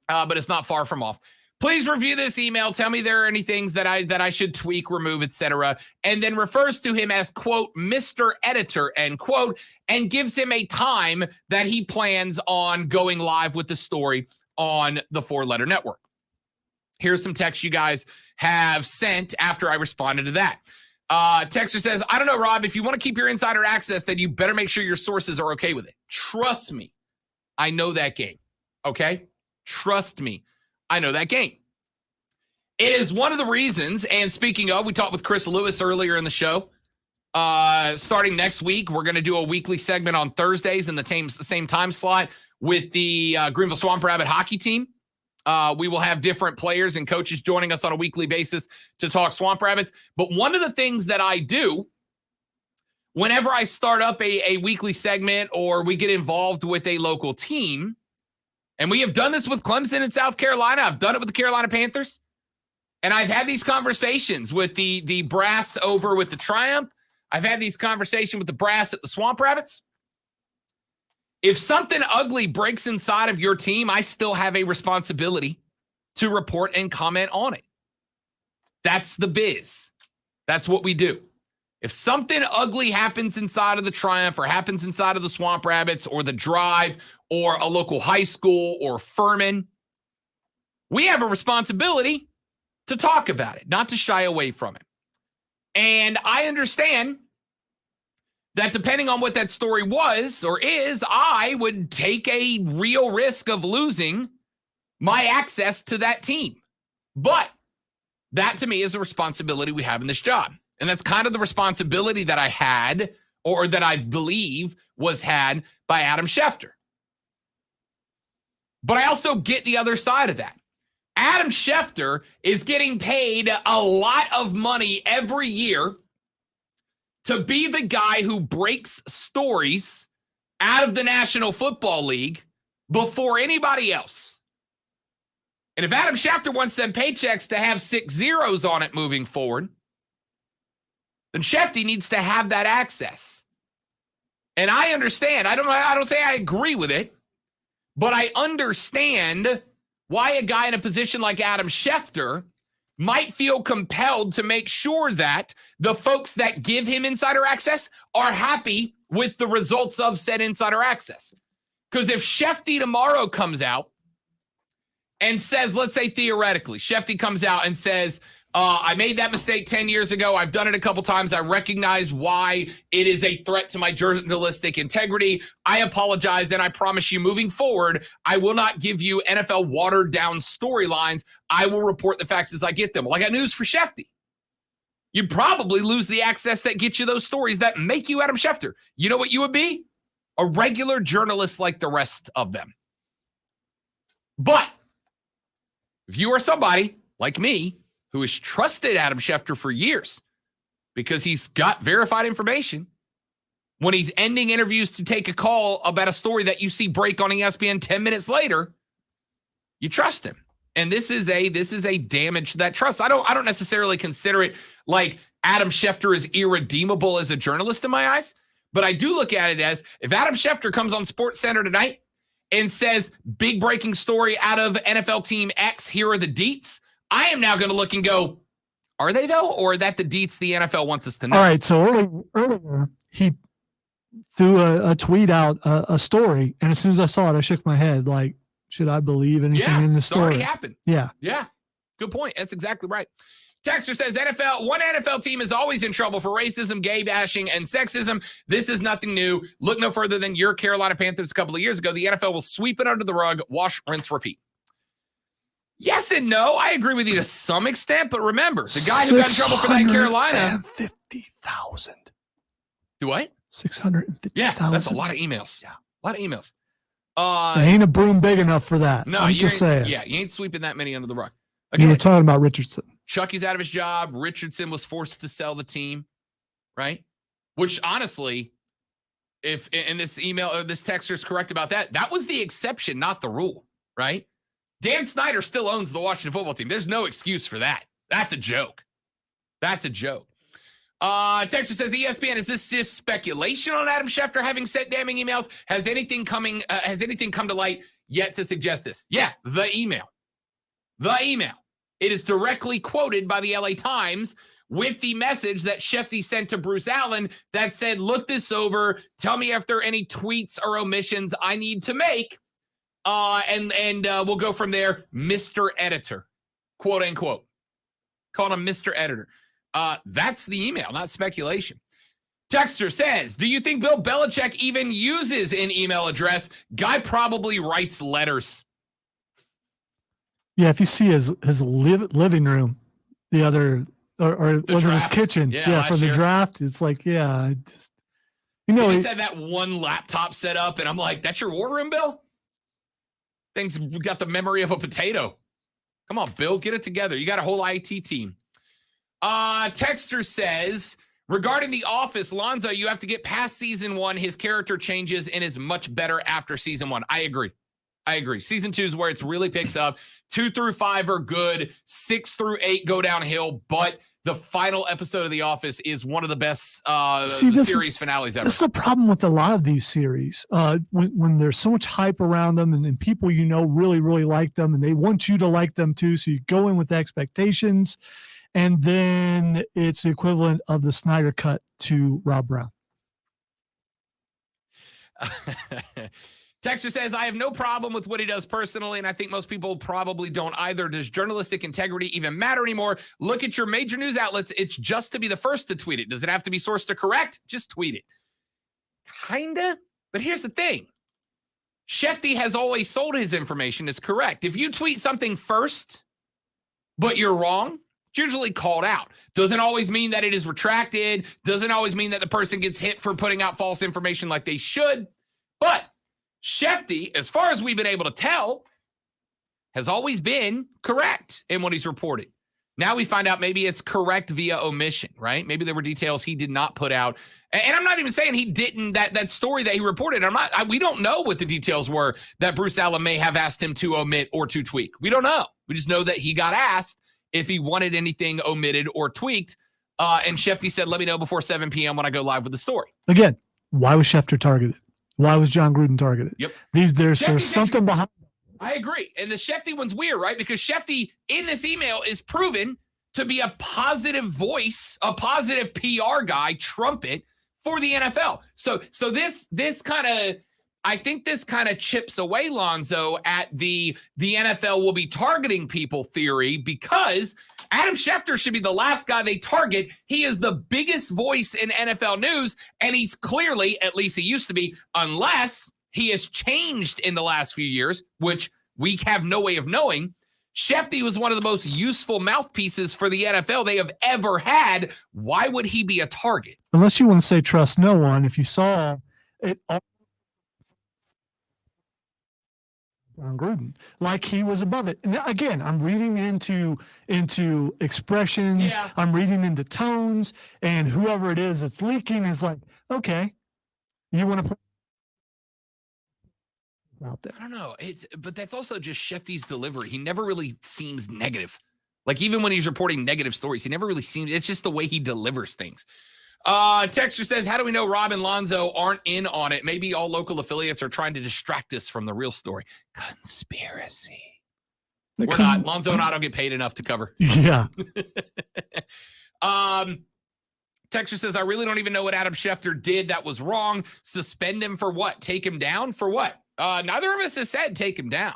but it's not far from off. Please review this email. Tell me there are any things that I should tweak, remove, etc. And then refers to him as, quote, Mr. Editor, end quote, and gives him a time that he plans on going live with the story on the 4-Letter Network. Here's some text you guys have sent after I responded to that. Texter says, I don't know, Rob, if you want to keep your insider access, then you better make sure your sources are okay with it. Trust me. I know that game. Okay? Trust me. I know that game. It is one of the reasons, and speaking of, we talked with Chris Lewis earlier in the show. Starting next week, we're going to do a weekly segment on Thursdays in the same time slot with the Greenville Swamp Rabbit hockey team. We will have different players and coaches joining us on a weekly basis to talk Swamp Rabbits. But one of the things that I do whenever I start up a weekly segment or we get involved with a local team, and we have done this with Clemson in South Carolina. I've done it with the Carolina Panthers. And I've had these conversations with the brass over with the Triumph. I've had these conversations with the brass at the Swamp Rabbits. If something ugly breaks inside of your team, I still have a responsibility to report and comment on it. That's the biz. That's what we do. If something ugly happens inside of the Triumph or happens inside of the Swamp Rabbits or the Drive or a local high school or Furman, we have a responsibility to talk about it, not to shy away from it. And I understand that depending on what that story was or is, I would take a real risk of losing my access to that team. But that to me is a responsibility we have in this job. And that's kind of the responsibility that I had, or that I believe was had by Adam Schefter. But I also get the other side of that. Adam Schefter is getting paid a lot of money every year to be the guy who breaks stories out of the National Football League before anybody else. And if Adam Schefter wants them paychecks to have 6 zeros on it moving forward, then Schefter needs to have that access. And I understand. I don't say I agree with it, but I understand why a guy in a position like Adam Schefter might feel compelled to make sure that the folks that give him insider access are happy with the results of said insider access. Because if Schefter tomorrow comes out and says, let's say theoretically, Schefter comes out and says, I made that mistake 10 years ago. I've done it a couple times. I recognize why it is a threat to my journalistic integrity. I apologize, and I promise you moving forward, I will not give you NFL watered-down storylines. I will report the facts as I get them. Well, I got news for Schefter. You'd probably lose the access that gets you those stories that make you Adam Schefter. You know what you would be? A regular journalist like the rest of them. But if you are somebody like me, who has trusted Adam Schefter for years because he's got verified information, when he's ending interviews to take a call about a story that you see break on ESPN 10 minutes later, you trust him. And this is a damage to that trust. I don't necessarily consider it like Adam Schefter is irredeemable as a journalist in my eyes, but I do look at it as if Adam Schefter comes on SportsCenter tonight and says, big breaking story out of NFL team X, here are the deets, I am now going to look and go, are they though? Or are that the deets the NFL wants us to know? All right. So earlier he threw a tweet out, a story. And as soon as I saw it, I shook my head. Like, should I believe anything in the story? It's already happened. Yeah. Yeah. Good point. That's exactly right. Texter says one NFL team is always in trouble for racism, gay bashing, and sexism. This is nothing new. Look no further than your Carolina Panthers a couple of years ago. The NFL will sweep it under the rug, wash, rinse, repeat. Yes and no. I agree with you to some extent, but remember, the guy who got in trouble for that in Carolina. 650,000. Do what? 650,000. Yeah, that's a lot of emails. Yeah, a lot of emails. Ain't a broom big enough for that. No, I'm just saying. Yeah, you ain't sweeping that many under the rug. Again, you were talking about Richardson. Chucky's out of his job. Richardson was forced to sell the team, right? Which honestly, if in this email or this texter is correct about that, that was the exception, not the rule, right? Dan Snyder still owns the Washington football team. There's no excuse for that. That's a joke. That's a joke. Texter says, ESPN, is this just speculation on Adam Schefter having sent damning emails? Has anything come to light yet to suggest this? Yeah, the email. The email. It is directly quoted by the LA Times with the message that Schefter sent to Bruce Allen that said, look this over. Tell me if there are any tweets or omissions I need to make. And we'll go from there. Mr. Editor, quote unquote. Called him Mr. Editor. That's the email, not speculation. Texter says, do you think Bill Belichick even uses an email address? Guy probably writes letters. Yeah, if you see his living room the other or was it his kitchen? Yeah, for the year. draft. It's like, he just had that one laptop set up, and I'm like, that's your war room, Bill? Things got the memory of a potato. Come on, Bill, get it together. You got a whole IT team. Texter says, regarding The Office, Lonzo, you have to get past season 1. His character changes and is much better after season 1. I agree. Season 2 is where it really picks up. 2 through 5 are good. 6 through 8 go downhill, but the final episode of The Office is one of the best series finales ever. This is a problem with a lot of these series. When there's so much hype around them and people really, really like them, and they want you to like them too, so you go in with expectations, and then it's the equivalent of the Snyder Cut to Rob Brown. Texter says, I have no problem with what he does personally, and I think most people probably don't either. Does journalistic integrity even matter anymore? Look at your major news outlets. It's just to be the first to tweet it. Does it have to be sourced to correct? Just tweet it. Kinda. But here's the thing. Schefter has always sold his information as correct. If you tweet something first, but you're wrong, it's usually called out. Doesn't always mean that it is retracted. Doesn't always mean that the person gets hit for putting out false information like they should. But Schefter, as far as we've been able to tell, has always been correct in what he's reported. Now we find out maybe it's correct via omission, right? Maybe there were details he did not put out. And I'm not even saying he didn't, that story that he reported. We don't know what the details were that Bruce Allen may have asked him to omit or to tweak. We don't know. We just know that he got asked if he wanted anything omitted or tweaked. And Schefter said, let me know before 7 p.m. when I go live with the story. Again, why was Schefter targeted? Why was John Gruden targeted? Yep. There's something behind. I agree. And the Schefter one's weird, right? Because Schefter in this email is proven to be a positive voice, a positive PR guy, trumpet for the NFL. So this kind of, I think this kind of chips away, Lonzo, at the NFL will be targeting people theory, because Adam Schefter should be the last guy they target. He is the biggest voice in NFL news, and he's clearly, at least he used to be, unless he has changed in the last few years, which we have no way of knowing. Schefter was one of the most useful mouthpieces for the NFL they have ever had. Why would he be a target? Unless you want to say trust no one. If you saw it all John Gruden, like he was above it. And again, I'm reading into expressions. Yeah. I'm reading into tones, and whoever it is that's leaking is like, okay, you want to play out there. I don't know. But that's also just Schefter's delivery. He never really seems negative. Like, even when he's reporting negative stories, he never really seems, it's just the way he delivers things. Texter says, how do we know Rob and Lonzo aren't in on it? Maybe all local affiliates are trying to distract us from the real story. Conspiracy. We're not. Lonzo and I don't get paid enough to cover. Yeah. Texter says, I really don't even know what Adam Schefter did that was wrong. Suspend him for what? Take him down for what? Neither of us has said take him down.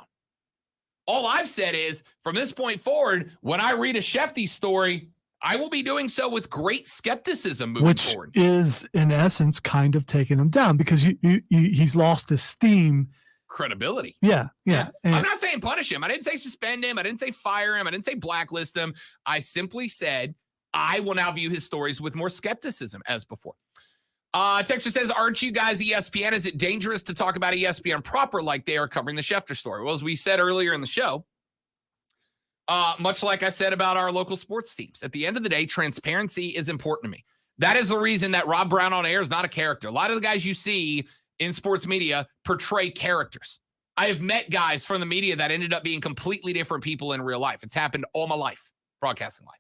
All I've said is, from this point forward, when I read a Schefter story, I will be doing so with great skepticism moving forward. Which is, in essence, kind of taking him down, because he's lost esteem. Credibility. Yeah. I'm not saying punish him. I didn't say suspend him. I didn't say fire him. I didn't say blacklist him. I simply said I will now view his stories with more skepticism as before. Texter says, aren't you guys ESPN? Is it dangerous to talk about ESPN proper like they are covering the Schefter story? Well, as we said earlier in the show, much like I said about our local sports teams, at the end of the day, transparency is important to me. That is the reason that Rob Brown on air is not a character. A lot of the guys you see in sports media portray characters. I have met guys from the media that ended up being completely different people in real life. It's happened all my life, broadcasting life.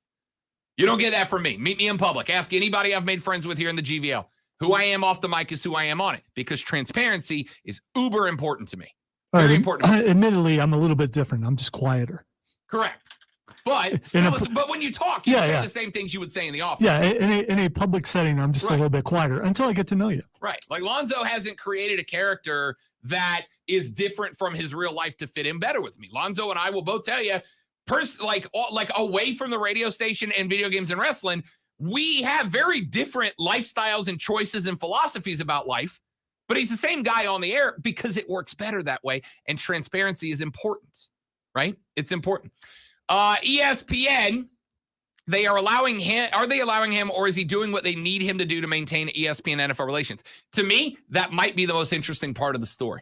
You don't get that from me. Meet me in public. Ask anybody I've made friends with here in the GVL. Who I am off the mic is who I am on it, because transparency is uber important to me. Very important. Admittedly, I'm a little bit different. I'm just quieter. Correct. But still, but when you talk, you say the same things you would say in the office. Yeah, in a public setting, I'm just a little bit quieter until I get to know you. Right. Like, Lonzo hasn't created a character that is different from his real life to fit in better with me. Lonzo and I will both tell you, like away from the radio station and video games and wrestling, we have very different lifestyles and choices and philosophies about life. But he's the same guy on the air because it works better that way. And transparency is important, right? It's important. ESPN they are allowing him. Are they allowing him, or is he doing what they need him to do to maintain ESPN NFL relations? To me, that might be the most interesting part of the story.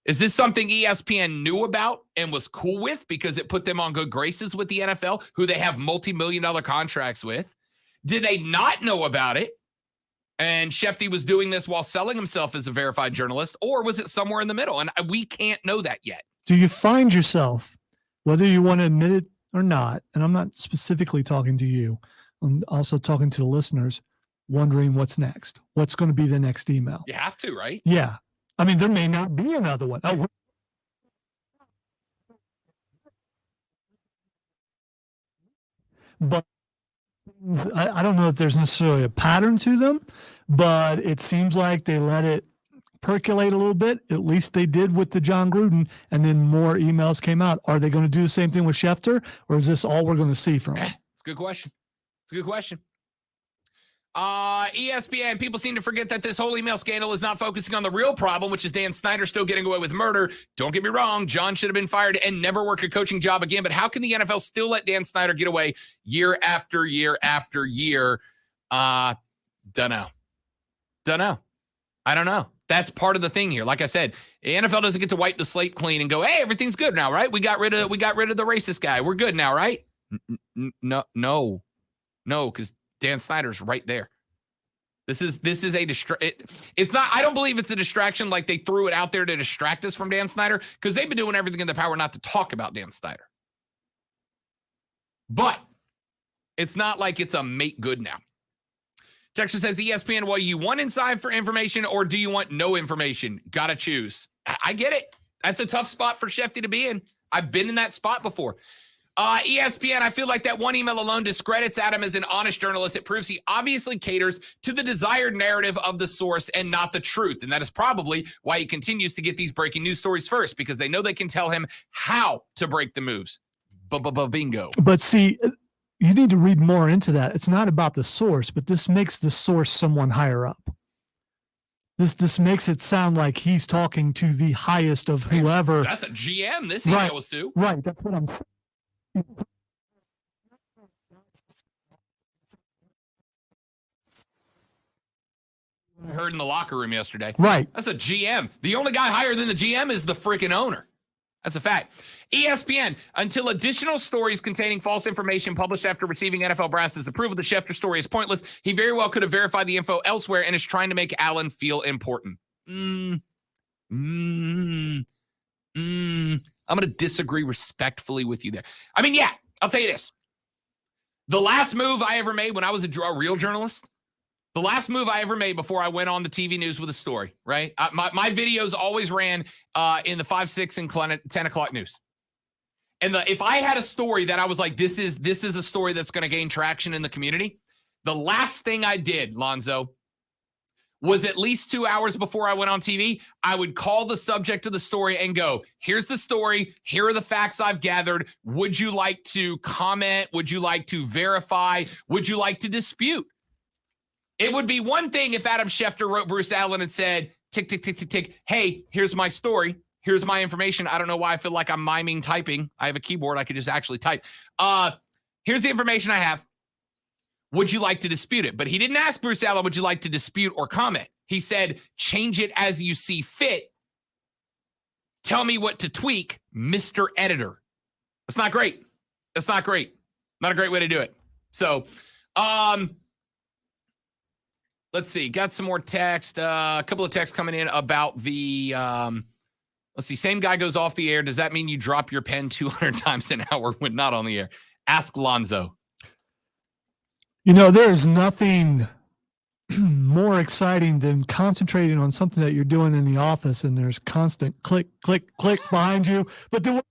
Is this something ESPN knew about and was cool with because it put them on good graces with the NFL, who they have multi-million-dollar contracts with? Did they not know about it? And Schefter was doing this while selling himself as a verified journalist, or was it somewhere in the middle? And we can't know that yet. Do you find yourself, whether you want to admit it or not, and I'm not specifically talking to you, I'm also talking to the listeners, wondering what's next? What's going to be the next email? You have to, right? Yeah. I mean, there may not be another one. Oh, but I don't know if there's necessarily a pattern to them, but it seems like they let it percolate a little bit. At least they did with the John Gruden, and then more emails came out. Are they going to do the same thing with Schefter, or is this all we're going to see from him? It's a good question. It's a good question. ESPN, people seem to forget that this whole email scandal is not focusing on the real problem, which is Dan Snyder still getting away with murder. Don't get me wrong, John should have been fired and never work a coaching job again, but how can the NFL still let Dan Snyder get away year after year after year? Don't know. I don't know. That's part of the thing here. Like I said, the NFL doesn't get to wipe the slate clean and go, hey, everything's good now, right? We got rid of the racist guy. We're good now, right? No, because Dan Snyder's right there. This is a it's not, I don't believe it's a distraction like they threw it out there to distract us from Dan Snyder, because they've been doing everything in their power not to talk about Dan Snyder. But it's not like it's a make good now. Texas says, ESPN, well, you want inside for information or do you want no information? Gotta choose. I get it. That's a tough spot for Schefter to be in. I've been in that spot before. ESPN, I feel like that one email alone discredits Adam as an honest journalist. It proves he obviously caters to the desired narrative of the source and not the truth. And that is probably why he continues to get these breaking news stories first, because they know they can tell him how to break the moves. Bingo. But see, you need to read more into that. It's not about the source, but this makes the source someone higher up. This makes it sound like he's talking to the highest of whoever. That's a GM this email was to. Right, that's what I'm saying. I heard in the locker room yesterday. Right. That's a GM. The only guy higher than the GM is the freaking owner. That's a fact. ESPN, until additional stories containing false information published after receiving NFL brass's approval, the Schefter story is pointless. He very well could have verified the info elsewhere and is trying to make Allen feel important. I'm going to disagree respectfully with you there. I mean, yeah, I'll tell you this. The last move I ever made when I was a real journalist, the last move I ever made before I went on the TV news with a story, right? My videos always ran in the 5, 6, and 10 o'clock news. And if I had a story that I was like, this is a story that's going to gain traction in the community, the last thing I did, Lonzo, was at least 2 hours before I went on TV, I would call the subject of the story and go, here's the story. Here are the facts I've gathered. Would you like to comment? Would you like to verify? Would you like to dispute? It would be one thing if Adam Schefter wrote Bruce Allen and said, tick, tick, tick, tick, tick. Hey, here's my story. Here's my information. I don't know why I feel like I'm miming typing. I have a keyboard. I could just actually type. Here's the information I have. Would you like to dispute it? But he didn't ask Bruce Allen, would you like to dispute or comment? He said, change it as you see fit. Tell me what to tweak, Mr. Editor. That's not great. That's not great. Not a great way to do it. So, let's see. Got some more text. A couple of texts coming in about the, let's see. Same guy goes off the air. Does that mean you drop your pen 200 times an hour when not on the air? Ask Lonzo. You know, there's nothing more exciting than concentrating on something that you're doing in the office and there's constant click, click, click behind you, but then,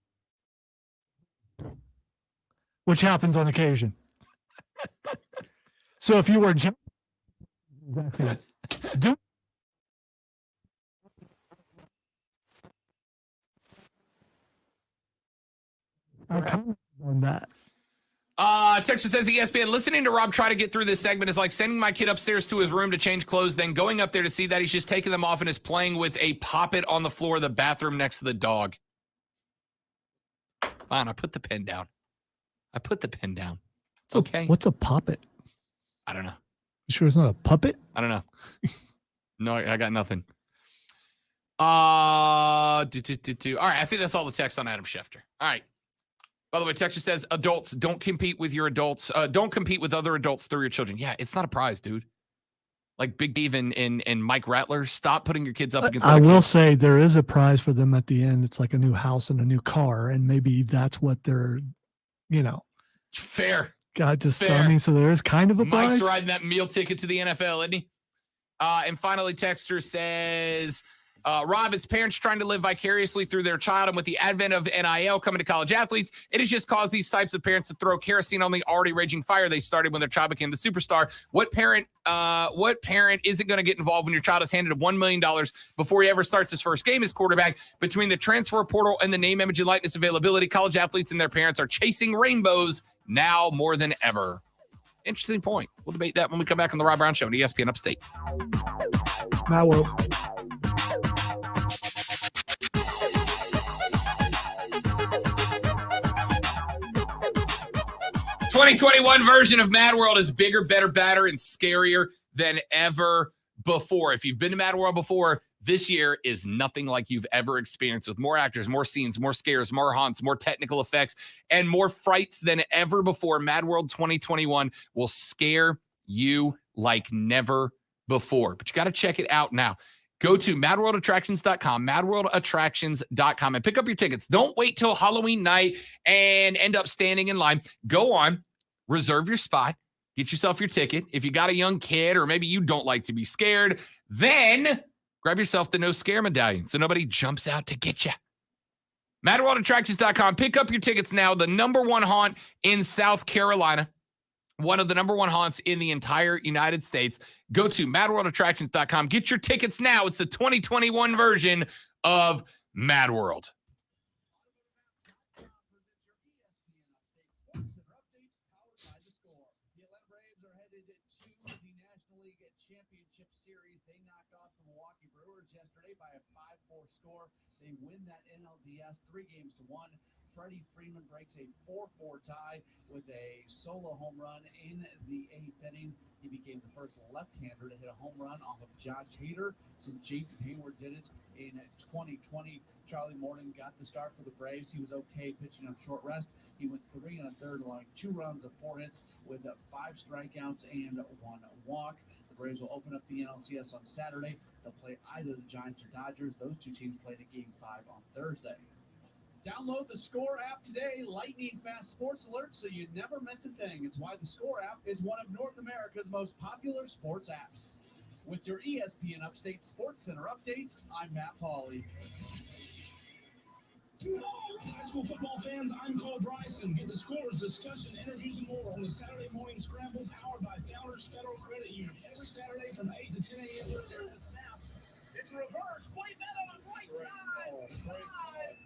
which happens on occasion. So if you were exactly do I comment on that. Texas says ESPN, listening to Rob try to get through this segment is like sending my kid upstairs to his room to change clothes, then going up there to see that he's just taking them off and is playing with a poppet on the floor of the bathroom next to the dog. Fine, I put the pen down. Okay. What's a puppet? I don't know. You sure it's not a puppet? I don't know. No, I got nothing. All right, I think that's all the text on Adam Schefter. All right. By the way, Texture says adults don't compete with your adults. Don't compete with other adults through your children. Yeah, it's not a prize, dude. Like Big Dave and Mike Rattler, stop putting your kids up against. I will say there is a prize for them at the end. It's like a new house and a new car, and maybe that's what they're, Fair. God, just Fair. I mean, so there is kind of a Mike's prize. riding that meal ticket to the NFL, isn't he? And finally, Texter says, Rob, it's parents trying to live vicariously through their child, and with the advent of NIL coming to college athletes, it has just caused these types of parents to throw kerosene on the already raging fire they started when their child became the superstar. What parent isn't going to get involved when your child is handed $1 million before he ever starts his first game as quarterback? Between the transfer portal and the name, image, and likeness availability, college athletes and their parents are chasing rainbows now more than ever. Interesting point. We'll debate that when we come back on the Rob Brown Show on ESPN Upstate. Matt World. The 2021 version of Mad World is bigger, better, badder, and scarier than ever before. If you've been to Mad World before, this year is nothing like you've ever experienced, with more actors, more scenes, more scares, more haunts, more technical effects, and more frights than ever before. Mad World 2021 will scare you like never before. But you got to check it out now. Go to madworldattractions.com, madworldattractions.com, and pick up your tickets. Don't wait till Halloween night and end up standing in line. Go on, reserve your spot, get yourself your ticket. If you got a young kid or maybe you don't like to be scared, then grab yourself the no scare medallion so nobody jumps out to get you. MadWorldAttractions.com. Pick up your tickets now. The number one haunt in South Carolina. One of the number one haunts in the entire United States. Go to MadWorldAttractions.com. Get your tickets now. It's the 2021 version of Mad World. Championship series. They knocked off the Milwaukee Brewers yesterday by a 5-4 score. They win that NLDS 3-1. Freddie Freeman breaks a 4-4 tie with a solo home run in the 8th inning. He became the first left-hander to hit a home run off of Josh Hader since Jason Hayward did it in 2020. Charlie Morton got the start for the Braves. He was okay pitching on short rest. He went 3 1/3, allowing 2 runs and 4 hits with 5 strikeouts and 1 walk. The Braves will open up the NLCS on Saturday. They'll play either the Giants or Dodgers. Those two teams played at Game 5 on Thursday. Download the Score app today. Lightning fast sports alerts so you never miss a thing. It's why the Score app is one of North America's most popular sports apps. With your ESPN Upstate Sports Center update, I'm Matt Pauley. High school football fans, I'm Cole Bryson. Get the scores, discussion, interviews, and more on the Saturday Morning Scramble powered by Founders Federal Credit Union. Every Saturday from 8 to 10 a.m. It's reverse. Wade Meadows, right side.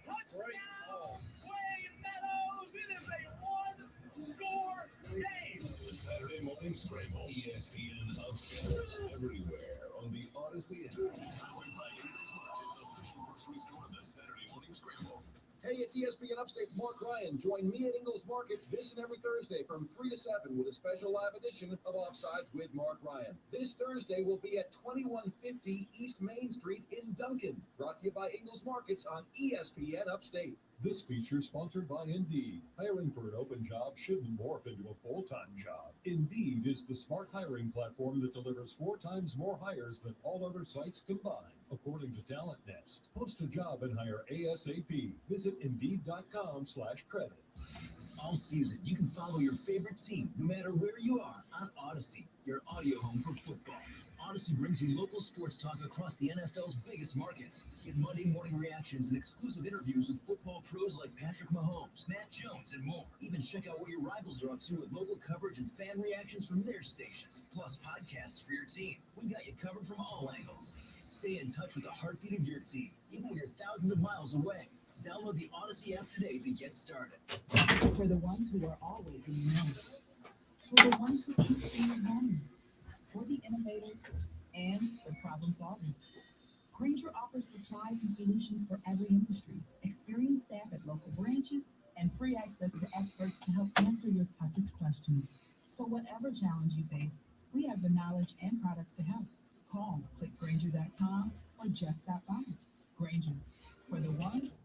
Touchdown. Wade Meadows. It is a one-score game. The Saturday Morning Scramble. ESPN Upstate. Everywhere on the Odyssey app. Powered by Ingles Markets. Official grocery store of the Saturday Morning Scramble. Hey, it's ESPN Upstate's Mark Ryan. Join me at Ingles Markets this and every Thursday from 3 to 7 with a special live edition of Offsides with Mark Ryan. This Thursday will be at 2150 East Main Street in Duncan. Brought to you by Ingles Markets on ESPN Upstate. This feature sponsored by Indeed. Hiring for an open job shouldn't morph into a full-time job. Indeed is the smart hiring platform that delivers 4 times more hires than all other sites combined, according to Talent Nest. Post a job and hire ASAP. Visit Indeed.com/credit. All season, you can follow your favorite team no matter where you are on Odyssey, your audio home for football. Odyssey brings you local sports talk across the NFL's biggest markets. Get Monday morning reactions and exclusive interviews with football pros like Patrick Mahomes, Matt Jones, and more. Even check out what your rivals are up to with local coverage and fan reactions from their stations, plus podcasts for your team. We got you covered from all angles. Stay in touch with the heartbeat of your team, even when you're thousands of miles away. Download the Odyssey app today to get started. For the ones who are always in the know. For the ones who keep things running. For the innovators and the problem solvers. Granger offers supplies and solutions for every industry. Experienced staff at local branches and free access to experts to help answer your toughest questions. So whatever challenge you face, we have the knowledge and products to help. Call, click Grainger.com, or just stop by. Grainger, for the ones.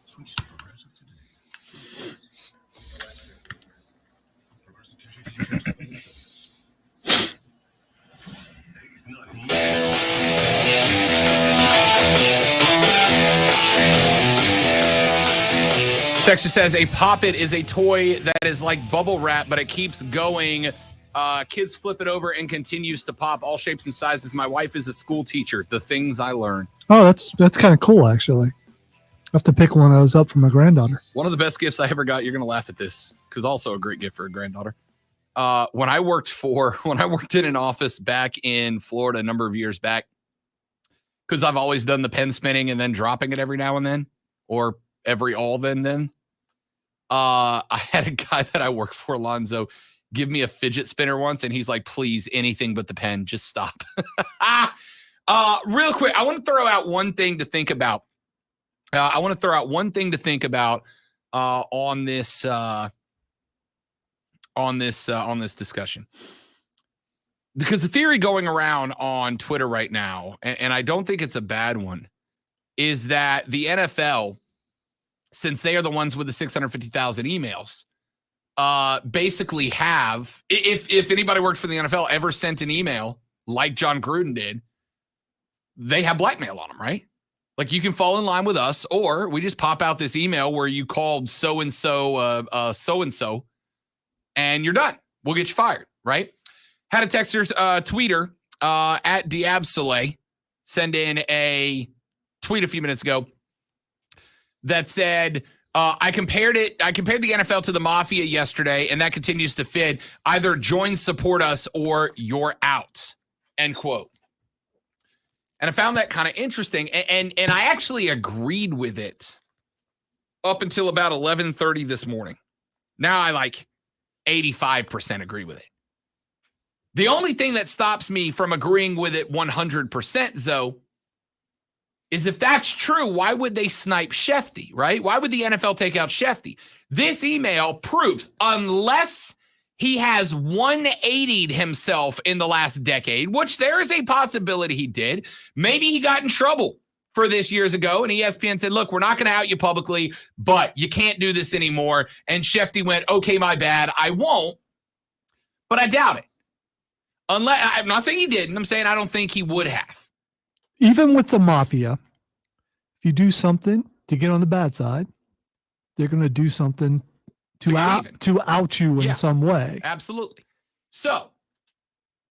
Switch to Progressive today. Progressive Casualty benefits. Texture says a poppet is a toy that is like bubble wrap, but it keeps going. Kids flip it over and continues to pop all shapes and sizes. My wife is a school teacher. The things I learned. Oh, that's kind of cool, actually. I have to pick one of those up for my granddaughter. One of the best gifts I ever got. You're going to laugh at this because also a great gift for a granddaughter. When I worked in an office back in Florida a number of years back, because I've always done the pen spinning and then dropping it every now and then, or every all then. I had a guy that I work for, Alonzo, give me a fidget spinner once, and he's like, please, anything but the pen, just stop. Real quick, I want to throw out one thing to think about. On this discussion, because the theory going around on Twitter right now, and I don't think it's a bad one, is that the NFL, since they are the ones with the 650,000 emails, basically have, if anybody worked for the NFL ever sent an email like John Gruden did, they have blackmail on them, right? Like, you can fall in line with us, or we just pop out this email where you called so-and-so, so-and-so, and you're done. We'll get you fired, right? Had a texter's tweeter at Diabsoleil send in a tweet a few minutes ago that said, I compared the NFL to the mafia yesterday, and that continues to fit. Either join, support us, or you're out, end quote. And I found that kind of interesting, and I actually agreed with it up until about 11:30 this morning. Now I 85% agree with it. The only thing that stops me from agreeing with it 100%, though, is if that's true, why would they snipe Schefter, right? Why would the NFL take out Schefter? This email proves, unless he has 180'd himself in the last decade, which there is a possibility he did. Maybe he got in trouble for this years ago, and ESPN said, look, we're not going to out you publicly, but you can't do this anymore. And Schefter went, okay, my bad, I won't. But I doubt it. I'm not saying he didn't. I'm saying I don't think he would have. Even with the mafia, if you do something to get on the bad side, they're going to do something to out you in some way. Absolutely. So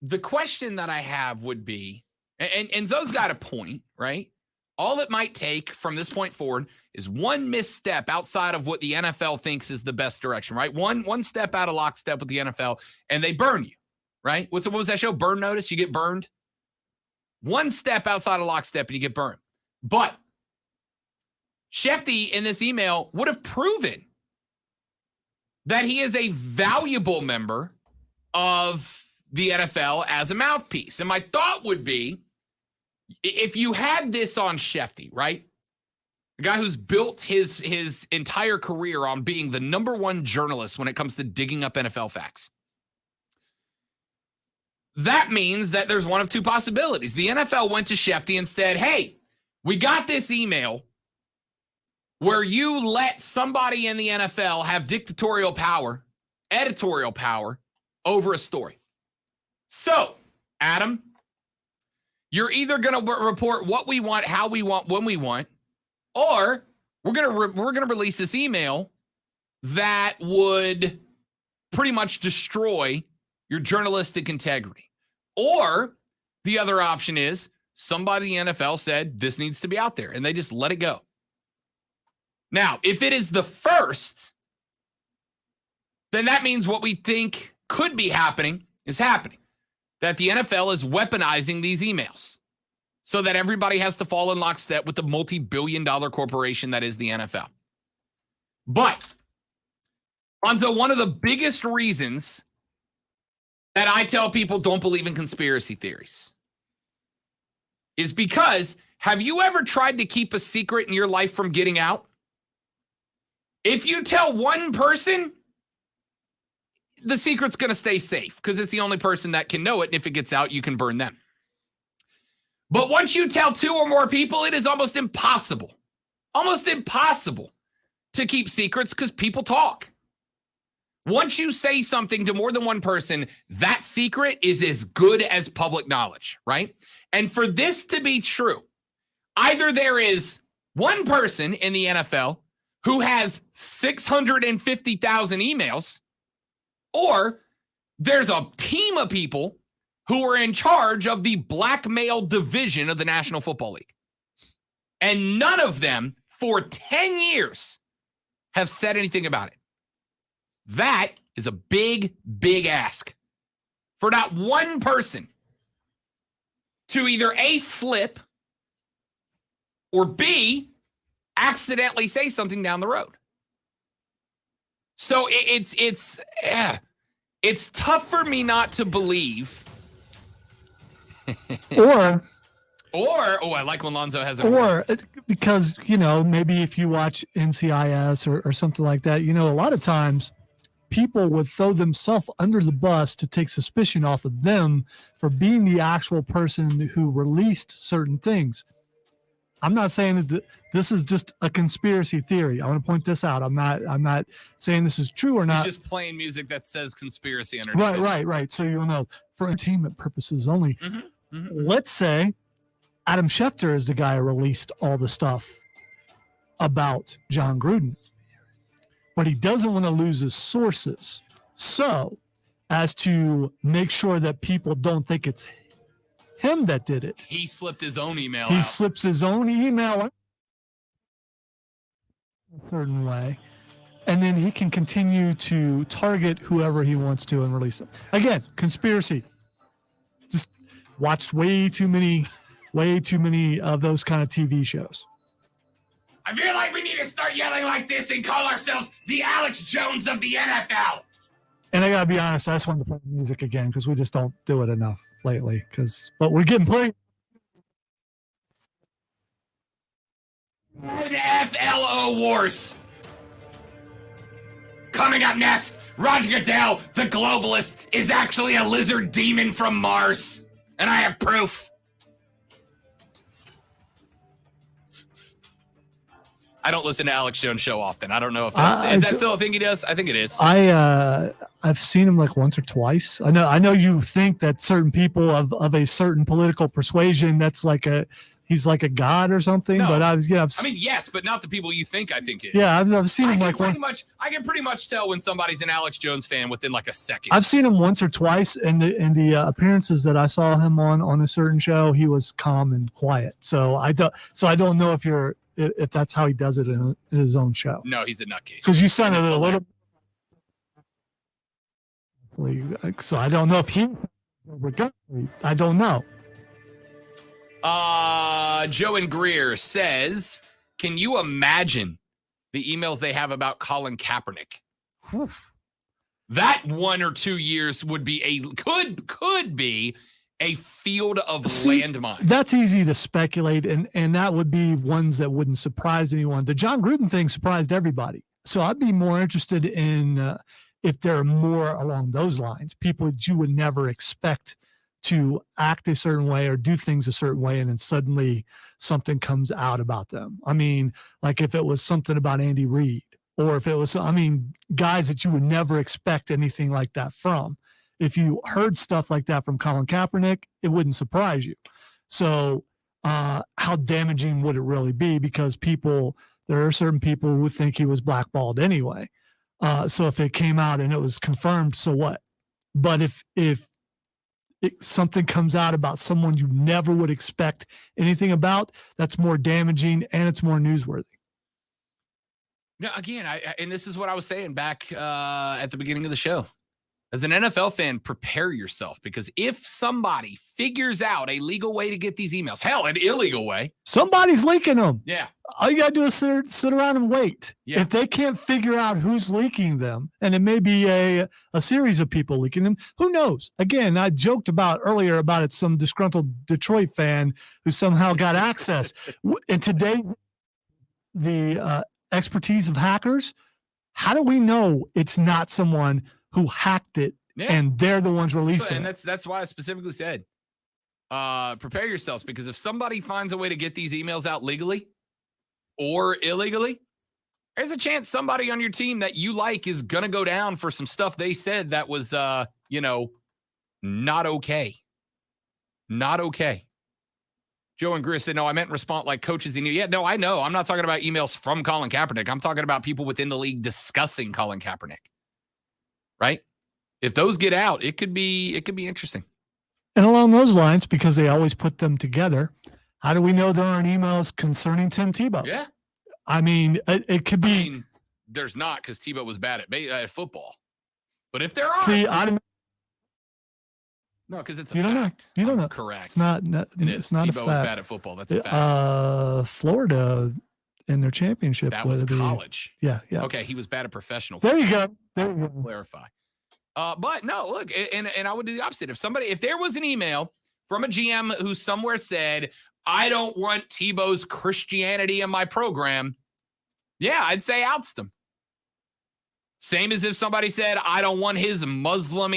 the question that I have would be, and Zoe's got a point, right? All it might take from this point forward is one misstep outside of what the NFL thinks is the best direction, right? One step out of lockstep with the NFL, and they burn you, right? What was that show? Burn Notice? You get burned. One step outside of lockstep and you get burned. But Schefter in this email would have proven that he is a valuable member of the NFL as a mouthpiece. And my thought would be, if you had this on Schefter, right? The guy who's built his entire career on being the number one journalist when it comes to digging up NFL facts. That means that there's one of two possibilities. The NFL went to Schefter and said, hey, we got this email where you let somebody in the NFL have dictatorial power, editorial power over a story. So, Adam, you're either going to report what we want, how we want, when we want, or we're going to release this email that would pretty much destroy your journalistic integrity. Or the other option is somebody in the NFL said this needs to be out there, and they just let it go. Now, if it is the first, then that means what we think could be happening is happening, that the NFL is weaponizing these emails so that everybody has to fall in lockstep with the multi-billion-dollar corporation that is the NFL. But one of the biggest reasons that I tell people don't believe in conspiracy theories is because, have you ever tried to keep a secret in your life from getting out? If you tell one person, the secret's going to stay safe because it's the only person that can know it. And if it gets out, you can burn them. But once you tell 2 or more people, it is almost impossible to keep secrets because people talk. Once you say something to more than one person, that secret is as good as public knowledge, right? And for this to be true, either there is one person in the NFL who has 650,000 emails, or there's a team of people who are in charge of the blackmail division of the National Football League. And none of them for 10 years have said anything about it. That is a big, big ask for not one person to either A, slip, or B, accidentally say something down the road. So it's tough for me not to believe. Or I like when Lonzo has because, maybe if you watch NCIS or something like that, a lot of times people would throw themselves under the bus to take suspicion off of them for being the actual person who released certain things. I'm not saying that this is just a conspiracy theory. I want to point this out. I'm not saying this is true or not. He's just playing music that says conspiracy underneath. Right. So you'll know for entertainment purposes only. Let's say Adam Schefter is the guy who released all the stuff about John Gruden, but he doesn't want to lose his sources. So, as to make sure that people don't think it's him that did it, he slipped his own email He out. slips his own email out a certain way, and then he can continue to target whoever he wants to and release them. Again, conspiracy. Just watched way too many of those kind of TV shows. I feel like we need to start yelling like this and call ourselves the Alex Jones of the NFL. And I gotta be honest, I just wanted to play music again because we just don't do it enough lately. But we're getting plenty. FLO Wars. Coming up next, Roger Goodell, the globalist, is actually a lizard demon from Mars. And I have proof. I don't listen to Alex Jones' show often. I don't know if is that still a thing he does? I think it is. I've seen him like once or twice. I know you think that certain people of a certain political persuasion, he's like a god or something. No. But yes, but not the people you think I think it is. Yeah, I've seen him I can pretty much tell when somebody's an Alex Jones fan within like a second. I've seen him once or twice, and the appearances that I saw him on a certain show, he was calm and quiet. So I don't know if that's how he does it in his own show. No, he's a nutcase. Because you sounded a little. So I don't know if I don't know. Joe and Greer says, can you imagine the emails they have about Colin Kaepernick? Whew. That 1 or 2 years would be could be a field of landmines. That's easy to speculate, and that would be ones that wouldn't surprise anyone. The John Gruden thing surprised everybody. So I'd be more interested in if there are more along those lines, people that you would never expect to act a certain way or do things a certain way, and then suddenly something comes out about them. I mean, like if it was something about Andy Reid, or if it was, guys that you would never expect anything like that from. If you heard stuff like that from Colin Kaepernick, it wouldn't surprise you. So how damaging would it really be? Because there are certain people who think he was blackballed anyway. So if it came out and it was confirmed, so what? But if something comes out about someone you never would expect anything about, that's more damaging and it's more newsworthy. Now, again, and this is what I was saying back at the beginning of the show. As an NFL fan, prepare yourself, because if somebody figures out a legal way to get these emails, hell, an illegal way. Somebody's leaking them. Yeah. All you got to do is sit around and wait. Yeah. If they can't figure out who's leaking them, and it may be a series of people leaking them, who knows? Again, I joked earlier about it, some disgruntled Detroit fan who somehow got access. And today, the expertise of hackers, how do we know it's not someone who hacked it and they're the ones releasing and it? that's why I specifically said, prepare yourselves, because if somebody finds a way to get these emails out legally or illegally, there's a chance somebody on your team that you like is going to go down for some stuff they said that was, not okay. Not okay. Joe and Gris said, no, I meant respond like coaches. Yeah, no, I know. I'm not talking about emails from Colin Kaepernick. I'm talking about people within the league discussing Colin Kaepernick. Right? If those get out, it could be interesting. And along those lines, because they always put them together, how do we know there aren't emails concerning Tim Tebow? Yeah. I mean, it could be. I mean, there's not, because Tebow was bad at football. But if there are. See, no, because it's a you fact. don't know. You don't know. Correct. It's not. It It's is. not Tebow a fact. was bad at football. That's a fact. Florida in their championship. That was college. Yeah. Okay, he was bad at professional There football. you go. Clarify. But no, look, and I would do the opposite. If there was an email from a GM who somewhere said, I don't want Tebow's Christianity in my program, yeah, I'd say oust him. Same as if somebody said, I don't want his Muslim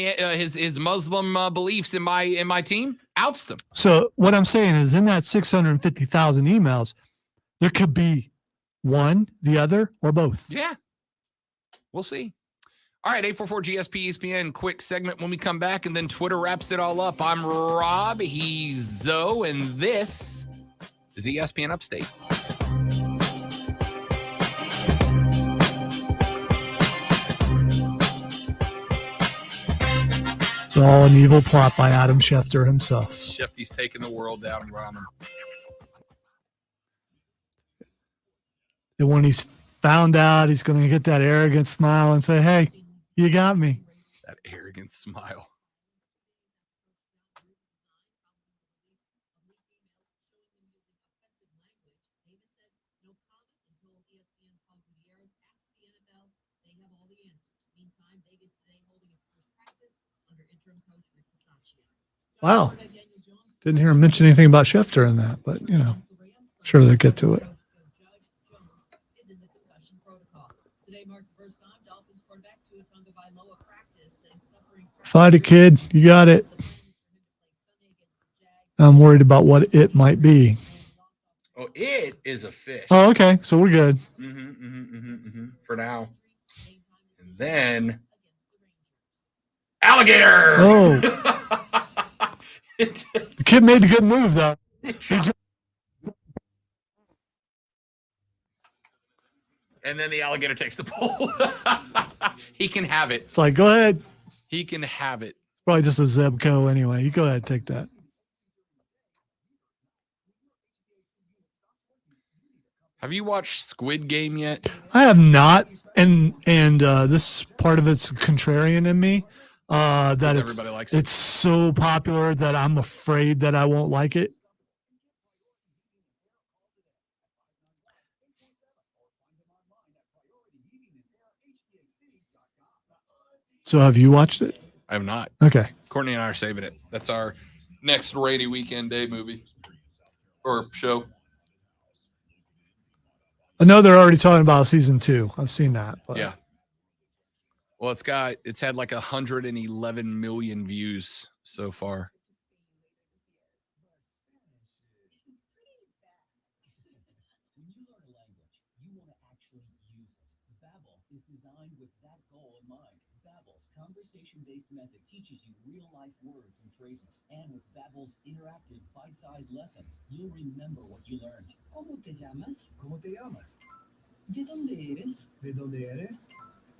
beliefs in my team, oust him. So what I'm saying is, in that 650,000 emails, there could be one, the other, or both. Yeah. We'll see. All right, 844 GSP ESPN, quick segment when we come back, and then Twitter wraps it all up. I'm Rob, he's Zoe, and this is ESPN Upstate. It's all an evil plot by Adam Schefter himself. Shefty's taking the world down and ramen. And when he's found out, he's going to get that arrogant smile and say, hey, you got me. That arrogant smile. Wow. Didn't hear him mention anything about Schefter in that, but, sure they'll get to it. Fight it, kid. You got it. I'm worried about what it might be. Oh, it is a fish. Oh, okay. So we're good. For now. And then alligator. Oh. The kid made the good move, though. And then the alligator takes the pole. He can have it. It's like, go ahead. He can have it. Probably just a Zebco anyway. You go ahead and take that. Have you watched Squid Game yet? I have not, and this part of it's contrarian in me. That everybody likes it. It's so popular that I'm afraid that I won't like it. So have you watched it? I have not. Okay. Courtney and I are saving it. That's our next rainy weekend day movie or show. I know they're already talking about season 2. I've seen that. But. Yeah. Well, it's had like 111 million views so far. When you learn a language, you want to actually use it. Babbel is designed with that goal in mind. Babbel's conversation-based method teaches you real-life words and phrases. And with Babbel's interactive, bite-sized lessons, you'll remember what you learned. ¿Cómo te llamas? ¿Cómo te llamas? ¿De dónde eres? ¿De dónde eres?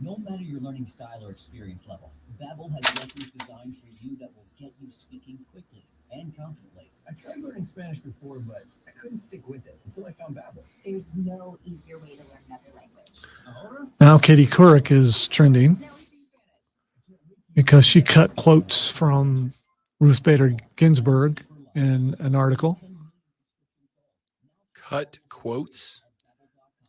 No matter your learning style or experience level, Babbel has lessons designed for you that will get you speaking quickly and confidently. I tried learning Spanish before, but I couldn't stick with it until I found Babbel. There's no easier way to learn another language. Now Katie Couric is trending. because she cut quotes from Ruth Bader Ginsburg in an article. Cut quotes?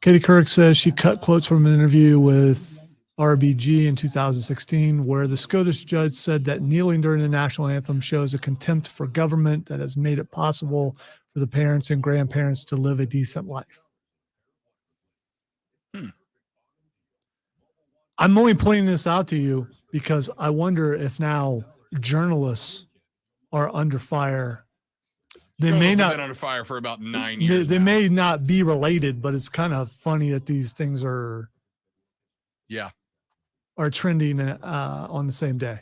Katie Couric says she cut quotes from an interview with RBG in 2016, where the Scottish judge said that kneeling during the national anthem shows a contempt for government that has made it possible for the parents and grandparents to live a decent life. I'm only pointing this out to you because I wonder if now journalists are under fire. They may not have been under fire for about 9 years. They may not be related, but it's kind of funny that these things are trending on the same day.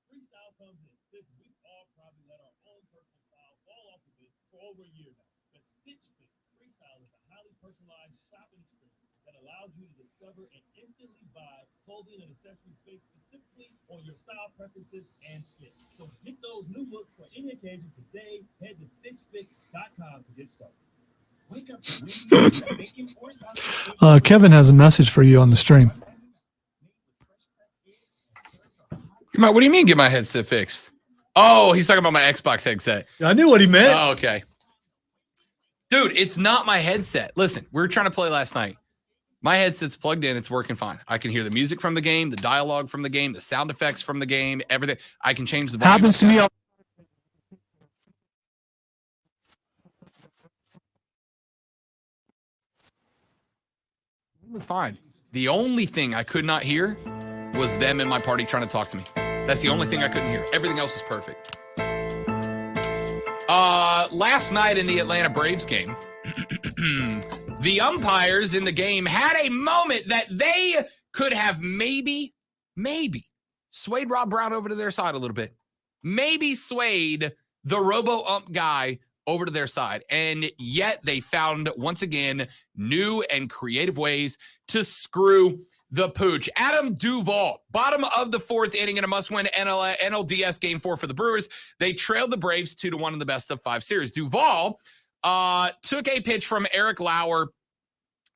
Freestyle comes in. Listen, we've all probably let our own personal style fall off of it for over a year now. But Stitch Fix Freestyle is a highly personalized shopping experience that allows you to discover and instantly buy clothing and accessories based specifically on your style preferences and fit. So get those new looks for any occasion today. Head to StitchFix.com to get started. Wake up to Kevin has a message for you on the stream. What do you mean get my headset fixed? Oh, he's talking about my Xbox headset. I knew what he meant. Oh, okay. Dude, it's not my headset. Listen, we were trying to play last night. My headset's plugged in. It's working fine. I can hear the music from the game, the dialogue from the game, the sound effects from the game, everything. I can change the volume. Happens to me. Fine. The only thing I could not hear was them in my party trying to talk to me. That's the only thing I couldn't hear. Everything else was perfect. Last night in the Atlanta Braves game, the umpires in the game had a moment that they could have maybe swayed Rob Brown over to their side a little bit. Maybe swayed the robo-ump guy over to their side. And yet they found, once again, new and creative ways to screw the pooch. Adam Duvall, bottom of the fourth inning in a must-win NLDS Game 4 for the Brewers. They trailed the Braves 2-1 in the best-of-5 series. Duvall took a pitch from Eric Lauer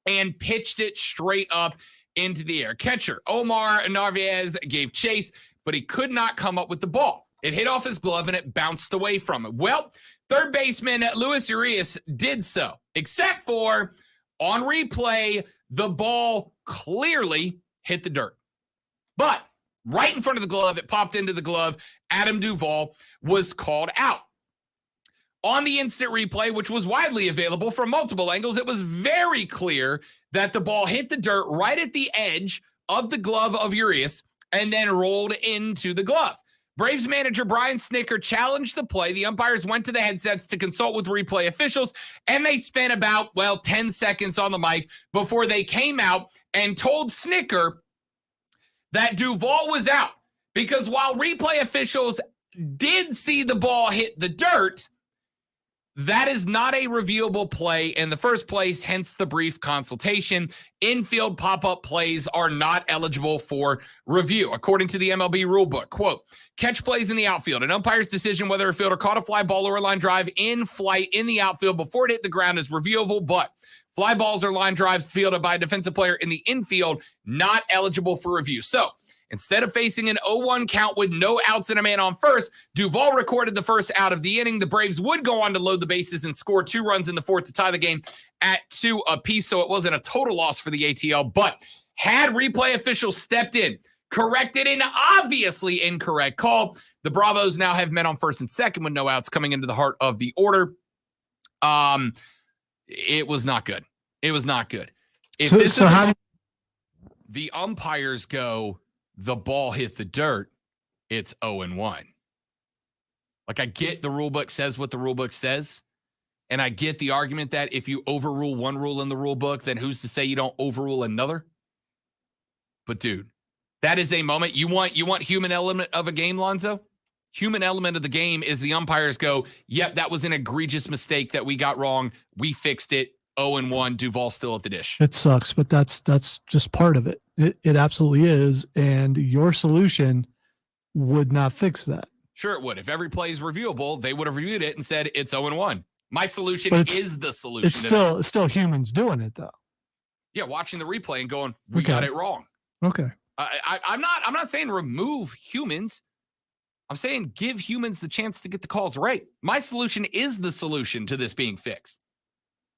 and pitched it straight up into the air. Catcher Omar Narvaez gave chase, but he could not come up with the ball. It hit off his glove, and it bounced away from him. Well, third baseman Luis Urias did so, except for on replay, the ball clearly hit the dirt. But right in front of the glove, it popped into the glove. Adam Duvall was called out. On the instant replay, which was widely available from multiple angles, it was very clear that the ball hit the dirt right at the edge of the glove of Urias and then rolled into the glove. Braves manager Brian Snitker challenged the play. The umpires went to the headsets to consult with replay officials, and they spent about, 10 seconds on the mic before they came out and told Snitker that Duvall was out. Because while replay officials did see the ball hit the dirt, that is not a reviewable play in the first place, hence the brief consultation. Infield pop-up plays are not eligible for review, according to the MLB rulebook. Quote, catch plays in the outfield. An umpire's decision whether a fielder caught a fly ball or a line drive in flight in the outfield before it hit the ground is reviewable, but fly balls or line drives fielded by a defensive player in the infield, not eligible for review. So, instead of facing an 0-1 count with no outs and a man on first, Duvall recorded the first out of the inning. The Braves would go on to load the bases and score 2 runs in the fourth to tie the game at 2 apiece, so it wasn't a total loss for the ATL. But had replay officials stepped in, corrected an obviously incorrect call, the Bravos now have men on first and second with no outs coming into the heart of the order. It was not good. It was not good. If the umpires go, the ball hit the dirt, it's 0-1. Like, I get the rule book says what the rule book says, and I get the argument that if you overrule one rule in the rule book, then who's to say you don't overrule another? But dude, that is a moment. You want human element of a game, Lonzo? human element of the game is the umpires go, yep, that was an egregious mistake that we got wrong. We fixed it. 0-1. Duval's still at the dish. It sucks, but that's just part of it. It absolutely is. And your solution would not fix that. Sure, it would. If every play is reviewable, they would have reviewed it and said it's 0-1. My solution is the solution. It's still humans doing it, though. Yeah, watching the replay and going, we got it wrong. Okay. I'm not saying remove humans. I'm saying give humans the chance to get the calls right. My solution is the solution to this being fixed.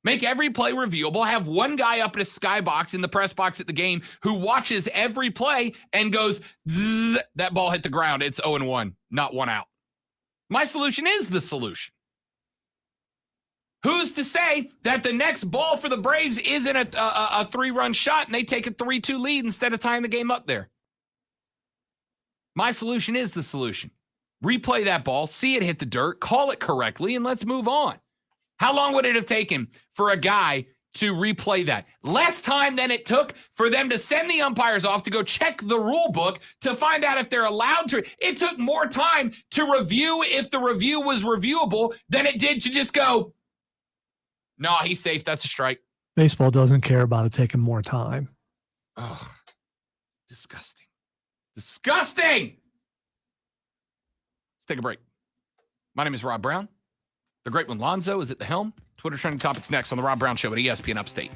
Make every play reviewable. Have one guy up in a skybox in the press box at the game who watches every play and goes, zzz, that ball hit the ground. It's 0-1, not 1 out. My solution is the solution. Who's to say that the next ball for the Braves isn't a 3-run shot and they take a 3-2 lead instead of tying the game up there? My solution is the solution. Replay that ball, see it hit the dirt, call it correctly, and let's move on. How long would it have taken for a guy to replay that? Less time than it took for them to send the umpires off to go check the rule book to find out if they're allowed to. It took more time to review if the review was reviewable than it did to just go, no, he's safe. That's a strike. Baseball doesn't care about it taking more time. Oh, disgusting. Disgusting. Let's take a break. My name is Rob Brown. The great one, Lonzo, is at the helm. Twitter trending topics next on the Rob Brown Show at ESPN Upstate.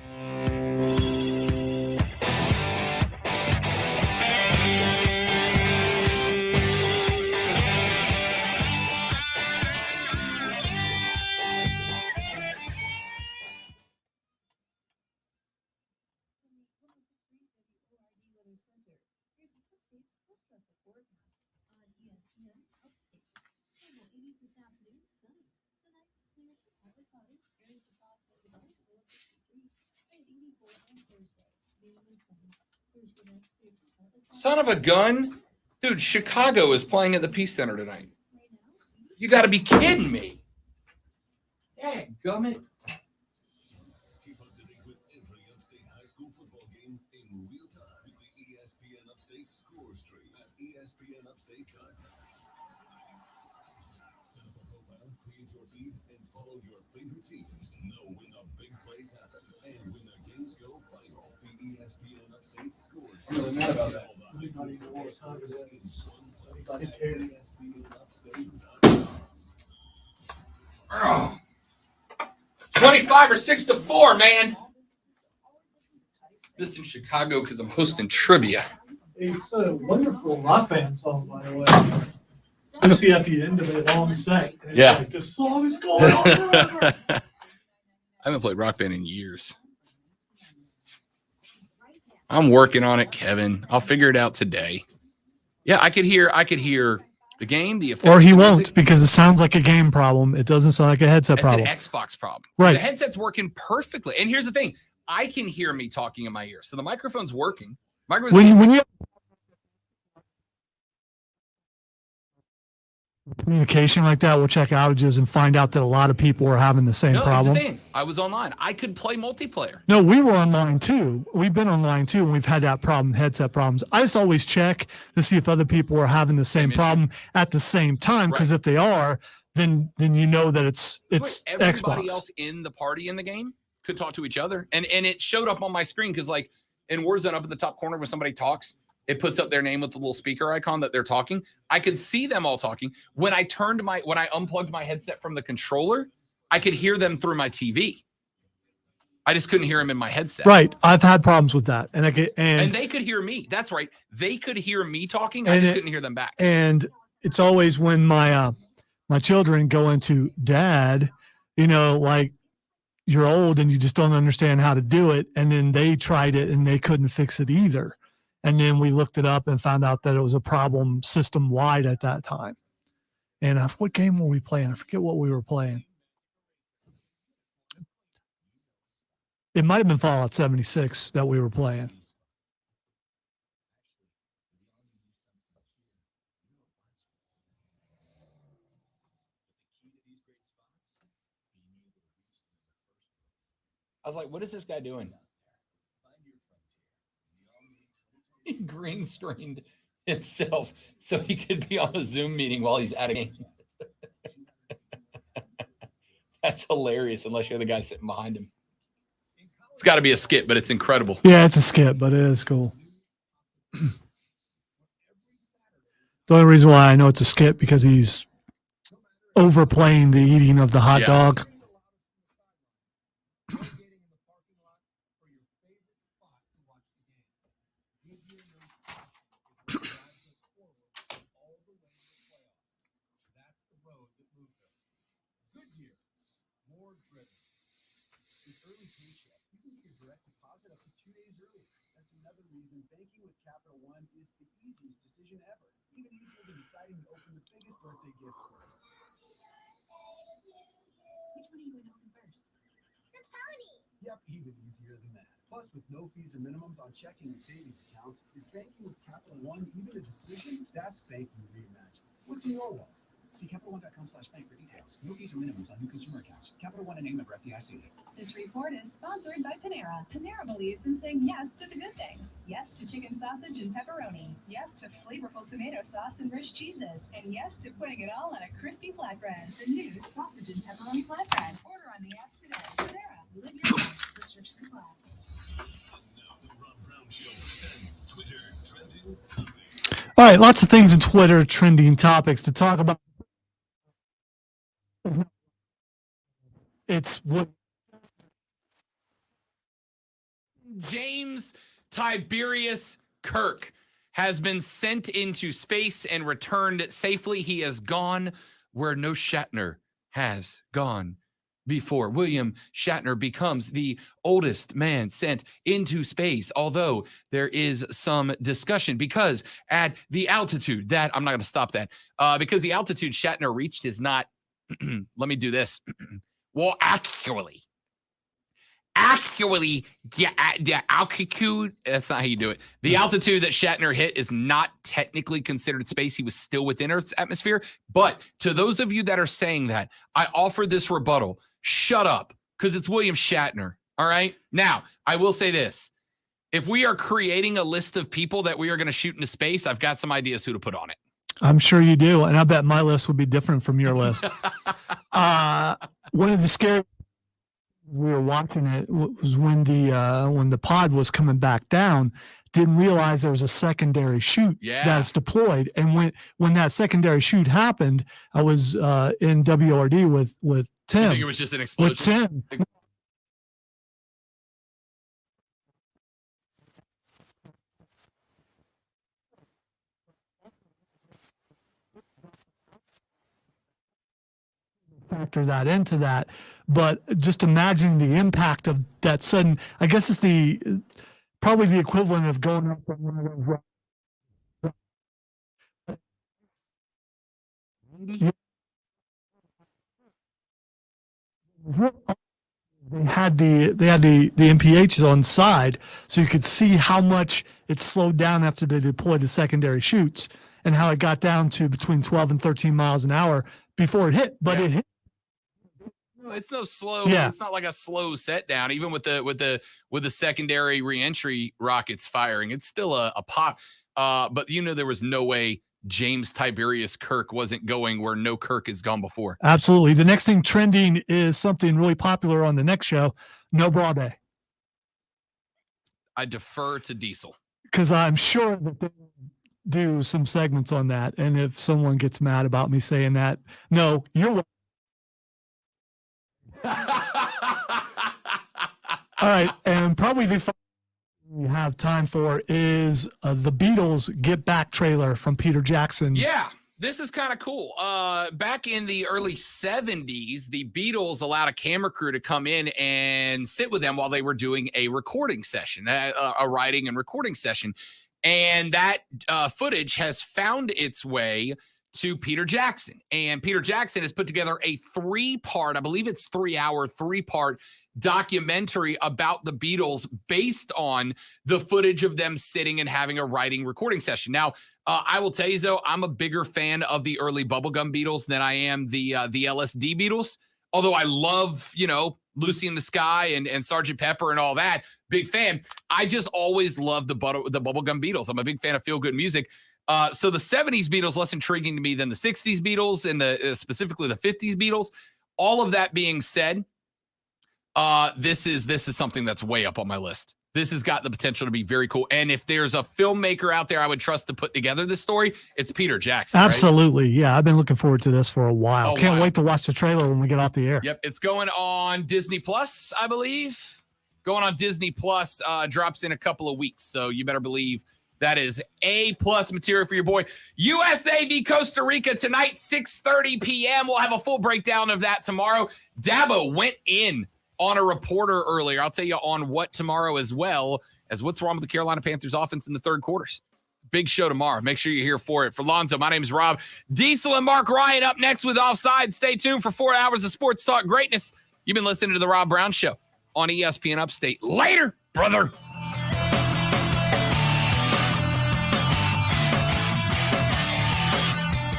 Son of a gun. Dude, Chicago is playing at the Peace Center tonight. You got to be kidding me. Dang, gummit. Keep up to date with every Upstate high school football game in real time with the ESPN Upstate score stream at ESPNUpstate.com. Set up a profile, create your feed, and follow your favorite teams. Know when the big plays happen and when the games go viral. The ESPN Upstate score stream. I'm really mad about that. Anybody know what time it is? Anybody care? Oh. 25 or 6-4, man. This in Chicago because I'm hosting trivia. It's a wonderful rock band song, by the way. You see at the end of it, long set. Yeah. Like, this song is going on forever. I haven't played Rock Band in years. I'm working on it, Kevin. I'll figure it out today. Yeah, I could hear the game, the effects. Or he won't, because it sounds like a game problem. It doesn't sound like a headset problem. It's an Xbox problem. Right. The headset's working perfectly. And here's the thing. I can hear me talking in my ear. So the microphone's working. When you communication like that, we'll check outages and find out that a lot of people are having the same problem. That's the thing. I was online. I could play multiplayer. No, we were online too. We've been online too, and we've had that problem, headset problems. I just always check to see if other people are having the same problem at the same time, because if they are, then you know that it's Everybody Xbox. else in the party in the game could talk to each other. And it showed up on my screen because, like, in Warzone up in the top corner when somebody talks, it puts up their name with the little speaker icon that they're talking. I could see them all talking. When I unplugged my headset from the controller, I could hear them through my TV. I just couldn't hear them in my headset. Right. I've had problems with that. And they could hear me. That's right. They could hear me talking. I just couldn't hear them back. And it's always when my children go into, Dad, like, you're old and you just don't understand how to do it. And then they tried it and they couldn't fix it either. And then we looked it up and found out that it was a problem system wide at that time. And what game were we playing? I forget what we were playing. It might have been Fallout 76 that we were playing. I was like, what is this guy doing? He green screened himself so he could be on a Zoom meeting while he's at a game. That's hilarious, unless you're the guy sitting behind him. It's got to be a skit, but it's incredible. Yeah, it's a skit, but it is cool. The only reason why I know it's a skit because he's overplaying the eating of the hot dog. Banking with Capital One is the easiest decision ever, even easier than deciding to open the biggest birthday gift first. Which one are you going to open first? The pony! Yep, even easier than that. Plus, with no fees or minimums on checking and savings accounts, is banking with Capital One even a decision? That's banking reimagined. What's in your wallet? See CapitalOne.com/bank for details. No fees or minimums on new consumer accounts. Capital One and name member FDIC. This report is sponsored by Panera. Panera believes in saying yes to the good things. Yes to chicken sausage and pepperoni. Yes to flavorful tomato sauce and rich cheeses. And yes to putting it all on a crispy flatbread. The new sausage and pepperoni flatbread. Order on the app today. Panera. Live your life. Restrictions apply. All right, lots of things in Twitter trending topics to talk about. It's what James Tiberius Kirk has been sent into space and returned safely. He has gone where no Shatner has gone before. William Shatner becomes the oldest man sent into space, although there is some discussion because at the altitude that, I'm not going to stop that, because the altitude Shatner reached is not, let me do this. Well, actually, the altitude, that's not how you do it. The altitude that Shatner hit is not technically considered space. He was still within Earth's atmosphere. But to those of you that are saying that, I offer this rebuttal. Shut up, because it's William Shatner. All right. Now, I will say this. If we are creating a list of people that we are going to shoot into space, I've got some ideas who to put on it. I'm sure you do. And I bet my list would be different from your list. One of the scary, we were watching it, was when the pod was coming back down, didn't realize there was a secondary chute that's deployed. And when that secondary chute happened, I was in WRD with Tim. I think it was just an explosion. With Tim. Factor that into that, but just imagine the impact of that sudden. I guess it's probably the equivalent of going up on one of those. They had the MPHs on side, so you could see how much it slowed down after they deployed the secondary chutes, and how it got down to between 12 and 13 miles an hour before it hit. But it hit. No, it's no slow. Yeah. It's not like a slow set down. Even with the secondary reentry rockets firing, it's still a pop. But there was no way James Tiberius Kirk wasn't going where no Kirk has gone before. Absolutely. The next thing trending is something really popular on the next show, No Bra Day. I defer to Diesel. Because I'm sure that they do some segments on that. And if someone gets mad about me saying that, no, you're all right. And probably the final we have time for is the Beatles Get Back trailer from Peter Jackson. Yeah, this is kind of cool. Back in the early 70s, the Beatles allowed a camera crew to come in and sit with them while they were doing a recording session, a writing and recording session. And that footage has found its way to Peter Jackson. And Peter Jackson has put together a 3-part, I believe it's 3-hour, 3-part documentary about the Beatles based on the footage of them sitting and having a writing recording session. Now, I will tell you, though, I'm a bigger fan of the early bubblegum Beatles than I am the LSD Beatles. Although I love, Lucy in the Sky and Sgt. Pepper and all that. Big fan. I just always love the bubblegum Beatles. I'm a big fan of feel-good music. So the 70s Beatles less intriguing to me than the 60s Beatles and the specifically the 50s Beatles. All of that being said, this is something that's way up on my list. This has got the potential to be very cool. And if there's a filmmaker out there I would trust to put together this story, it's Peter Jackson. Absolutely. Right? Yeah, I've been looking forward to this for a while. Can't wait to watch the trailer when we get off the air. Yep, it's going on Disney Plus, I believe. Going on Disney Plus, drops in a couple of weeks. So you better believe that is A+ material for your boy. USA v Costa Rica tonight, 6:30 p.m. We'll have a full breakdown of that tomorrow. Dabo went in on a reporter earlier. I'll tell you on what tomorrow, as well as what's wrong with the Carolina Panthers offense in the third quarters. Big show tomorrow. Make sure you're here for it. For Lonzo, my name is Rob. Diesel and Mark Ryan up next with Offside. Stay tuned for 4 hours of sports talk greatness. You've been listening to The Rob Brown Show on ESPN Upstate. Later, brother.